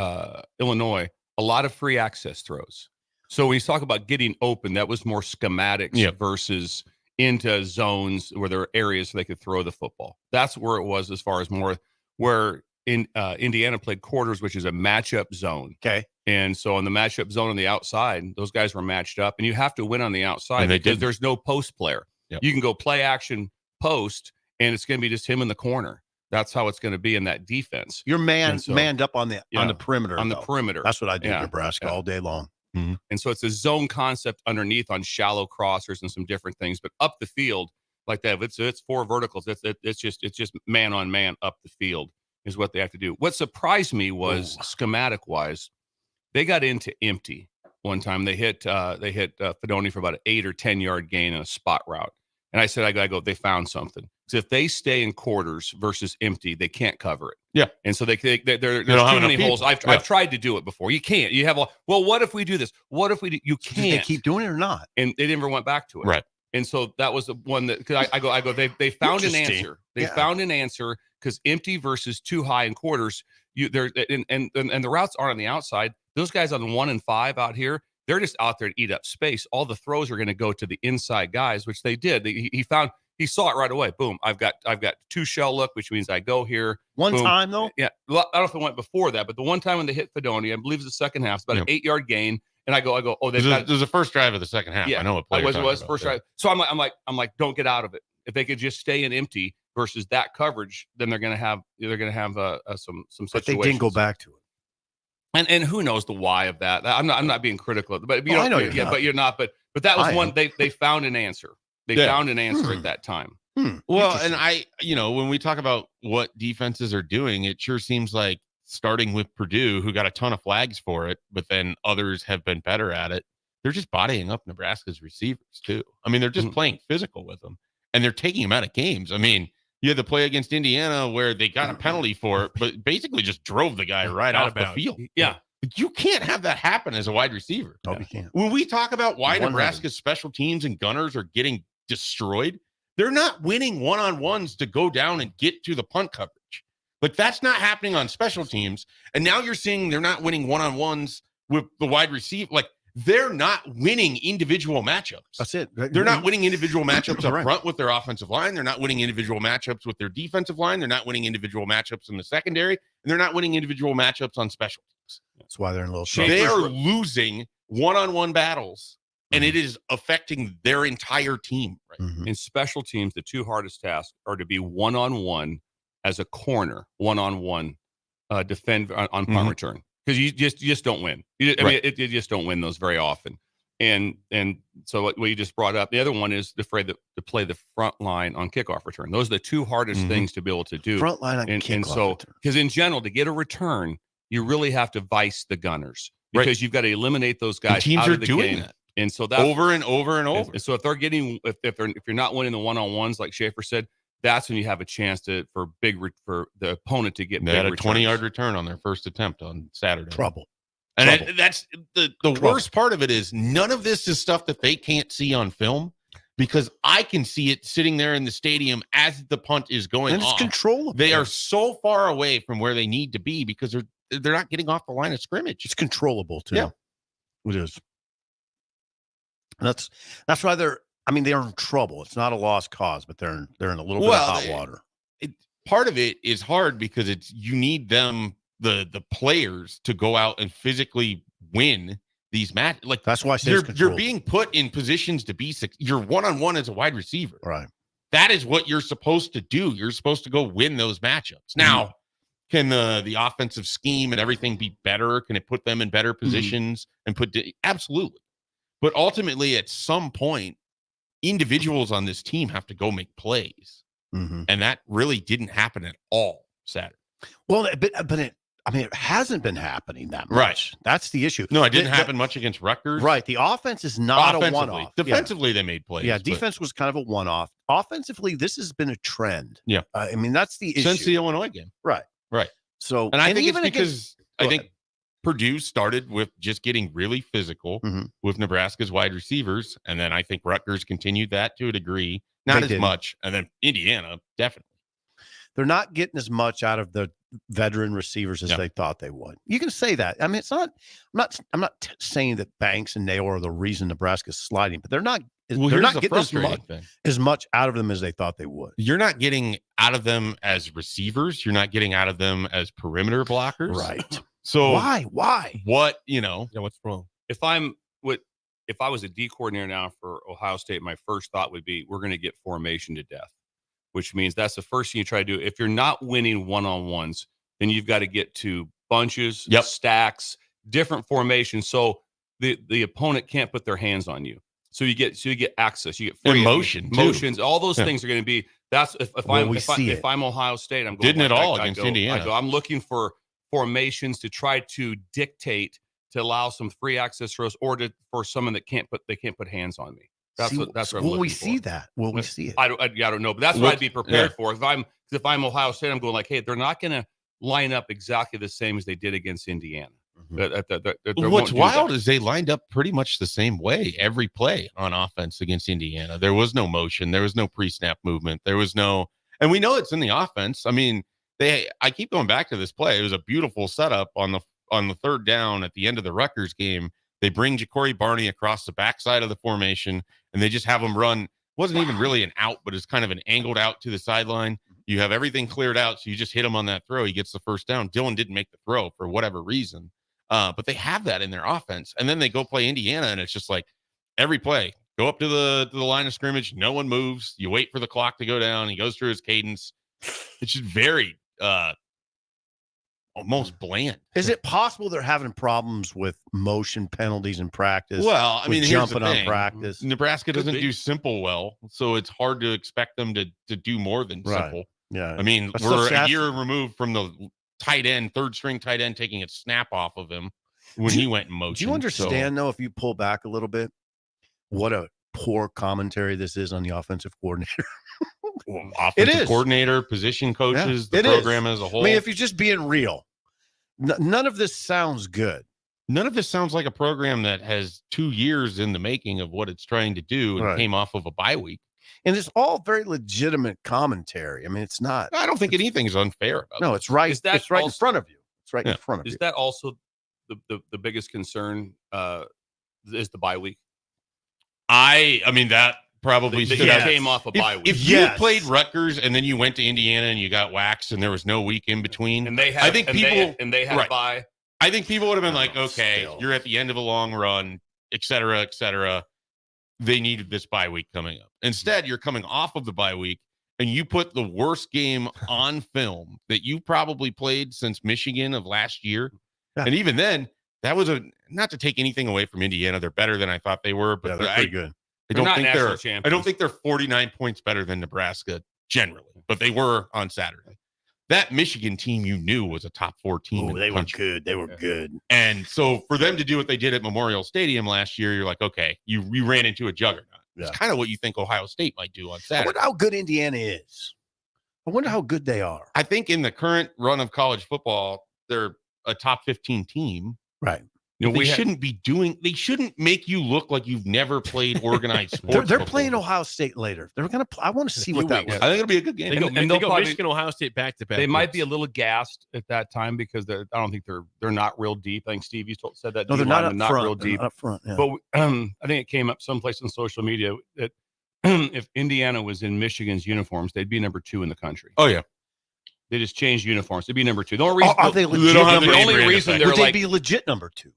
Illinois, a lot of free access throws. So when you talk about getting open, that was more schematics versus into zones where there are areas they could throw the football. That's where it was as far as more where Indiana played quarters, which is a matchup zone. Okay. And so on the matchup zone on the outside, those guys were matched up, and you have to win on the outside because there's no post player. Yep. You can go play action post, and it's going to be just him in the corner. That's how it's going to be in that defense. You're manned up on the perimeter. On the perimeter. That's what I do in Nebraska all day long. And so it's a zone concept underneath on shallow crossers and some different things, but up the field like that, it's 4 verticals. It's just man on man up the field. is what they have to do. What surprised me was schematic wise, they got into empty one time. They hit Fedoni for about an 8 or 10 yard gain in a spot route. And I said, I go, they found something. So if they stay in quarters versus empty, they can't cover it. Yeah. And so there's too many holes. I've tried to do it before. You can't. You have what if we do this? What if we do? You can't. Did they keep doing it or not? And they never went back to it. Right. And so that was the one that, because I go, they found an answer. They found an answer because empty versus too high in quarters, and the routes aren't on the outside. Those guys on 1 and 5 out here, they're just out there to eat up space. All the throws are going to go to the inside guys, which they did. He saw it right away. Boom. I've got 2 shell look, which means I go here. One boom. time though? Yeah. I don't know if it went before that, but the one time when they hit Fedoni, I believe it's the second half, it's about an 8 yard gain. And I go, oh, there's the first drive of the second half. Yeah, I know what player it was first drive. So I'm like, don't get out of it. If they could just stay in empty versus that coverage, then they're gonna have some situations. But they didn't go back to it. And who knows the why of that? I'm not being critical of it, but I know you're not. But you're not. But that was one they found an answer. They found an answer at that time. Well, and when we talk about what defenses are doing, it sure seems like, starting with Purdue, who got a ton of flags for it, but then others have been better at it. They're just bodying up Nebraska's receivers too. I mean, they're just playing physical with them, and they're taking them out of games. I mean, you had the play against Indiana where they got a penalty for it, but basically just drove the guy right off the field. Yeah. But you can't have that happen as a wide receiver. No, you can't. When we talk about why 100. Nebraska's special teams and gunners are getting destroyed, they're not winning one-on-ones to go down and get to the punt coverage. Like, that's not happening on special teams. And now you're seeing they're not winning one-on-ones with the wide receiver. Like, they're not winning individual matchups. That's it. They're not winning individual matchups up front with their offensive line. They're not winning individual matchups with their defensive line. They're not winning individual matchups in the secondary. And they're not winning individual matchups on special teams. That's why they're in a little trouble. They are losing one-on-one battles, and it is affecting their entire team. Right? In special teams, the 2 hardest tasks are to be one-on-one as a corner, one-on-one defend on punt return, because you just don't win. You just don't win those very often. And so what you just brought up, the other one is to play the front line on kickoff return. Those are the 2 hardest things to be able to do. Front line on kickoff return. Because in general, to get a return, you really have to vice the gunners, because you've got to eliminate those guys teams out are of the doing game. That. And so that over and over and over. And so if you're not winning the one-on-ones, like Schaefer said, that's when you have a chance for the opponent to get. They had a 20-yard return on their first attempt on Saturday. Trouble. And that's the worst part of it is none of this is stuff that they can't see on film, because I can see it sitting there in the stadium as the punt is going and it's off. Controllable. They are so far away from where they need to be because they're not getting off the line of scrimmage. It's controllable too. Yeah. It is. And that's why they're in trouble. It's not a lost cause, but they're in a little bit of hot water. Part of it is hard because you need them, the players, to go out and physically win these matches. Like, that's why I say you're being put in positions to be you're one-on-one as a wide receiver. Right. That is what you're supposed to do. You're supposed to go win those matchups. Now, can the offensive scheme and everything be better? Can it put them in better positions and absolutely. But ultimately, at some point, individuals on this team have to go make plays. And that really didn't happen at all Saturday. Well, but it hasn't been happening that much. Right. That's the issue. No, it didn't happen much against Rutgers. Right. The offense is not a one-off. Defensively, they made plays. Yeah, defense was kind of a one-off. Offensively, this has been a trend. Yeah. That's the issue. Since the Illinois game. Right. So, and I think it's because I think Purdue started with just getting really physical with Nebraska's wide receivers. And then I think Rutgers continued that to a degree, not as much. And then Indiana, definitely. They're not getting as much out of the veteran receivers as they thought they would. You can say that. I mean, it's not, I'm not saying that Banks and Nail are the reason Nebraska's sliding, but they're not getting as much out of them as they thought they would. You're not getting out of them as receivers. You're not getting out of them as perimeter blockers. Right. So why? What, what's wrong? If I was a D coordinator now for Ohio State, my first thought would be, we're going to get formation to death, which means that's the first thing you try to do. If you're not winning one-on-ones, then you've got to get to bunches, stacks, different formations. So the opponent can't put their hands on you. So you get access, you get free motions, all those things are going to be That's if I'm Ohio State, I'm going. Didn't at all against Indiana. I'm looking for formations to try to dictate to allow some free access throws, or for someone that can't put hands on me. That's what I'm will we looking see for. that? Will we see it? I don't know, but that's what I'd be prepared for. If I'm Ohio State, I'm going like, hey, they're not going to line up exactly the same as they did against Indiana. What's wild is they lined up pretty much the same way every play on offense against Indiana. There was no motion. There was no pre-snap movement. There was no, and we know it's in the offense. I mean, I keep going back to this play. It was a beautiful setup on the third down at the end of the Rutgers game. They bring Ja'Cory Barney across the backside of the formation, and they just have him run. Wasn't even really an out, but it's kind of an angled out to the sideline. You have everything cleared out, so you just hit him on that throw. He gets the first down. Dylan didn't make the throw for whatever reason, but they have that in their offense. And then they go play Indiana, and it's just like every play, go up to the line of scrimmage. No one moves. You wait for the clock to go down. He goes through his cadence. It's just very almost bland. Is it possible they're having problems with motion penalties in practice? Well, I mean, jumping on practice. Nebraska doesn't do simple well, so it's hard to expect them to do more than simple. Yeah. I mean, we're a year removed from the third string tight end taking a snap off of him when he went in motion. Do you understand, though, if you pull back a little bit, what a poor commentary this is on the offensive coordinator? Offensive coordinator, position coaches, the program as a whole. I mean, if you're just being real, none of this sounds good. None of this sounds like a program that has 2 years in the making of what it's trying to do and came off of a bye week. And it's all very legitimate commentary. I mean, it's not. I don't think anything is unfair about it. No, it's right. It's right in front of you. It's right in front of you. Is that also the biggest concern? Is the bye week? I mean that probably came off a bye week. If you played Rutgers and then you went to Indiana and you got waxed and there was no week in between, and they had a bye. I think people would have been like, okay, you're at the end of a long run, et cetera, et cetera. They needed this bye week coming up. Instead, you're coming off of the bye week and you put the worst game on film that you probably played since Michigan of last year. Yeah. And even then, that was not to take anything away from Indiana. They're better than I thought they were, but they're pretty good. I don't think they're 49 points better than Nebraska generally, but they were on Saturday. That Michigan team you knew was a top 4 team. They were good. They were good. And so for them to do what they did at Memorial Stadium last year, you're like, okay, you ran into a juggernaut. Yeah. It's kind of what you think Ohio State might do on Saturday. I wonder how good Indiana is. I wonder how good they are. I think in the current run of college football, they're a top 15 team. Right. They shouldn't make you look like you've never played organized sports. They're playing Ohio State later. I want to see what that was. I think it'll be a good game. They go Michigan, Ohio State back to back. They might be a little gassed at that time because I don't think they're not real deep. I think Steve, you said that. No, they're not real deep. Not up front. Yeah. But I think it came up someplace on social media that if Indiana was in Michigan's uniforms, they'd be number 2 in the country. Oh yeah. They just changed uniforms. They'd be number 2. The only reason, are they legit? The only reason they're would they be legit number 2?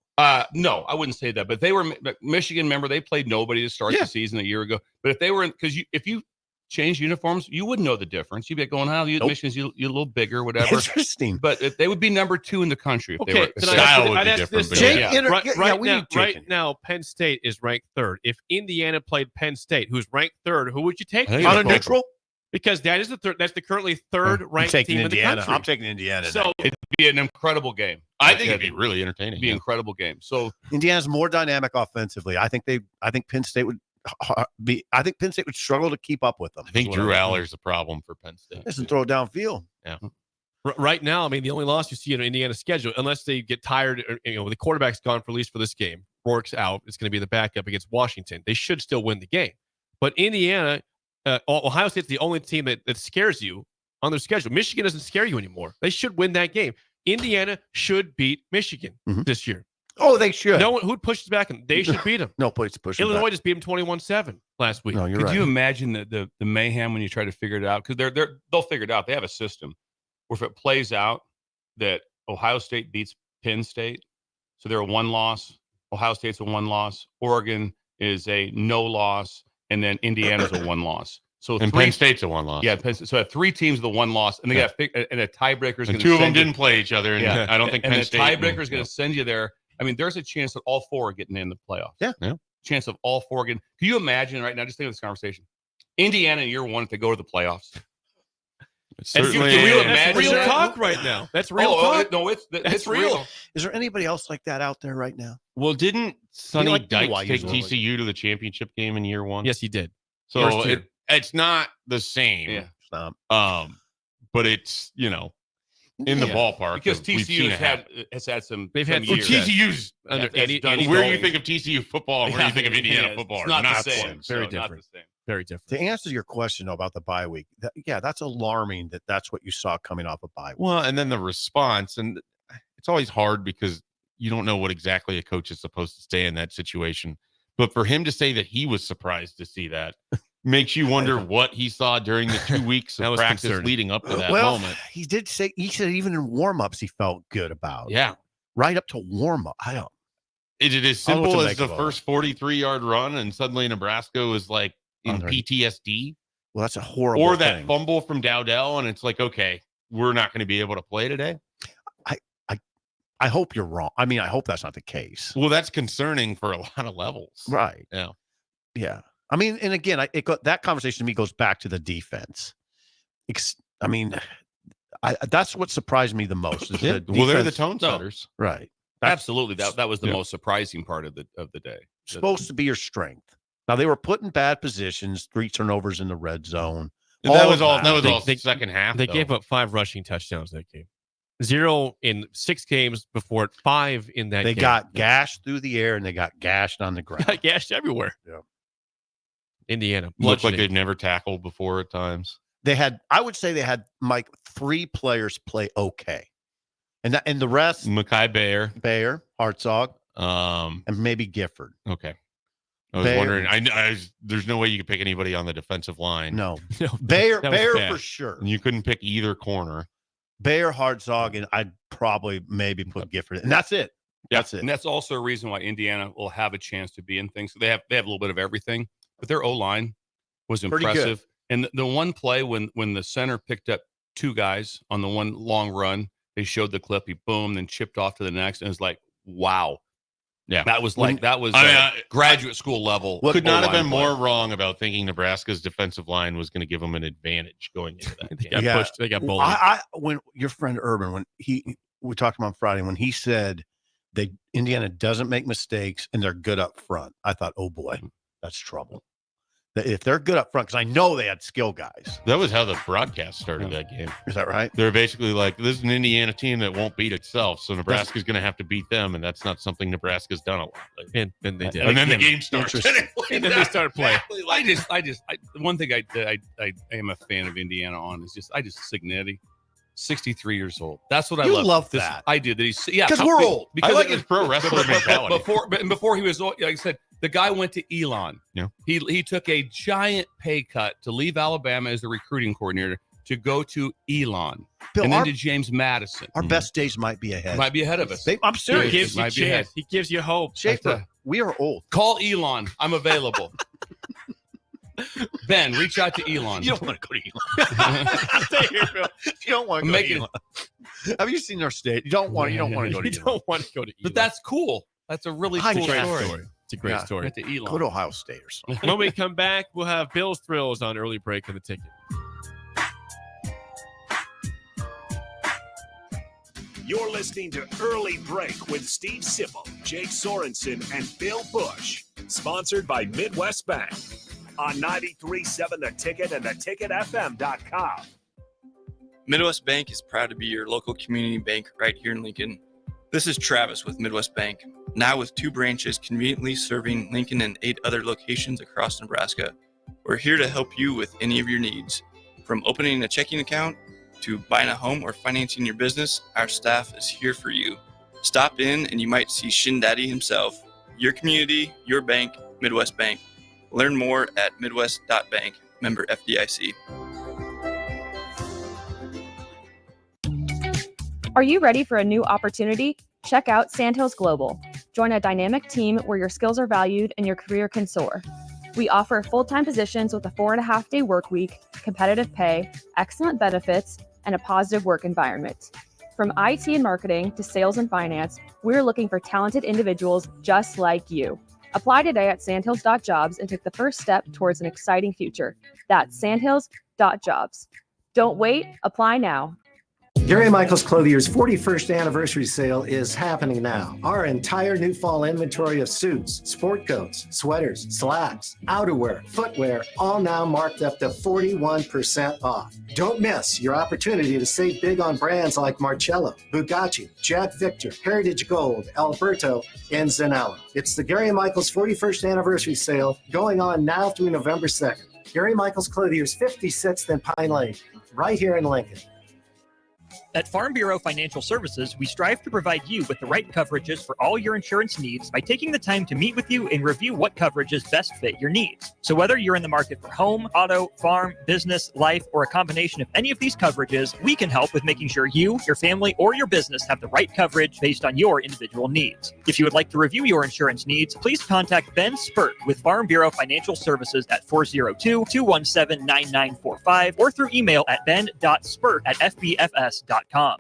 No, I wouldn't say that. But they were Michigan. Remember, they played nobody to start the season a year ago. But if they were, if you change uniforms, you wouldn't know the difference. You'd be going, Michigan's you're a little bigger, whatever. Interesting. But if they would be number 2 in the country. If they were, style would be different. Right now, Penn State is ranked 3rd. If Indiana played Penn State, who's ranked 3rd, who would you take? On a neutral? Because that is that's the currently 3rd ranked team in the country. I'm taking Indiana. So it'd be an incredible game. I think it'd be really entertaining. It'd be an incredible game. So Indiana's more dynamic offensively. I think Penn State would struggle to keep up with them. I think Drew Aller's the problem for Penn State. Doesn't throw it downfield. Yeah. Right now, I mean, the only loss you see in Indiana's schedule, unless they get tired, the quarterback's gone for at least for this game. Rourke's out. It's going to be the backup against Washington. They should still win the game. But Indiana, Ohio State's the only team that scares you on their schedule. Michigan doesn't scare you anymore. They should win that game. Indiana should beat Michigan this year. Oh, they should. No one who pushes back, and they should beat them. No place to push. Illinois just beat them 21-7 last week. No, you're right. Could you imagine the mayhem when you try to figure it out? Because they'll figure it out. They have a system where if it plays out that Ohio State beats Penn State, so they're a 1 loss. Ohio State's a 1 loss. Oregon is a no loss. And then Indiana's a 1 loss. So Penn State's a 1 loss. Yeah, so I have 3 teams with a 1 loss, and they got and a tiebreaker is going to. 2 of them didn't play each other, and I don't think Penn State. And the tiebreaker is going to send you there. I mean, there's a chance that all 4 are getting in the playoffs. Yeah. Chance of all 4 getting. Can you imagine right now? Just think of this conversation. Indiana in year one, if they go to the playoffs. Certainly, can you that's imagine real that? talk right now. That's real talk. It's real. Is there anybody else like that out there right now? Well, didn't Sonny like Dykes BYU's take really TCU to the championship game in year one? Yes, he did. So it's not the same. Yeah. But it's, in the ballpark. Because TCU has had some. They've had years. TCU's under where you think of TCU football and where you think of Indiana football. It's are not the same. close. Very Not the different. same. Very different. To answer your question about the bye week, that's alarming that's what you saw coming off a bye week. Well, and then the response, and it's always hard because you don't know what exactly a coach is supposed to say in that situation. But for him to say that he was surprised to see that makes you wonder what he saw during the 2 weeks of practice leading up to that moment. He said even in warm-ups he felt good about. Yeah. Right up to warm-up. Is it as simple as the first 43-yard run and suddenly Nebraska was like in PTSD? Well, that's a horrible Or that thing. fumble from Dowdell and it's like, okay, we're not going to be able to play today? I hope you're wrong. I mean, I hope that's not the case. Well, that's concerning for a lot of levels. Right. Yeah. Yeah. I mean, and again, that conversation to me goes back to the defense. That's what surprised me the most. Is the Well, they're the defense- tone setters. Right. Absolutely. That was the most surprising part of the day. Supposed to be your strength. Now they were put in bad positions, 3 turnovers in the red zone. That was all second half. They gave up 5 rushing touchdowns that game. 0 in 6 games before 5 in that game. They got gashed through the air and they got gashed on the ground. Got gashed everywhere. Yeah. Indiana. Looked like they've never tackled before at times. I would say they had, Mike, 3 players play okay. And the rest, Mekhi Bayer, Hartzog, and maybe Gifford. Okay. I was wondering. There's no way you could pick anybody on the defensive line. No. Bayer for sure. And you couldn't pick either corner. Bayer, Hartzog, and I'd probably maybe put Gifford. And that's it. That's it. And that's also a reason why Indiana will have a chance to be in things. So they have a little bit of everything, but their O-line was Pretty impressive. good. And the one play when the center picked up 2 guys on the one long run, they showed the clip. He boomed and chipped off to the next, and it was like, wow. Yeah, that was graduate school level. Could not have been more wrong about thinking Nebraska's defensive line was going to give them an advantage going into that game. They got bullied. When your friend Urban, when we talked about on Friday, when he said that Indiana doesn't make mistakes and they're good up front, I thought, oh boy, that's trouble. If they're good up front, because I know they had skill guys. That was how the broadcast started that game. Is that right? They're basically like, this is an Indiana team that won't beat itself, so Nebraska's going to have to beat them, and that's not something Nebraska's done a lot. And they did. And then the game started. And then they started playing. One thing I am a fan of Indiana on is just Signetti. 63 years old. That's what I love. You love that. I do. That he's because we're old. I like his pro wrestler mentality. Before he was, like I said, the guy went to Elon. Yeah. He took a giant pay cut to leave Alabama as the recruiting coordinator to go to Elon, Bill, and then to James Madison. Our best days might be ahead. Might be ahead of us. I'm serious. He gives you chance. He gives you hope. Schaefer, we are old. Call Elon. I'm available. Ben, reach out to Elon. You don't want to go to Elon. Stay here, Bill. You don't want to go to Elon. Have you seen their state? You don't want to go to Elon. You don't want to go to Elon. But that's cool. That's a really cool story. It's a great story. To Elon. Go to Ohio State or something. When we come back, we'll have Bill's Thrills on early break on the ticket. You're listening to Early Break with Steve Sipple, Jake Sorensen, and Bill Busch. Sponsored by Midwest Bank on 93.7 The Ticket and theticketfm.com. Midwest Bank is proud to be your local community bank right here in Lincoln. This is Travis with Midwest Bank, now with 2 branches conveniently serving Lincoln and 8 other locations across Nebraska. We're here to help you with any of your needs. From opening a checking account to buying a home or financing your business, our staff is here for you. Stop in and you might see Shin Daddy himself. Your community, your bank, Midwest Bank. Learn more at midwest.bank, member FDIC. Are you ready for a new opportunity? Check out Sandhills Global. Join a dynamic team where your skills are valued and your career can soar. We offer full-time positions with a 4.5-day work week, competitive pay, excellent benefits, and a positive work environment. From IT and marketing to sales and finance, we're looking for talented individuals just like you. Apply today at sandhills.jobs and take the first step towards an exciting future. That's sandhills.jobs. Don't wait, apply now. Gary Michaels Clothier's 41st anniversary sale is happening now. Our entire new fall inventory of suits, sport coats, sweaters, slacks, outerwear, footwear, all now marked up to 41% off. Don't miss your opportunity to save big on brands like Marcello, Bugatti, Jack Victor, Heritage Gold, Alberto, and Zanella. It's the Gary Michaels 41st anniversary sale going on now through November 2nd. Gary Michaels Clothier's 56th and Pine Lake, right here in Lincoln. At Farm Bureau Financial Services, we strive to provide you with the right coverages for all your insurance needs by taking the time to meet with you and review what coverages best fit your needs. So whether you're in the market for home, auto, farm, business, life, or a combination of any of these coverages, we can help with making sure you, your family, or your business have the right coverage based on your individual needs. If you would like to review your insurance needs, please contact Ben Spurt with Farm Bureau Financial Services at 402-217-9945 or through email at ben.spurt@fbfs.com.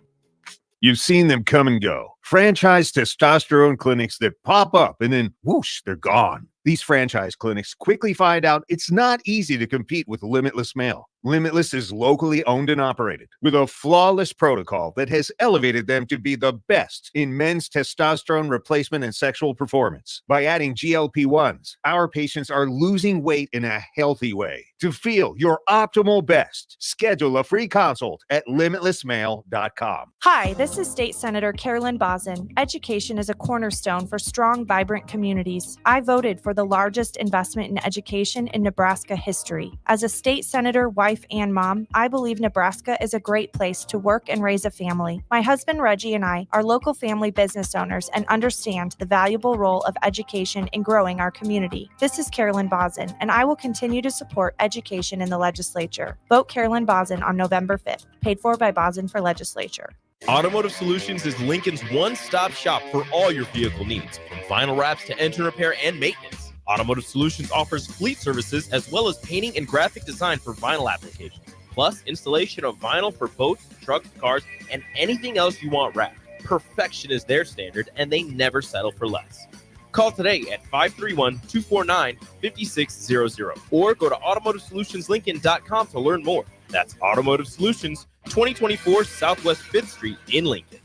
You've seen them come and go. Franchise testosterone clinics that pop up and then whoosh, they're gone. These franchise clinics quickly find out it's not easy to compete with Limitless Male. Limitless is locally owned and operated with a flawless protocol that has elevated them to be the best in men's testosterone replacement and sexual performance. By adding GLP-1s, our patients are losing weight in a healthy way. To feel your optimal best, schedule a free consult at limitlessmale.com. Hi, this is State Senator Carolyn Bozin. Education is a cornerstone for strong, vibrant communities. I voted for the largest investment in education in Nebraska history. As a state senator, wife, and mom, I believe Nebraska is a great place to work and raise a family. My husband Reggie and I are local family business owners and understand the valuable role of education in growing our community. This is Carolyn Bozin, and I will continue to support education in the legislature. Vote Carolyn Bozin on November 5th. Paid for by Bozin for Legislature. Automotive Solutions is Lincoln's one-stop shop for all your vehicle needs, from vinyl wraps to engine repair and maintenance. Automotive Solutions offers fleet services as well as painting and graphic design for vinyl applications, plus installation of vinyl for boats, trucks, cars, and anything else you want wrapped. Perfection is their standard, and they never settle for less. Call today at 531-249-5600 or go to automotivesolutionslincoln.com to learn more. That's Automotive Solutions, 2024 Southwest 5th Street in Lincoln.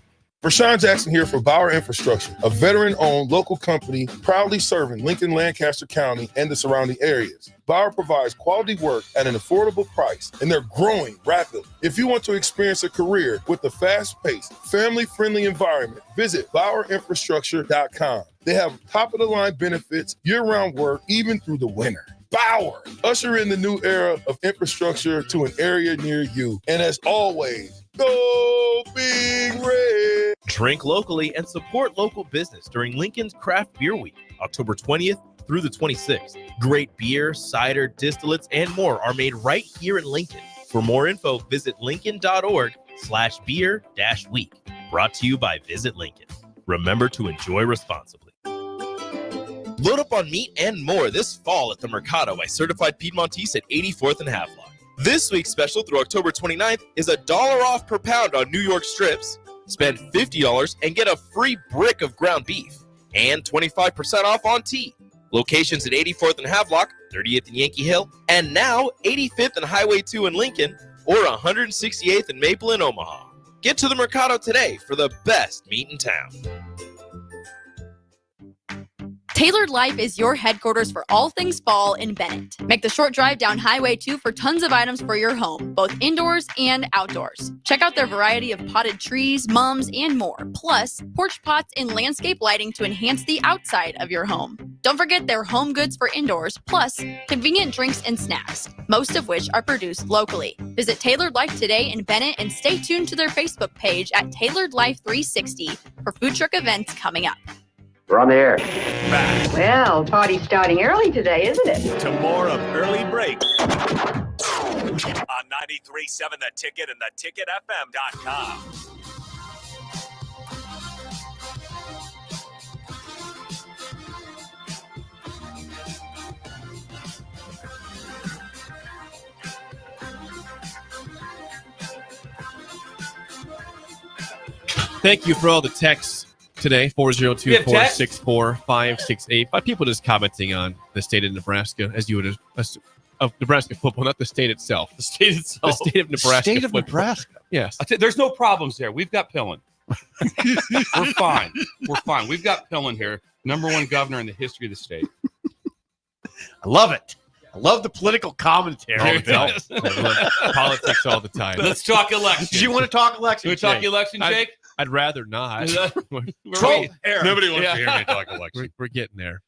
Rashawn Jackson here for Bauer Infrastructure, a veteran-owned local company proudly serving Lincoln, Lancaster County, and the surrounding areas. Bauer provides quality work at an affordable price, and they're growing rapidly. If you want to experience a career with a fast-paced, family-friendly environment, visit BauerInfrastructure.com. They have top-of-the-line benefits, year-round work, even through the winter. Bauer, usher in the new era of infrastructure to an area near you. And as always, go Big Red. Drink locally and support local business during Lincoln's Craft Beer Week, October 20th through the 26th. Great beer, cider, distillates, and more are made right here in Lincoln. For more info, visit lincoln.org/beer-week. Brought to you by Visit Lincoln. Remember to enjoy responsibly. Load up on meat and more this fall at the Mercado by Certified Piedmontese at 84th and Havelock. This week's special through October 29th is $1 off per pound on New York strips. Spend $50 and get a free brick of ground beef and 25% off on tea. Locations at 84th and Havelock, 30th and Yankee Hill, and now 85th and Highway 2 in Lincoln, or 168th and Maple in Omaha. Get to the Mercado today for the best meat in town. Tailored Life is your headquarters for all things fall in Bennett. Make the short drive down Highway 2 for tons of items for your home, both indoors and outdoors. Check out their variety of potted trees, mums, and more, plus porch pots and landscape lighting to enhance the outside of your home. Don't forget their home goods for indoors, plus convenient drinks and snacks, most of which are produced locally. Visit Tailored Life today in Bennett and stay tuned to their Facebook page at Tailored Life 360 for food truck events coming up. We're on the air. Back. Well, party's starting early today, isn't it? To more of Early Break on 93.7 The Ticket and theticketfm.com. Thank you for all the texts today, 402-464-5685. By people just commenting on the state of Nebraska, as you would assume, of Nebraska football, not the state itself. The state itself. The state of Nebraska. State of football. Nebraska. Yes. There's no problems there. We've got Pillen. We're fine. We're fine. We've got Pillen here, #1 governor in the history of the state. I love it. I love the political commentary. Politics all the time. Let's talk election. Do you want to talk election? Do we talk election, Jake? I'd rather not. Trump era. Nobody wants to hear me talk election. We're getting there.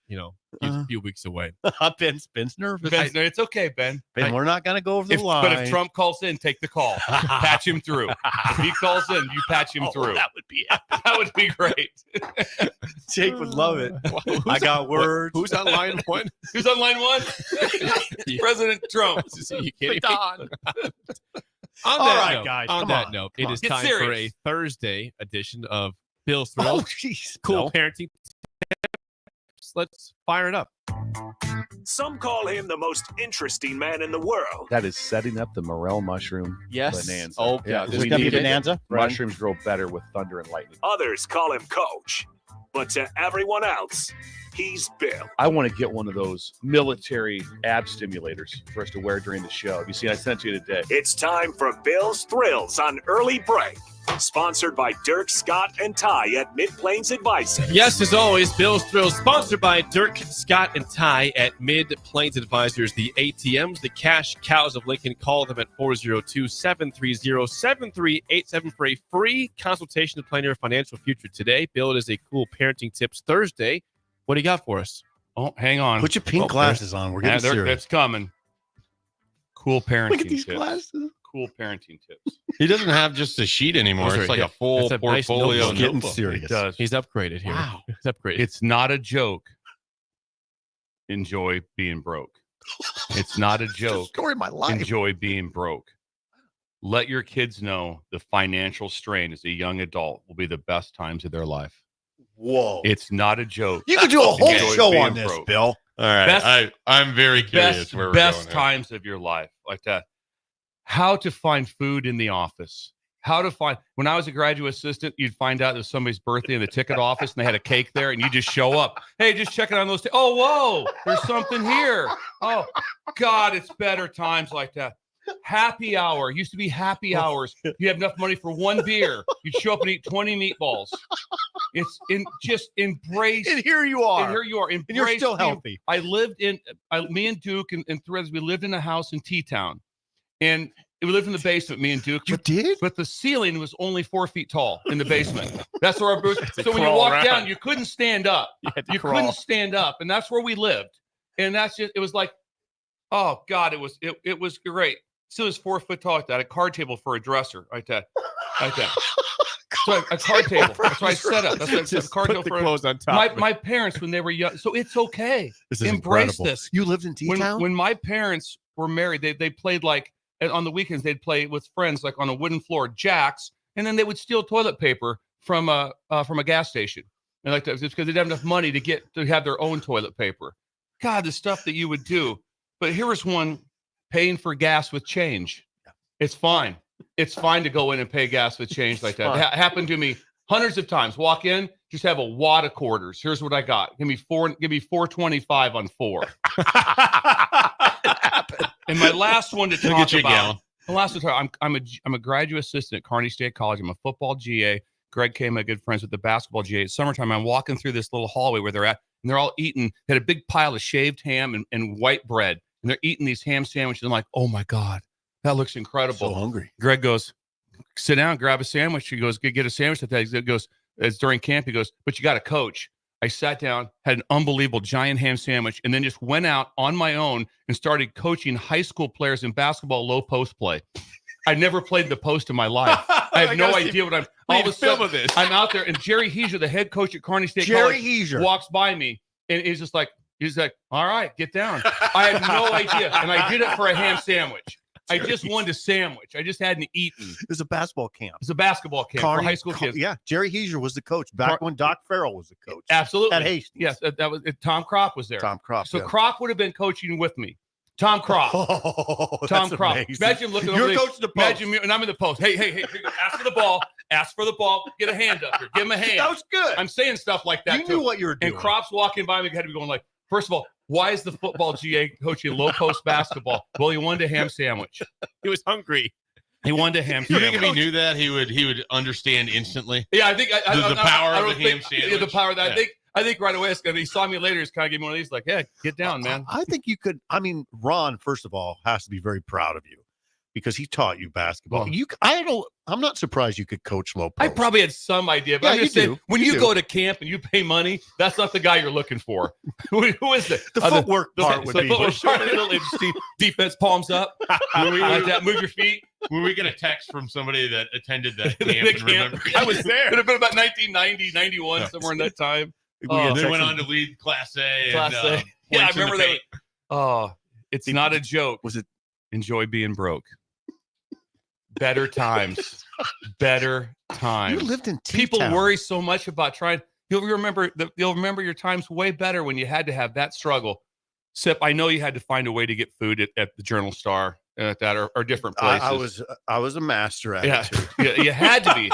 A few weeks away. Ben's nervous. Ben, it's okay, Ben. Ben, we're not going to go over the line. But if Trump calls in, take the call. Patch him through. If he calls in, you patch him through. That would be epic. That would be great. Jake would love it. I got words. Who's on line one? Who's on line one? President Trump. You kidding? All right, guys. On that note, it is time for a Thursday edition of Bill's Thrills. Oh, jeez. Cool parenting tips. Let's fire it up. Some call him the most interesting man in the world. That is setting up the morel mushroom bonanza. Oh, yeah. Is it going to be bonanza? Mushrooms grow better with thunder and lightning. Others call him Coach. But to everyone else, he's Bill. I want to get one of those military ab stimulators for us to wear during the show. You see, I sent you today. It's time for Bill's Thrills on Early Break. Sponsored by Dirk, Scott, and Ty at Mid-Plains Advisors. Yes, as always, Bill's Thrills, sponsored by Dirk, Scott, and Ty at Mid-Plains Advisors, the ATMs, the cash cows of Lincoln. Call them at 402-730-7387 for a free consultation to plan your financial future today. Bill, it is a Cool Parenting Tips Thursday. What do you got for us? Oh, hang on. Put your pink glasses on. We're getting serious. It's coming. Cool parenting Look at these tips. glasses. Cool parenting tips. He doesn't have just a sheet anymore. It's like a full portfolio. Nice getting serious. It does. He's upgraded here. Wow. He's upgraded. It's not a joke. Enjoy being broke. It's not a joke. Story of my life. Enjoy being broke. Let your kids know the financial strain as a young adult will be the best times of their life. Whoa. It's not a joke. You could do a whole Enjoy show being on this, broke. Bill. All right. I'm very curious where we're going Best here. times of your life, like that. How to find food in the office. When I was a graduate assistant, you'd find out it was somebody's birthday in the ticket office and they had a cake there and you just show up. Hey, just checking on those. Oh, whoa, there's something here. Oh, God, it's better times like that. Happy hour. Used to be happy hours. You have enough money for one beer. You'd show up and eat 20 meatballs. It's just embrace. And here you are. And here you are. And you're still healthy. Me and Duke and Threads, we lived in a house in T-Town. And we lived in the basement, me and Duke. You did? But the ceiling was only 4 feet tall in the basement. That's where our booth. So when you walk down, you couldn't stand up. You couldn't stand up. And that's where we lived. And that's just, it was like, oh God, it was great. Still was 4 foot tall like that. A card table for a dresser, like that. So a card table. That's why I set up. That's what a card table for clothes on top. My parents, when they were young, so it's okay. This is Embrace incredible. this. You lived in T-Town? When my parents were married, they played like on the weekends. They'd play with friends like on a wooden floor, jacks, and then they would steal toilet paper from a gas station. And like that, just because they didn't have enough money to have their own toilet paper. God, the stuff that you would do. But here was one paying for gas with change. It's fine. It's fine to go in and pay gas with change like that. It happened to me hundreds of times. Walk in, just have a wad of quarters. Here's what I got. Give me $4.25 on 4. And my last one to talk about. The last one. I'm a graduate assistant at Kearney State College. I'm a football GA. Greg K, my good friends with the basketball GA. It's summertime. I'm walking through this little hallway where they're at, and they're all eating. They had a big pile of shaved ham and white bread, and they're eating these ham sandwiches. I'm like, oh my God. That looks incredible. So hungry. Greg goes, sit down, grab a sandwich. He goes, get a sandwich. He goes, it's during camp. He goes, but you got to coach. I sat down, had an unbelievable giant ham sandwich, and then just went out on my own and started coaching high school players in basketball low post play. I never played the post in my life. I have no idea what I'm. All of a sudden, I'm out there, and Jerry Heiser, the head coach at Kearney State College, walks by me, and he's like, all right, get down. I had no idea, and I did it for a ham sandwich. I just wanted a sandwich. I just hadn't eaten. It was a basketball camp. It's a basketball camp for high school kids. Yeah, Jerry Heiser was the coach back when Doc Farrell was the coach. Absolutely. At Hastings. Yes, that was Tom Kropp was there. Tom Kropp. So Kropp would have been coaching with me. Tom Kropp. Oh, Tom that's Kropp. amazing. Imagine looking You're over. coaching the post. Imagine me, and I'm in the post. Hey, ask for the ball. ask for the ball, get a hand up here, give him a hand. That was good. I'm saying stuff like that. You knew what you were doing. And Crops walking by me had to be going like, first of all, why is the football GA coaching low post basketball? Well, he wanted a ham sandwich. He was hungry. He wanted a ham You sandwich. think if he knew that, he would understand instantly? Yeah, I think the power of the ham sandwich. Yeah, the power of that. Yeah. I think right away, he saw me later. He's kind of gave me one of these, like, "Yeah, get down, man." I think you could. I mean, Ron, first of all, has to be very proud of you because he taught you basketball. Well, I'm not surprised you could coach low post. I probably had some idea, but Yeah, I'm just you saying, do. when You you do. go to camp and you pay money, that's not the guy you're looking for. Who is it? The footwork part would be. Defense, palms up. Like that. Move your feet. Were we going to text from somebody that attended that camp The and camp. remember? I was there. It would have been about 1990, 91, somewhere in that time. They went on to lead Class A. Class and, A. Yeah, I points in the remember that. paint. Oh, it's not a joke. Was it? Enjoy being broke. Better times. Better times. You lived in People T-Town. worry so much about trying. You'll remember your times way better when you had to have that struggle. Sip, I know you had to find a way to get food at the Journal Star and at that or different places. I was a master at Yeah, it too. yeah, you had to be.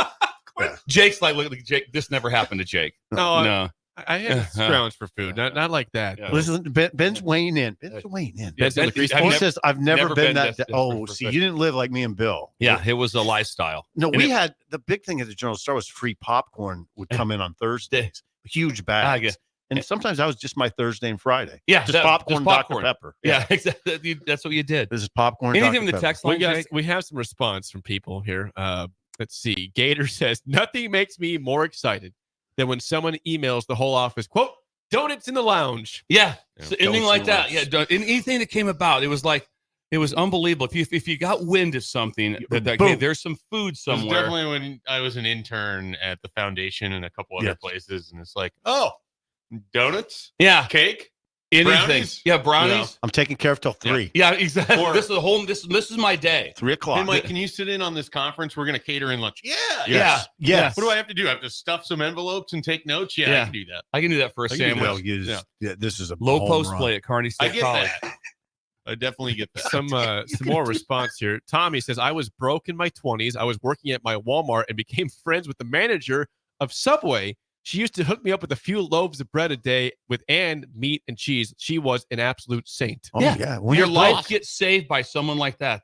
Yeah. Jake's like, look, Jake. This never happened to Jake. No. I had to scrounge for food, not like that. Yeah. Listen, Ben's weighing in. Ben's weighing in. Ben's in the crease. He says, "I've never been that." desperate Oh, for see, food. you didn't live like me and Bill. Yeah, it was a lifestyle. No, And we it- had the big thing at the Journal Star was free popcorn would come in on Thursdays, huge bags. guess. And sometimes that was just my Thursday and Friday. Yeah, just popcorn, Dr. Pepper. Yeah, exactly. That's what you did. This is popcorn. Anything Dr. in the Pepper. text line, We have some response from people here. Let's see. Gator says, nothing makes me more excited than when someone emails the whole office, quote, donuts in the lounge. Yeah, so anything don't like see that. less. Yeah, anything that came about, it was like it was unbelievable. If you got wind of something that Boom. hey, there's some food It was somewhere. definitely when I was an intern at the foundation and a couple other Yes. places, and it's like, oh, donuts, Yeah, cake, anything. brownies? Yeah, brownies. I'm taking care of till 3. Yeah, exactly. Or- This is the whole. This is my day. 3 o'clock. Hey, Mike, can you sit in on this conference? We're going to cater in lunch. Yeah. Yes. Yeah. Yes. What do I have to do? I have to stuff some envelopes and take notes? Yeah, Yeah. I can do that. I can do that for a I can do sandwich. that. Yeah, this is a Low home post run. play at Kearney I State get College. that. I definitely get that. Some more response here. Tommy says, I was broke in my 20s. I was working at my Walmart and became friends with the manager of Subway. She used to hook me up with a few loaves of bread a day with meat and cheese. She was an absolute saint. Oh, yeah. When Your you're life broke. gets saved by someone like that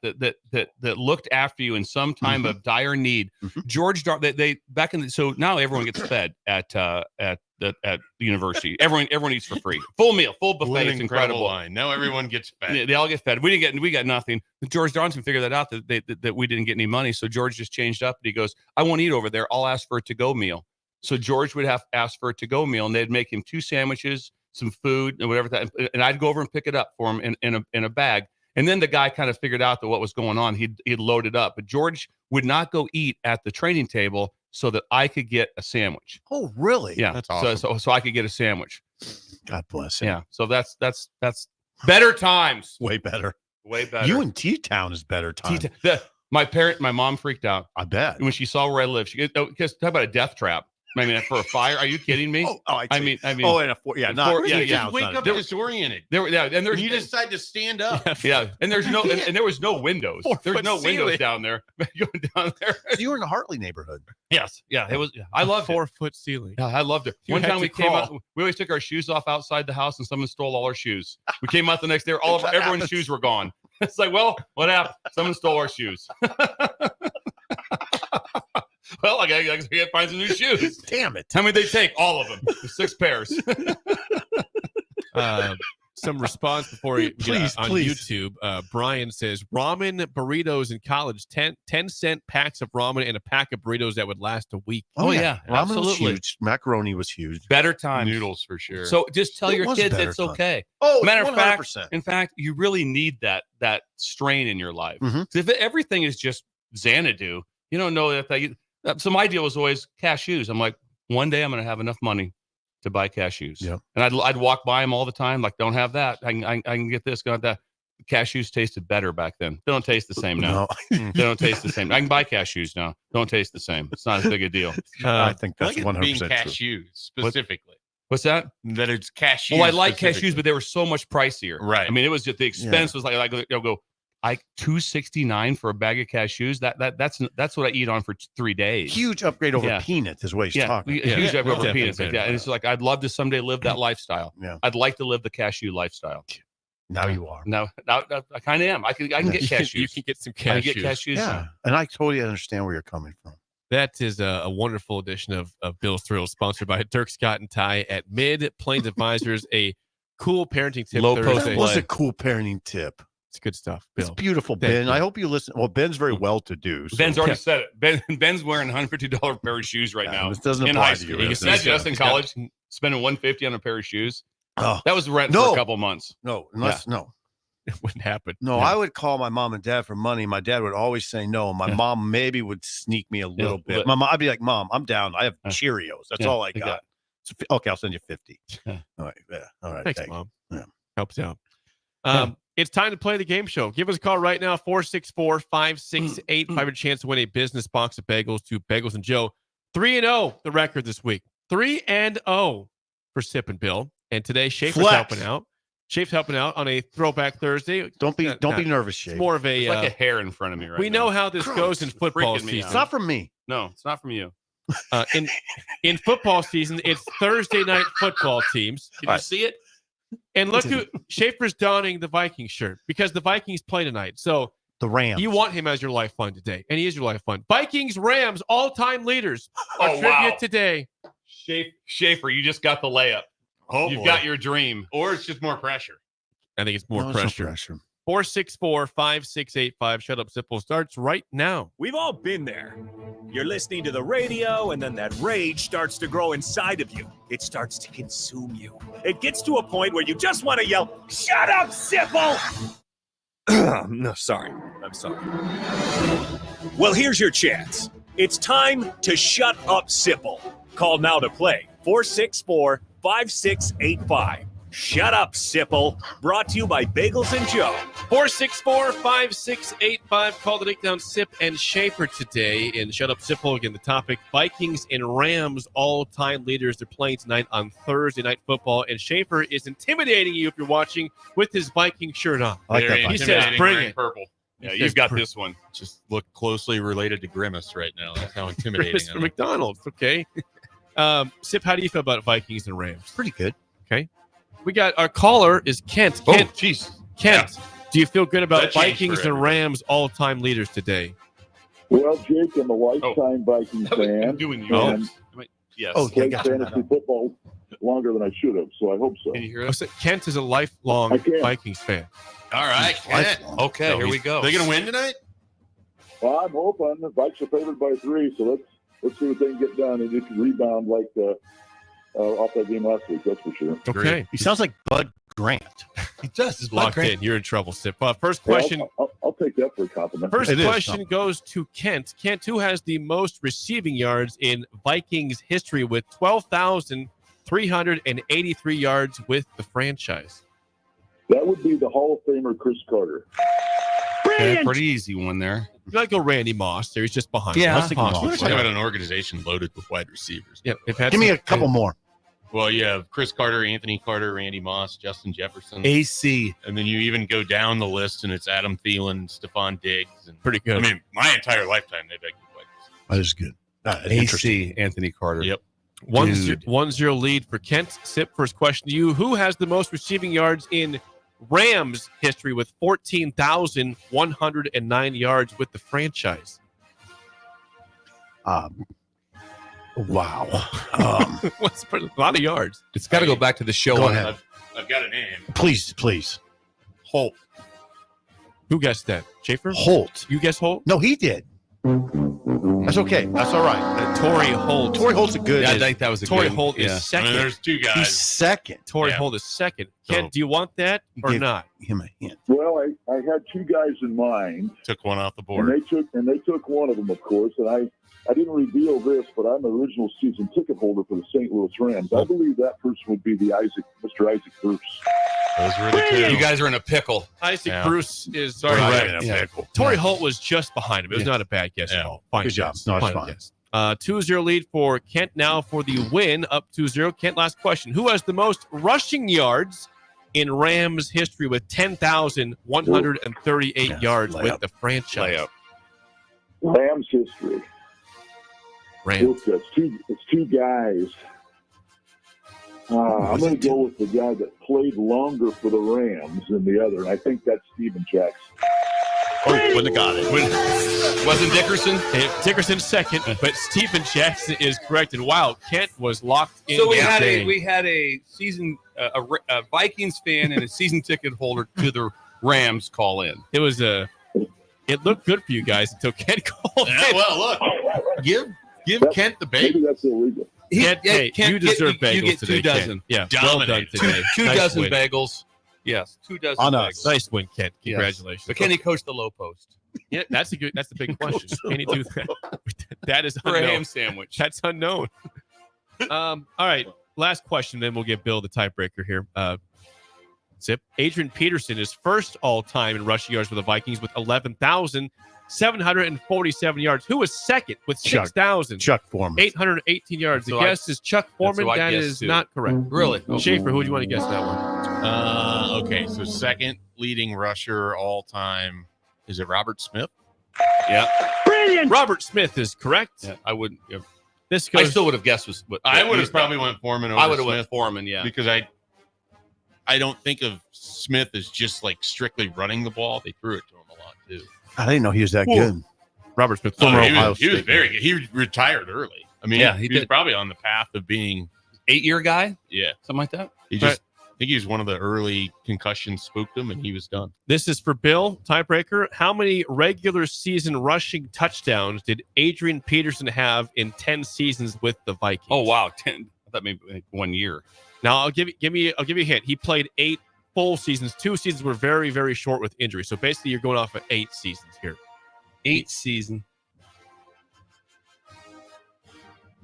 looked after you in some time of dire need. George Dar, they back in the, so now everyone gets fed at the university. Everyone eats for free. Full meal, full buffet. What an It's incredible. line. Now everyone gets fed. They all get fed. We got nothing. George Darnson figured that out that we didn't get any money. So George just changed up and he goes, I won't eat over there. I'll ask for a to-go meal. So George would have asked for a to-go meal, and they'd make him 2 sandwiches, some food, and whatever that. And I'd go over and pick it up for him in a bag. And then the guy kind of figured out that what was going on. He'd load it up, but George would not go eat at the training table so that I could get a sandwich. Oh, really? Yeah, That's awesome. So I could get a sandwich. God bless him. Yeah. So that's better times. Way better. Way better. You in T-Town is better time. My mom freaked out. I bet. When she saw where I live. She because talk about a death trap. I mean, for a fire? Are you kidding me? I mean, oh, and not yeah, You just wake up disoriented. And there's You decide to stand up. yeah, and there's no and there was no windows. There's no windows down there. Going down there. So you were in the Hartley neighborhood. Yes, yeah, it was. I loved it. 4-foot ceiling. Yeah, I loved it. You One had time to we came crawl. out, we always took our shoes off outside the house, and someone stole all our shoes. We came out the next day, everyone's shoes were gone. It's like, well, what happened? Someone stole our shoes. Well, I gotta find some new shoes. Damn it! How many they take? All of them. 6 pairs. Some response before you Please, on please. YouTube. Brian says ramen burritos in college, 10-cent packs of ramen and a pack of burritos that would last a week. Oh, yeah, Ramen was absolutely. huge. Macaroni was huge. Better times. Noodles for sure. So just tell It your was kids better it's times. okay. Oh, Matter of 100%. in fact, you really need that strain in your life. Mhm. If everything is just Xanadu, you don't know that. So my deal was always cashews. I'm like, one day I'm going to have enough money to buy cashews. Yeah. And I'd walk by them all the time. Like, don't have that. I can get this, got that. Cashews tasted better back then. They don't taste the same now. No. They don't taste the same. I can buy cashews now. Don't taste the same. It's not as big a deal. I think I that's like it being 100% true. cashews specifically. What's that? That it's cashews. Well, I like specifically. cashews, but they were so much pricier. Right. I mean, it was just the expense was like go $269 for a bag of cashews. That's what I eat on for 3 days. Huge upgrade over peanuts is what he's talking. Huge upgrade over peanuts. And it's like I'd love to someday live that lifestyle. Yeah. I'd like to live the cashew lifestyle. Now you are. Now I kind of am. I can get cashews. You can get some cashews. I can get cashews. Yeah, and I totally understand where you're coming from. That is a wonderful edition of Bill's Thrills, sponsored by Dirk Scott and Ty at Mid Plains Advisors. A cool parenting tip. Low Thursday. post. That was a cool parenting tip. It's good stuff, Bill. It's beautiful, Ben. I hope you listen. Well, Ben's very well-to-do. So. Ben's already said it. Ben's wearing a $150 pair of shoes right now. This doesn't in apply high to school. you. You said just in college, spending $150 on a pair of shoes. Oh, that was rent for a couple months. No, it wouldn't happen. No, I would call my mom and dad for money. My dad would always say no. My mom maybe would sneak me a little bit. My mom, I'd be like, Mom, I'm down. I have Cheerios. That's all I got. So, okay, I'll send you 50. All right. Yeah. All right. Thanks, Mom. Yeah. Helps out. It's time to play the game show. Give us a call right now, 464-568. Have a chance to win a business box of bagels to Bagels and Joe. 3-0 the record this week. 3-0 for Sip and Bill. And today, Schaefer's helping out. Schaefer's helping out on a Throwback Thursday. Don't be nervous, Schaefer. It's more of a It's like a hair in front of me right we now. know how this goes in football season. It's not from me. No, it's not from you. In football season, it's Thursday night football teams. Can you see it? And look who Schaefer's donning the Vikings shirt because the Vikings play tonight. So the Rams. You want him as your lifeline today, and he is your lifeline. Vikings, Rams, all-time leaders. Our trivia today. Schaefer, you just got the layup. Oh, You've boy. got your dream. Or it's just more pressure. I think it's more No pressure. 464-5685. Shut Up Simple starts right now. We've all been there. You're listening to the radio, and then that rage starts to grow inside of you. It starts to consume you. It gets to a point where you just want to yell, "Shut up, Sipple!" No, sorry. I'm sorry. Well, here's your chance. It's time to shut up, Sipple. Call now to play. 464-5685. Shut up, Sipple. Brought to you by Bagels and Joe. 464-5685. Call the Nickdown Sip and Schaefer today in Shut Up Sipple. Again, the topic, Vikings and Rams, all-time leaders. They're playing tonight on Thursday Night Football. And Schaefer is intimidating you if you're watching with his Viking shirt on. I like that He Viking. says, bring Wearing it. purple. Yeah, He you've says, got bring this one. Just look closely related to Grimace right now. That's how intimidating Chris I from am. McDonald's. Okay. Sip, how do you feel about Vikings and Rams? Pretty good. Okay. We got our caller is Kent. Oh, Kent, jeez. Kent, do you feel good about That changed Vikings for and Rams all-time leaders today? Well, Jake, I'm a lifetime Vikings fan. I'm doing you. and Yes. Oh, played gotcha. fantasy football longer than I should have, so I hope so. Can you hear I us? said Kent is a lifelong I can. Vikings fan. All right. Kent. Okay, here we go. They going to win tonight? Well, I'm hoping the Vikes are favored by 3, so let's see what they can get done and you can rebound like off that game last week. That's for sure. Okay. He sounds like Bud Grant. He does. He's Locked in. You're in trouble, Sip. First Yeah, question. I'll take that for a compliment. First It is question something. goes to Kent. Kent, who has the most receiving yards in Vikings history with 12,383 yards with the franchise? That would be the Hall of Famer Chris Carter. Okay, pretty easy one there. You gotta go Randy Moss. There, he's just behind. Yeah, I him. was thinking Moss. We're talking about an organization loaded with wide receivers. Yeah, they've had Give me some- a couple more. Well, you have Chris Carter, Anthony Carter, Randy Moss, Justin Jefferson. AC. And then you even go down the list, and it's Adam Thielen, Stephon Diggs. And Pretty good. I mean, my entire lifetime, they've had good players. That is good. Interesting. AC, Anthony Carter. Yep. 1-0 lead for Kent. Sip, first question to you. Who has the most receiving yards in Rams history with 14,109 yards with the franchise? Wow. What's a lot of yards? It's got to go back to the show. Go on ahead. I've got a name. Please. Holt. Who guessed that? Schaefer? Holt. You guess Holt? No, he did. That's okay. That's all right. Torrey Holt. Torrey Holt's a good. Yeah, I think that was a Torrey good. Holt yeah. is I second. mean, there's two He's guys. second. Torrey Yeah. Holt is second. So- Kent, do you want that or Give not? him a hint. Well, I had 2 guys in mind, Took one off the and board. they took one of them, of course, and I didn't reveal this, but I'm an original season ticket holder for the St. Louis Rams. I believe that person would be Mr. Isaac Bruce. Those were the two. You guys are in a pickle. Isaac Yeah. Bruce is Sorry, correct. yeah. Torrey Holt was just behind him. It was Yeah. not a bad guess at Yeah. all. Fine Good job. guess. No, it's Fine fine. guess. 2-0 lead for Kent now for the win, up 2-0. Kent, last question. Who has the most rushing yards in Rams history with 10,138 yards with the franchise. Rams history. Rams. Look, it's two guys. I'm going to go with the guy that played longer for the Rams than the other, and I think that's Steven Jackson. Oh, wouldn't have got it. Wasn't Dickerson? Dickerson's second, but Steven Jackson is correct. And wow, Kent was locked in. So we had a season a Vikings fan and a season ticket holder to the Rams call in. It looked good for you guys until Kent called. Yeah, well, look, give Kent the bait. Maybe that's illegal. Kent, you deserve bagels you get today. 2 dozen. Kent. Yeah, Dominate. well done today. Two Nice dozen win. bagels. Yes, 2 dozen On bagels. us. Nice win, Kent. Yes. Congratulations. But can he coach the low post? Yeah, that's the big question. Can he do that? That is For unknown. a ham sandwich. That's unknown. All right, last question, then we'll get Bill the tiebreaker here. Zip. Adrian Peterson is first all-time in rushing yards for the Vikings with 11,747 yards. Who was second with 6,000? Chuck Foreman. 818 yards. The So guess is Chuck Foreman. what I That guessed is too. not correct. Really? Schaefer, who do you want to guess that one? Okay, so second leading rusher all time. Is it Robert Smith? Yeah. Brilliant. Robert Smith is correct. Yeah, I wouldn't. Yeah. This I goes. still would have guessed was. I would have probably went Foreman over I would have Smith went Foreman. Yeah. because I don't think of Smith as just like strictly running the ball. They threw it to him a lot too. I didn't know he was that good. Robert Smith. Oh, Former he Ohio was State very good. He retired early. I mean, Yeah, he he was did. probably on the path of being. 8-year guy, Yeah, something like that. he just. I think he was one of the early concussions spooked him, and he was done. This is for Bill, tiebreaker. How many regular season rushing touchdowns did Adrian Peterson have in 10 seasons with the Vikings? Oh wow, 10. I thought maybe like 1 year. Now I'll give you a hint. He played 8 full seasons. 2 seasons were very, very short with injury. So basically, you're going off of 8 seasons here. 8 season.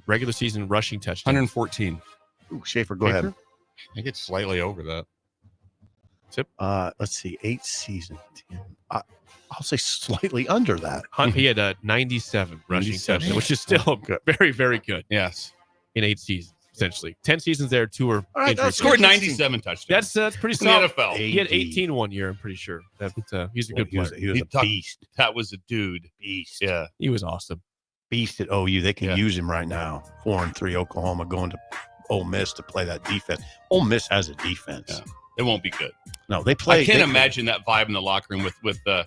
Regular season rushing touchdowns. 114. Ooh, Schaefer, go ahead. I think it's slightly over that. Let's see, 8 seasons. I'll say slightly under that. He had a 97 rushing 97. touchdowns, which is still very, very good Yes. in 8 seasons, essentially. 10 seasons there, 2 are right, injury. that's Scored good. 97 touchdowns. That's pretty in the solid. NFL. He had 18 1 year, I'm pretty sure. He's a good player. He was a beast. That was a dude. Beast. Yeah. He was awesome. Beast at OU. They can Yeah. use him right now. 4-3 Oklahoma going to Ole Miss to play that defense. Ole Miss has a defense. Yeah. It won't be good. No, they play. I can't imagine that vibe in the locker room with the.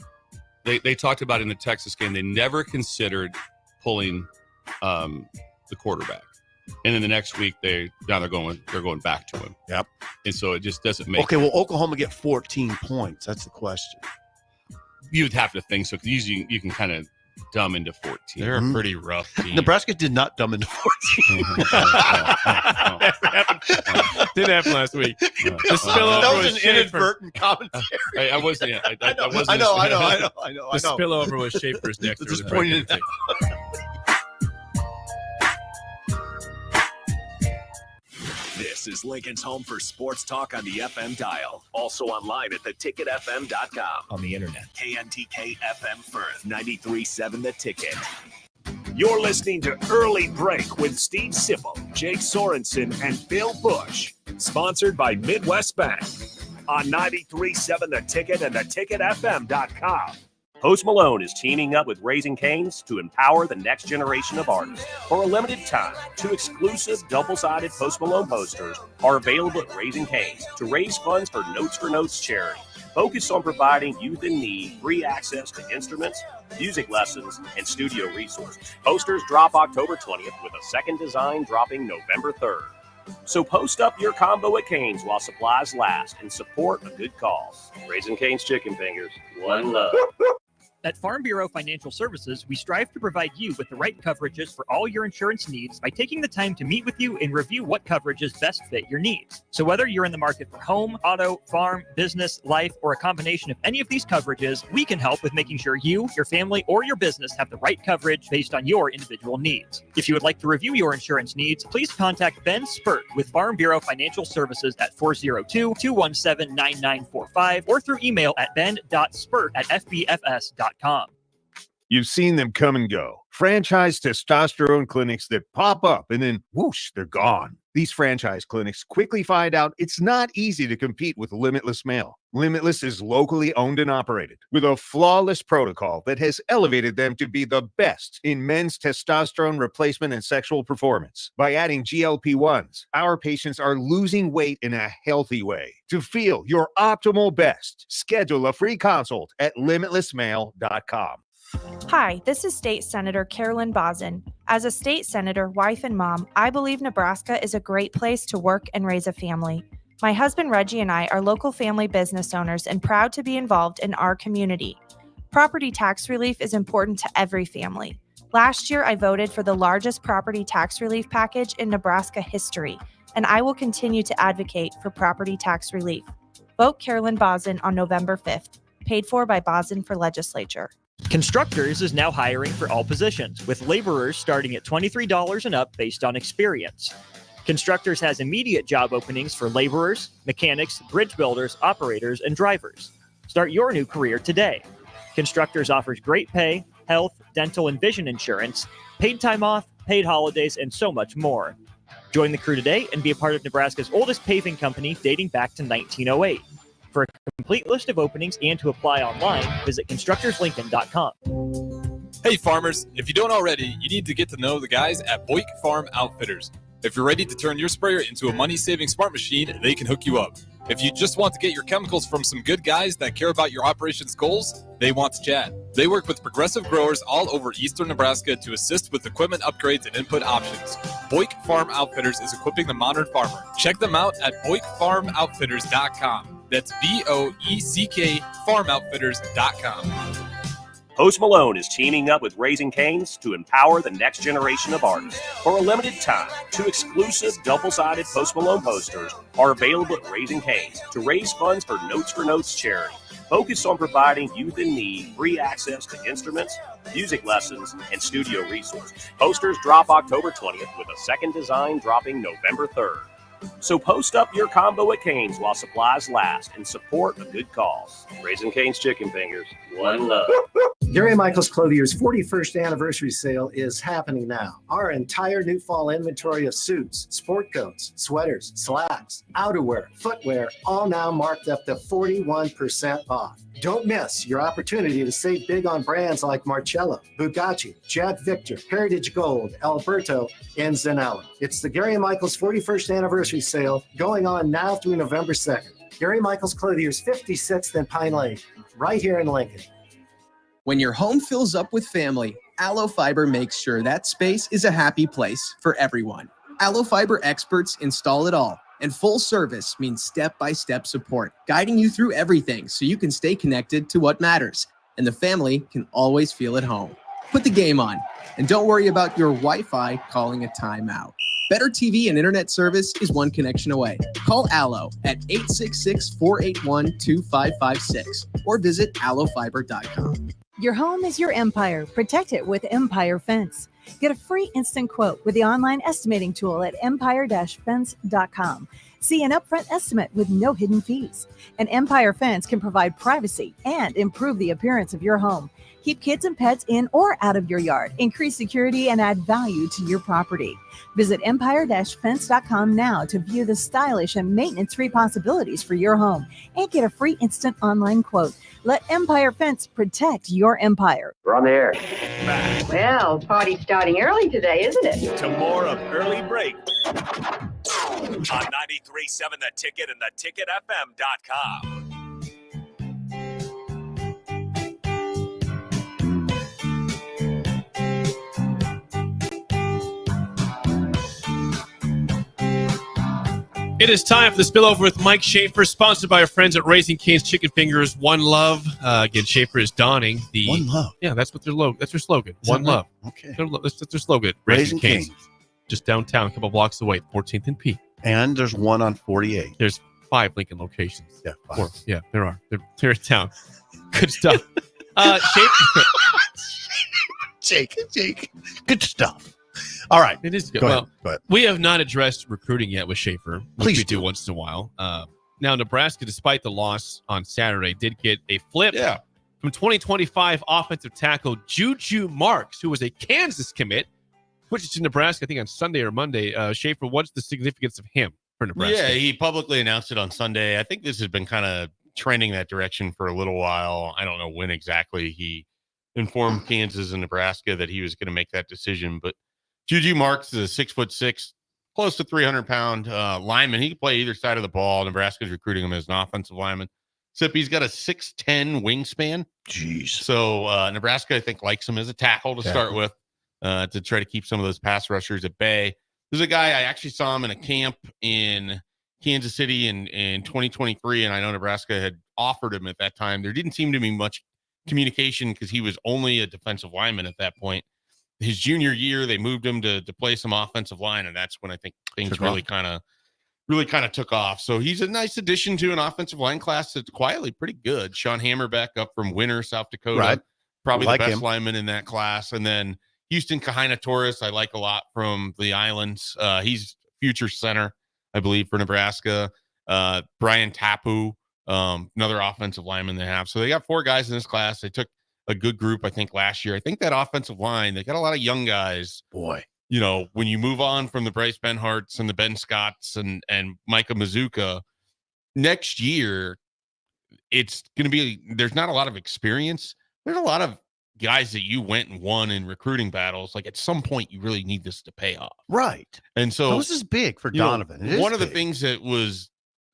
They talked about in the Texas game. They never considered pulling the quarterback, and then the next week they're going back to him. Yep. And so it just doesn't make. Okay, well, Oklahoma get 14 points. That's the question. You'd have to think so because usually you can kind of dumb into 14. They're a pretty rough team. Nebraska did not dumb into 14. Didn't happen last week. The spillover That was an Schaefer. inadvertent commentary. I wasn't. I wasn't. I know. The spillover was Schaefer's next. Just pointed it out. This is Lincoln's home for sports talk on the FM dial. Also online at theticketfm.com. On the internet. KNTK FM Firth, 93.7 The Ticket. You're listening to Early Break with Steve Sipple, Jake Sorensen, and Bill Busch. Sponsored by Midwest Bank. On 93.7 The Ticket and theticketfm.com. Post Malone is teaming up with Raising Cane's to empower the next generation of artists. For a limited time, 2 exclusive double-sided Post Malone posters are available at Raising Cane's to raise funds for Notes for Notes charity. Focused on providing youth in need free access to instruments, music lessons, and studio resources. Posters drop October 20th with a second design dropping November 3rd. So post up your combo at Cane's while supplies last and support a good cause. Raising Cane's Chicken Fingers. One love. At Farm Bureau Financial Services, we strive to provide you with the right coverages for all your insurance needs by taking the time to meet with you and review what coverages best fit your needs. So whether you're in the market for home, auto, farm, business, life, or a combination of any of these coverages, we can help with making sure you, your family, or your business have the right coverage based on your individual needs. If you would like to review your insurance needs, please contact Ben Spurt with Farm Bureau Financial Services at 402-217-9945 or through email at ben.spurt@fbfs.com. You've seen them come and go. Franchise testosterone clinics that pop up and then whoosh, they're gone. These franchise clinics quickly find out it's not easy to compete with Limitless Mail. Limitless is locally owned and operated with a flawless protocol that has elevated them to be the best in men's testosterone replacement and sexual performance. By adding GLP-1s, our patients are losing weight in a healthy way. To feel your optimal best, schedule a free consult at limitlessmail.com. Hi, this is State Senator Carolyn Bozin. As a state senator, wife, and mom, I believe Nebraska is a great place to work and raise a family. My husband Reggie and I are local family business owners and proud to be involved in our community. Property tax relief is important to every family. Last year, I voted for the largest property tax relief package in Nebraska history, and I will continue to advocate for property tax relief. Vote Carolyn Bozin on November 5th. Paid for by Bozin for Legislature. Constructors is now hiring for all positions, with laborers starting at $23 and up based on experience. Constructors has immediate job openings for laborers, mechanics, bridge builders, operators, and drivers. Start your new career today. Constructors offers great pay, health, dental, and vision insurance, paid time off, paid holidays, and so much more. Join the crew today and be a part of Nebraska's oldest paving company dating back to 1908. For a complete list of openings and to apply online, visit constructorslincoln.com. Hey farmers, if you don't already, you need to get to know the guys at Busch Farm Outfitters. If you're ready to turn your sprayer into a money-saving smart machine, they can hook you up. If you just want to get your chemicals from some good guys that care about your operations goals, they want to chat. They work with progressive growers all over eastern Nebraska to assist with equipment upgrades and input options. Busch Farm Outfitters is equipping the modern farmer. Check them out at BoickFarmOutfitters.com. That's BOECK FarmOutfitters.com. Post Malone is teaming up with Raising Cane's to empower the next generation of artists. For a limited time, 2 exclusive double-sided Post Malone posters are available at Raising Cane's to raise funds for Notes for Notes charity, focused on providing youth in need free access to instruments, music lessons, and studio resources. Posters drop October 20th, with a second design dropping November 3rd. So post up your combo at Cane's while supplies last and support a good cause. Raising Cane's Chicken Fingers, one love. Gary Michaels Clothier's 41st anniversary sale is happening now. Our entire new fall inventory of suits, sport coats, sweaters, slacks, outerwear, footwear, all now marked up to 41% off. Don't miss your opportunity to save big on brands like Marcello, Bugatti, Jack Victor, Heritage Gold, Alberto, and Zanella. It's the Gary Michaels 41st anniversary sale going on now through November 2nd. Gary Michaels Clothier's 56th and Pine Lane, right here in Lincoln. When your home fills up with family, Aloe Fiber makes sure that space is a happy place for everyone. Aloe Fiber experts install it all, and full service means step-by-step support, guiding you through everything so you can stay connected to what matters, and the family can always feel at home. Put the game on, and don't worry about your Wi-Fi calling a timeout. Better TV and internet service is one connection away. Call Aloe at 866-481-2556 or visit aloefiber.com. Your home is your empire. Protect it with Empire Fence. Get a free instant quote with the online estimating tool at empire-fence.com. See an upfront estimate with no hidden fees. An Empire Fence can provide privacy and improve the appearance of your home. Keep kids and pets in or out of your yard. Increase security and add value to your property. Visit empire-fence.com now to view the stylish and maintenance-free possibilities for your home and get a free instant online quote. Let Empire Fence protect your empire. We're on the air. Well, party's starting early today, isn't it? To more of Early Break on 93.7 The Ticket and theticketfm.com. It is time for the spillover with Mike Schaefer, sponsored by our friends at Raising Cane's Chicken Fingers. One love. Again, Schaefer is donning the One love. Yeah, that's what that's their slogan. Is One that right? love. Okay. That's their slogan. Raising Cane's, just downtown, a couple blocks away, 14th and P. And there's one on 48. There's 5 Lincoln locations. Yeah, 5. 4. Yeah, there are. They're in town. Good stuff. Schaefer. Jake. Good stuff. All right. It is good. Go Well, ahead. we have not addressed recruiting yet with Schaefer, which Please we do once in a while. Now, Nebraska, despite the loss on Saturday, did get a flip from 2025 offensive tackle Juju Marks, who was a Kansas commit, switches to Nebraska, I think on Sunday or Monday. Schaefer, what's the significance of him for Nebraska? Yeah, he publicly announced it on Sunday. I think this has been kind of trending that direction for a little while. I don't know when exactly he informed Kansas and Nebraska that he was going to make that decision, but Juju Marks is a 6'6", close to 300-pound lineman. He can play either side of the ball. Nebraska's recruiting him as an offensive lineman. Except he's got a 6'10" wingspan. Jeez. So Nebraska, I think, likes him as a tackle to start with, to try to keep some of those pass rushers at bay. There's a guy, I actually saw him in a camp in Kansas City in 2023, and I know Nebraska had offered him at that time. There didn't seem to be much communication because he was only a defensive lineman at that point. His junior year, they moved him to play some offensive line, and that's when I think things really kind of took off. So he's a nice addition to an offensive line class that's quietly pretty good. Sean Hammerbeck up from Winter, South Dakota, probably the best lineman in that class. And then Houston Kahina-Torres, I like a lot from the Islands. He's future center, I believe, for Nebraska. Brian Tapu, another offensive lineman they have. So they got 4 guys in this class. They took a good group, I think, last year. I think that offensive line, they got a lot of young guys. Boy, you know, when you move on from the Bryce Benharts and the Ben Scotts and Micah Mazuka, next year, it's going to be, there's not a lot of experience. There's a lot of guys that you went and won in recruiting battles. Like, at some point, you really need this to pay off. Right. And so this is big for Donovan. One of the things that was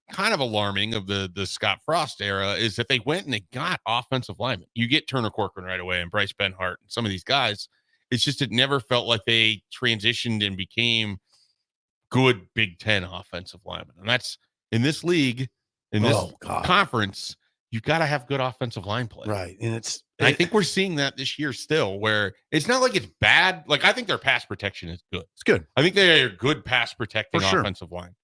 kind of alarming of the Scott Frost era is that they went and they got offensive linemen. You get Turner Corcoran right away and Bryce Benhart and some of these guys. It's just, it never felt like they transitioned and became good Big Ten offensive linemen. And that's in this league, in this conference, you've got to have good offensive line play. Right. And I think we're seeing that this year still, where it's not like it's bad. Like, I think their pass protection is good. It's good. I think they are good pass protecting offensive line.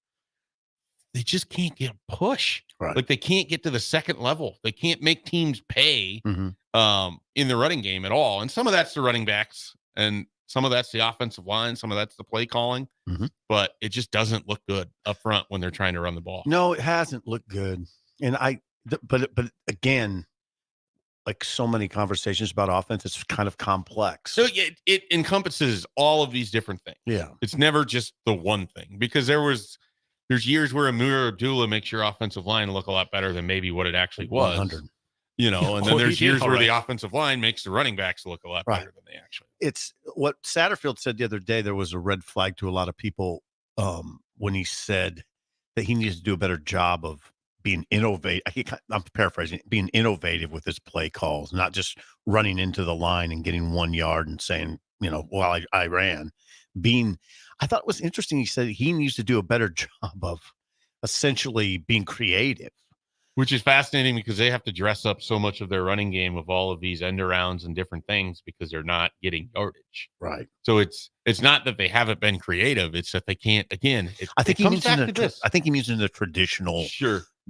They just can't get a push. Right. Like, they can't get to the second level. They can't make teams pay in the running game at all. And some of that's the running backs, and some of that's the offensive line. Some of that's the play calling. But it just doesn't look good up front when they're trying to run the ball. No, it hasn't looked good. And but again, like so many conversations about offense, it's kind of complex. So it encompasses all of these different things. Yeah. It's never just the one thing, because there's years where Amir Abdullah makes your offensive line look a lot better than maybe what it actually was. 100. You know, and then there's years where the offensive line makes the running backs look a lot better than they actually. It's what Satterfield said the other day. There was a red flag to a lot of people when he said that he needs to do a better job of being innovative. I'm paraphrasing, being innovative with his play calls, not just running into the line and getting 1 yard and saying, you know, well, I ran. I thought it was interesting. He said he needs to do a better job of essentially being creative. Which is fascinating, because they have to dress up so much of their running game with all of these end arounds and different things because they're not getting yardage. Right. So it's not that they haven't been creative. It's that they can't, again. I think he means in the traditional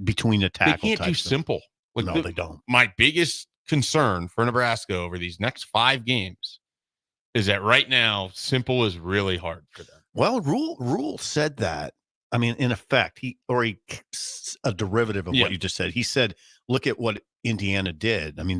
between the tackle. They can't do simple. Like, no, they don't. My biggest concern for Nebraska over these next 5 games is that right now, simple is really hard for them. Well, Rule said that. I mean, in effect, a derivative of what you just said. He said, look at what Indiana did. I mean,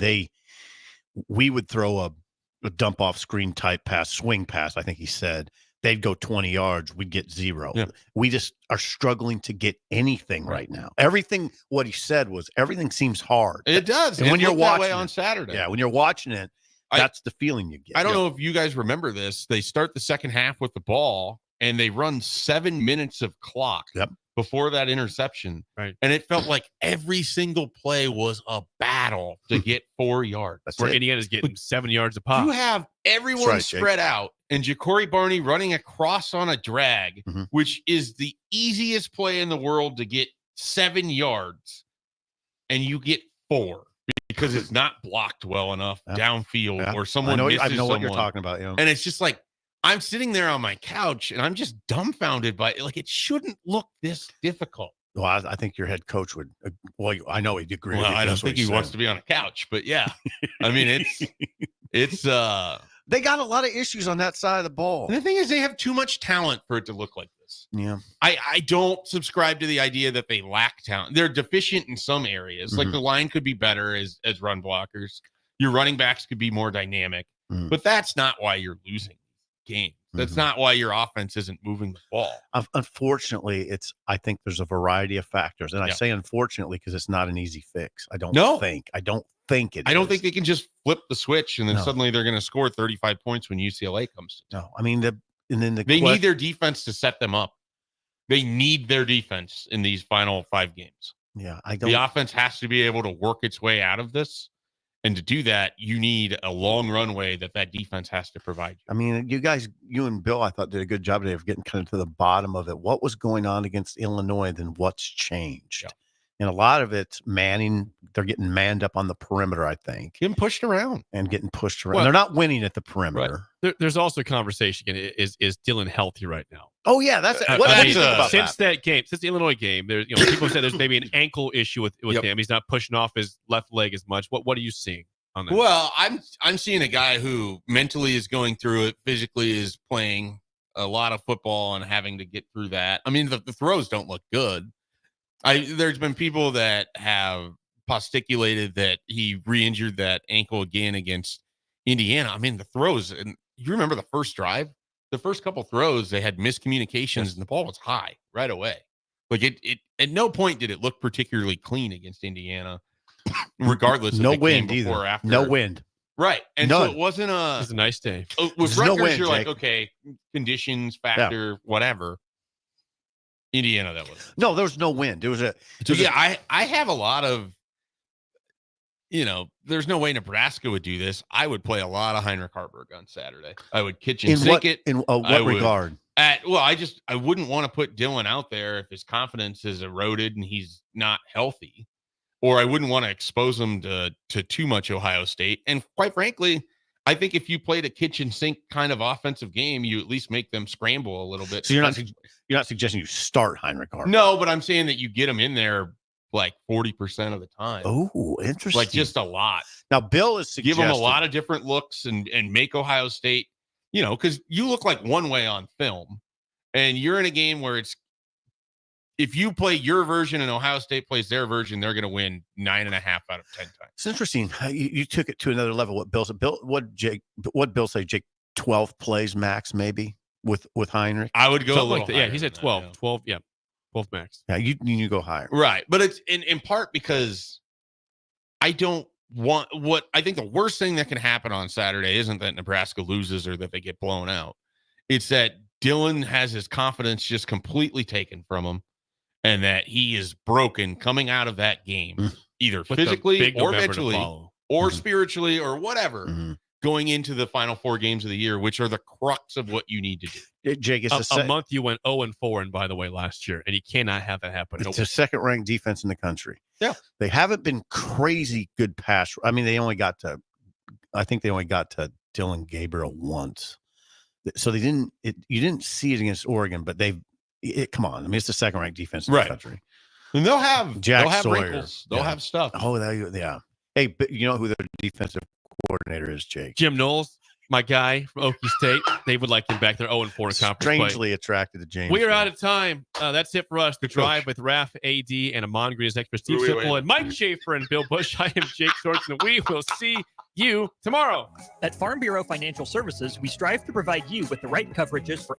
we would throw a dump off screen type pass, swing pass. I think he said they'd go 20 yards. We'd get 0. Yeah. We just are struggling to get anything right now. Everything, what he said was, everything seems hard. It does. And when you're watching that way on Saturday. when you're watching it, that's the feeling you get. I don't know if you guys remember this. They start the second half with the ball, and they run 7 minutes of clock before that interception. Right. And it felt like every single play was a battle to get 4 yards. That's where Indiana's getting 7 yards a pop. You have everyone spread out, and Ja'Cory Barney running across on a drag, which is the easiest play in the world to get 7 yards, and you get 4 because it's not blocked well enough downfield, or someone misses I know someone. what you're talking about. Yeah. And it's just like, I'm sitting there on my couch and I'm just dumbfounded by it. Like, it shouldn't look this difficult. Well, I think your head coach would. Well, I know he'd agree. Well, I don't think he wants to be on a couch, but yeah, I mean, it's they got a lot of issues on that side of the ball. And the thing is, they have too much talent for it to look like this. Yeah, I don't subscribe to the idea that they lack talent. They're deficient in some areas. Like, the line could be better as run blockers. Your running backs could be more dynamic, but that's not why you're losing games. That's not why your offense isn't moving the ball. Unfortunately, I think there's a variety of factors. And I say unfortunately because it's not an easy fix. I don't think it I don't think they can just flip the switch and then suddenly they're going to score 35 points when UCLA comes to town. No, I mean, they need their defense to set them up. They need their defense in these final 5 games. Yeah, the offense has to be able to work its way out of this. And to do that, you need a long runway that defense has to provide you. I mean, you and Bill, I thought did a good job today of getting kind of to the bottom of it. What was going on against Illinois, then what's changed? Yeah. And a lot of it's manning. They're getting manned up on the perimeter, I think. Getting pushed around. Well, they're not winning at the perimeter. Right. There's also a conversation again. Is Dylan healthy right now? Oh, yeah. That's what do you think about since that game, since the Illinois game, there's people say there's maybe an ankle issue with him. He's not pushing off his left leg as much. What are you seeing on that? Well, I'm seeing a guy who mentally is going through it, physically is playing a lot of football and having to get through that. I mean, the throws don't look good. There's been people that have posticulated that he re-injured that ankle again against Indiana. I mean, the throws, and you remember the first drive, the first couple throws, they had miscommunications and the ball was high right away. Like it at no point did it look particularly clean against Indiana, regardless of no the wind game before either. or after. No wind. Right. And None. so it wasn't It was a nice day. With Rutgers, no wind, you're like, Jake. okay, conditions, factor, whatever. Indiana, that was. No, there was no wind. It was I have a lot of, there's no way Nebraska would do this. I would play a lot of Heinrich Harburg on Saturday. I would kitchen sink it. In what regard? I wouldn't want to put Dylan out there if his confidence is eroded and he's not healthy, or I wouldn't want to expose him to too much Ohio State. And quite frankly, I think if you played a kitchen sink kind of offensive game, you at least make them scramble a little bit. So you're not suggesting you start Heinrich Harburg? No, but I'm saying that you get him in there like 40% of the time. Oh, interesting. Like just a lot. Now, Bill is suggesting give him a lot of different looks and make Ohio State, because you look like one way on film, and you're in a game where if you play your version and Ohio State plays their version, they're going to win 9.5 out of 10 times. It's interesting. You took it to another level. What Bill said. What Bill say? Jake, 12 plays max, maybe with Heinrich. I would go something like that. Yeah, he said 12. That, 12. Yeah, 12 max. Yeah, you go higher. Right, but it's in part because I don't want I think the worst thing that can happen on Saturday isn't that Nebraska loses or that they get blown out. It's that Dylan has his confidence just completely taken from him. And that he is broken coming out of that game, either physically or mentally or spiritually or whatever, going into the final 4 games of the year, which are the crux of what you need to do. Jake, it's a month you went 0-4, and by the way, last year, and you cannot have that happen. It's a second-ranked defense in the country. Yeah, they haven't been crazy good pass. I mean, they only got to Dylan Gabriel once, so they didn't. You didn't see it against Oregon, but they've. Come on. I mean, it's the second-ranked defense in the country. And they'll have Sawyer. wrinkles. They'll have stuff. Oh, yeah. Hey, but you know who their defensive coordinator is, Jake? Jim Knowles, my guy from Okie State. They would like him back there 0-4 in conference Strangely play. attracted to James. We are out of time. That's it for us. The Drive with Raph, AD, and Amon Green is next for Steve Sipple and Mike Schaefer and Bill Busch. I am Jake Sorensen, and we will see you tomorrow. At Farm Bureau Financial Services, we strive to provide you with the right coverages for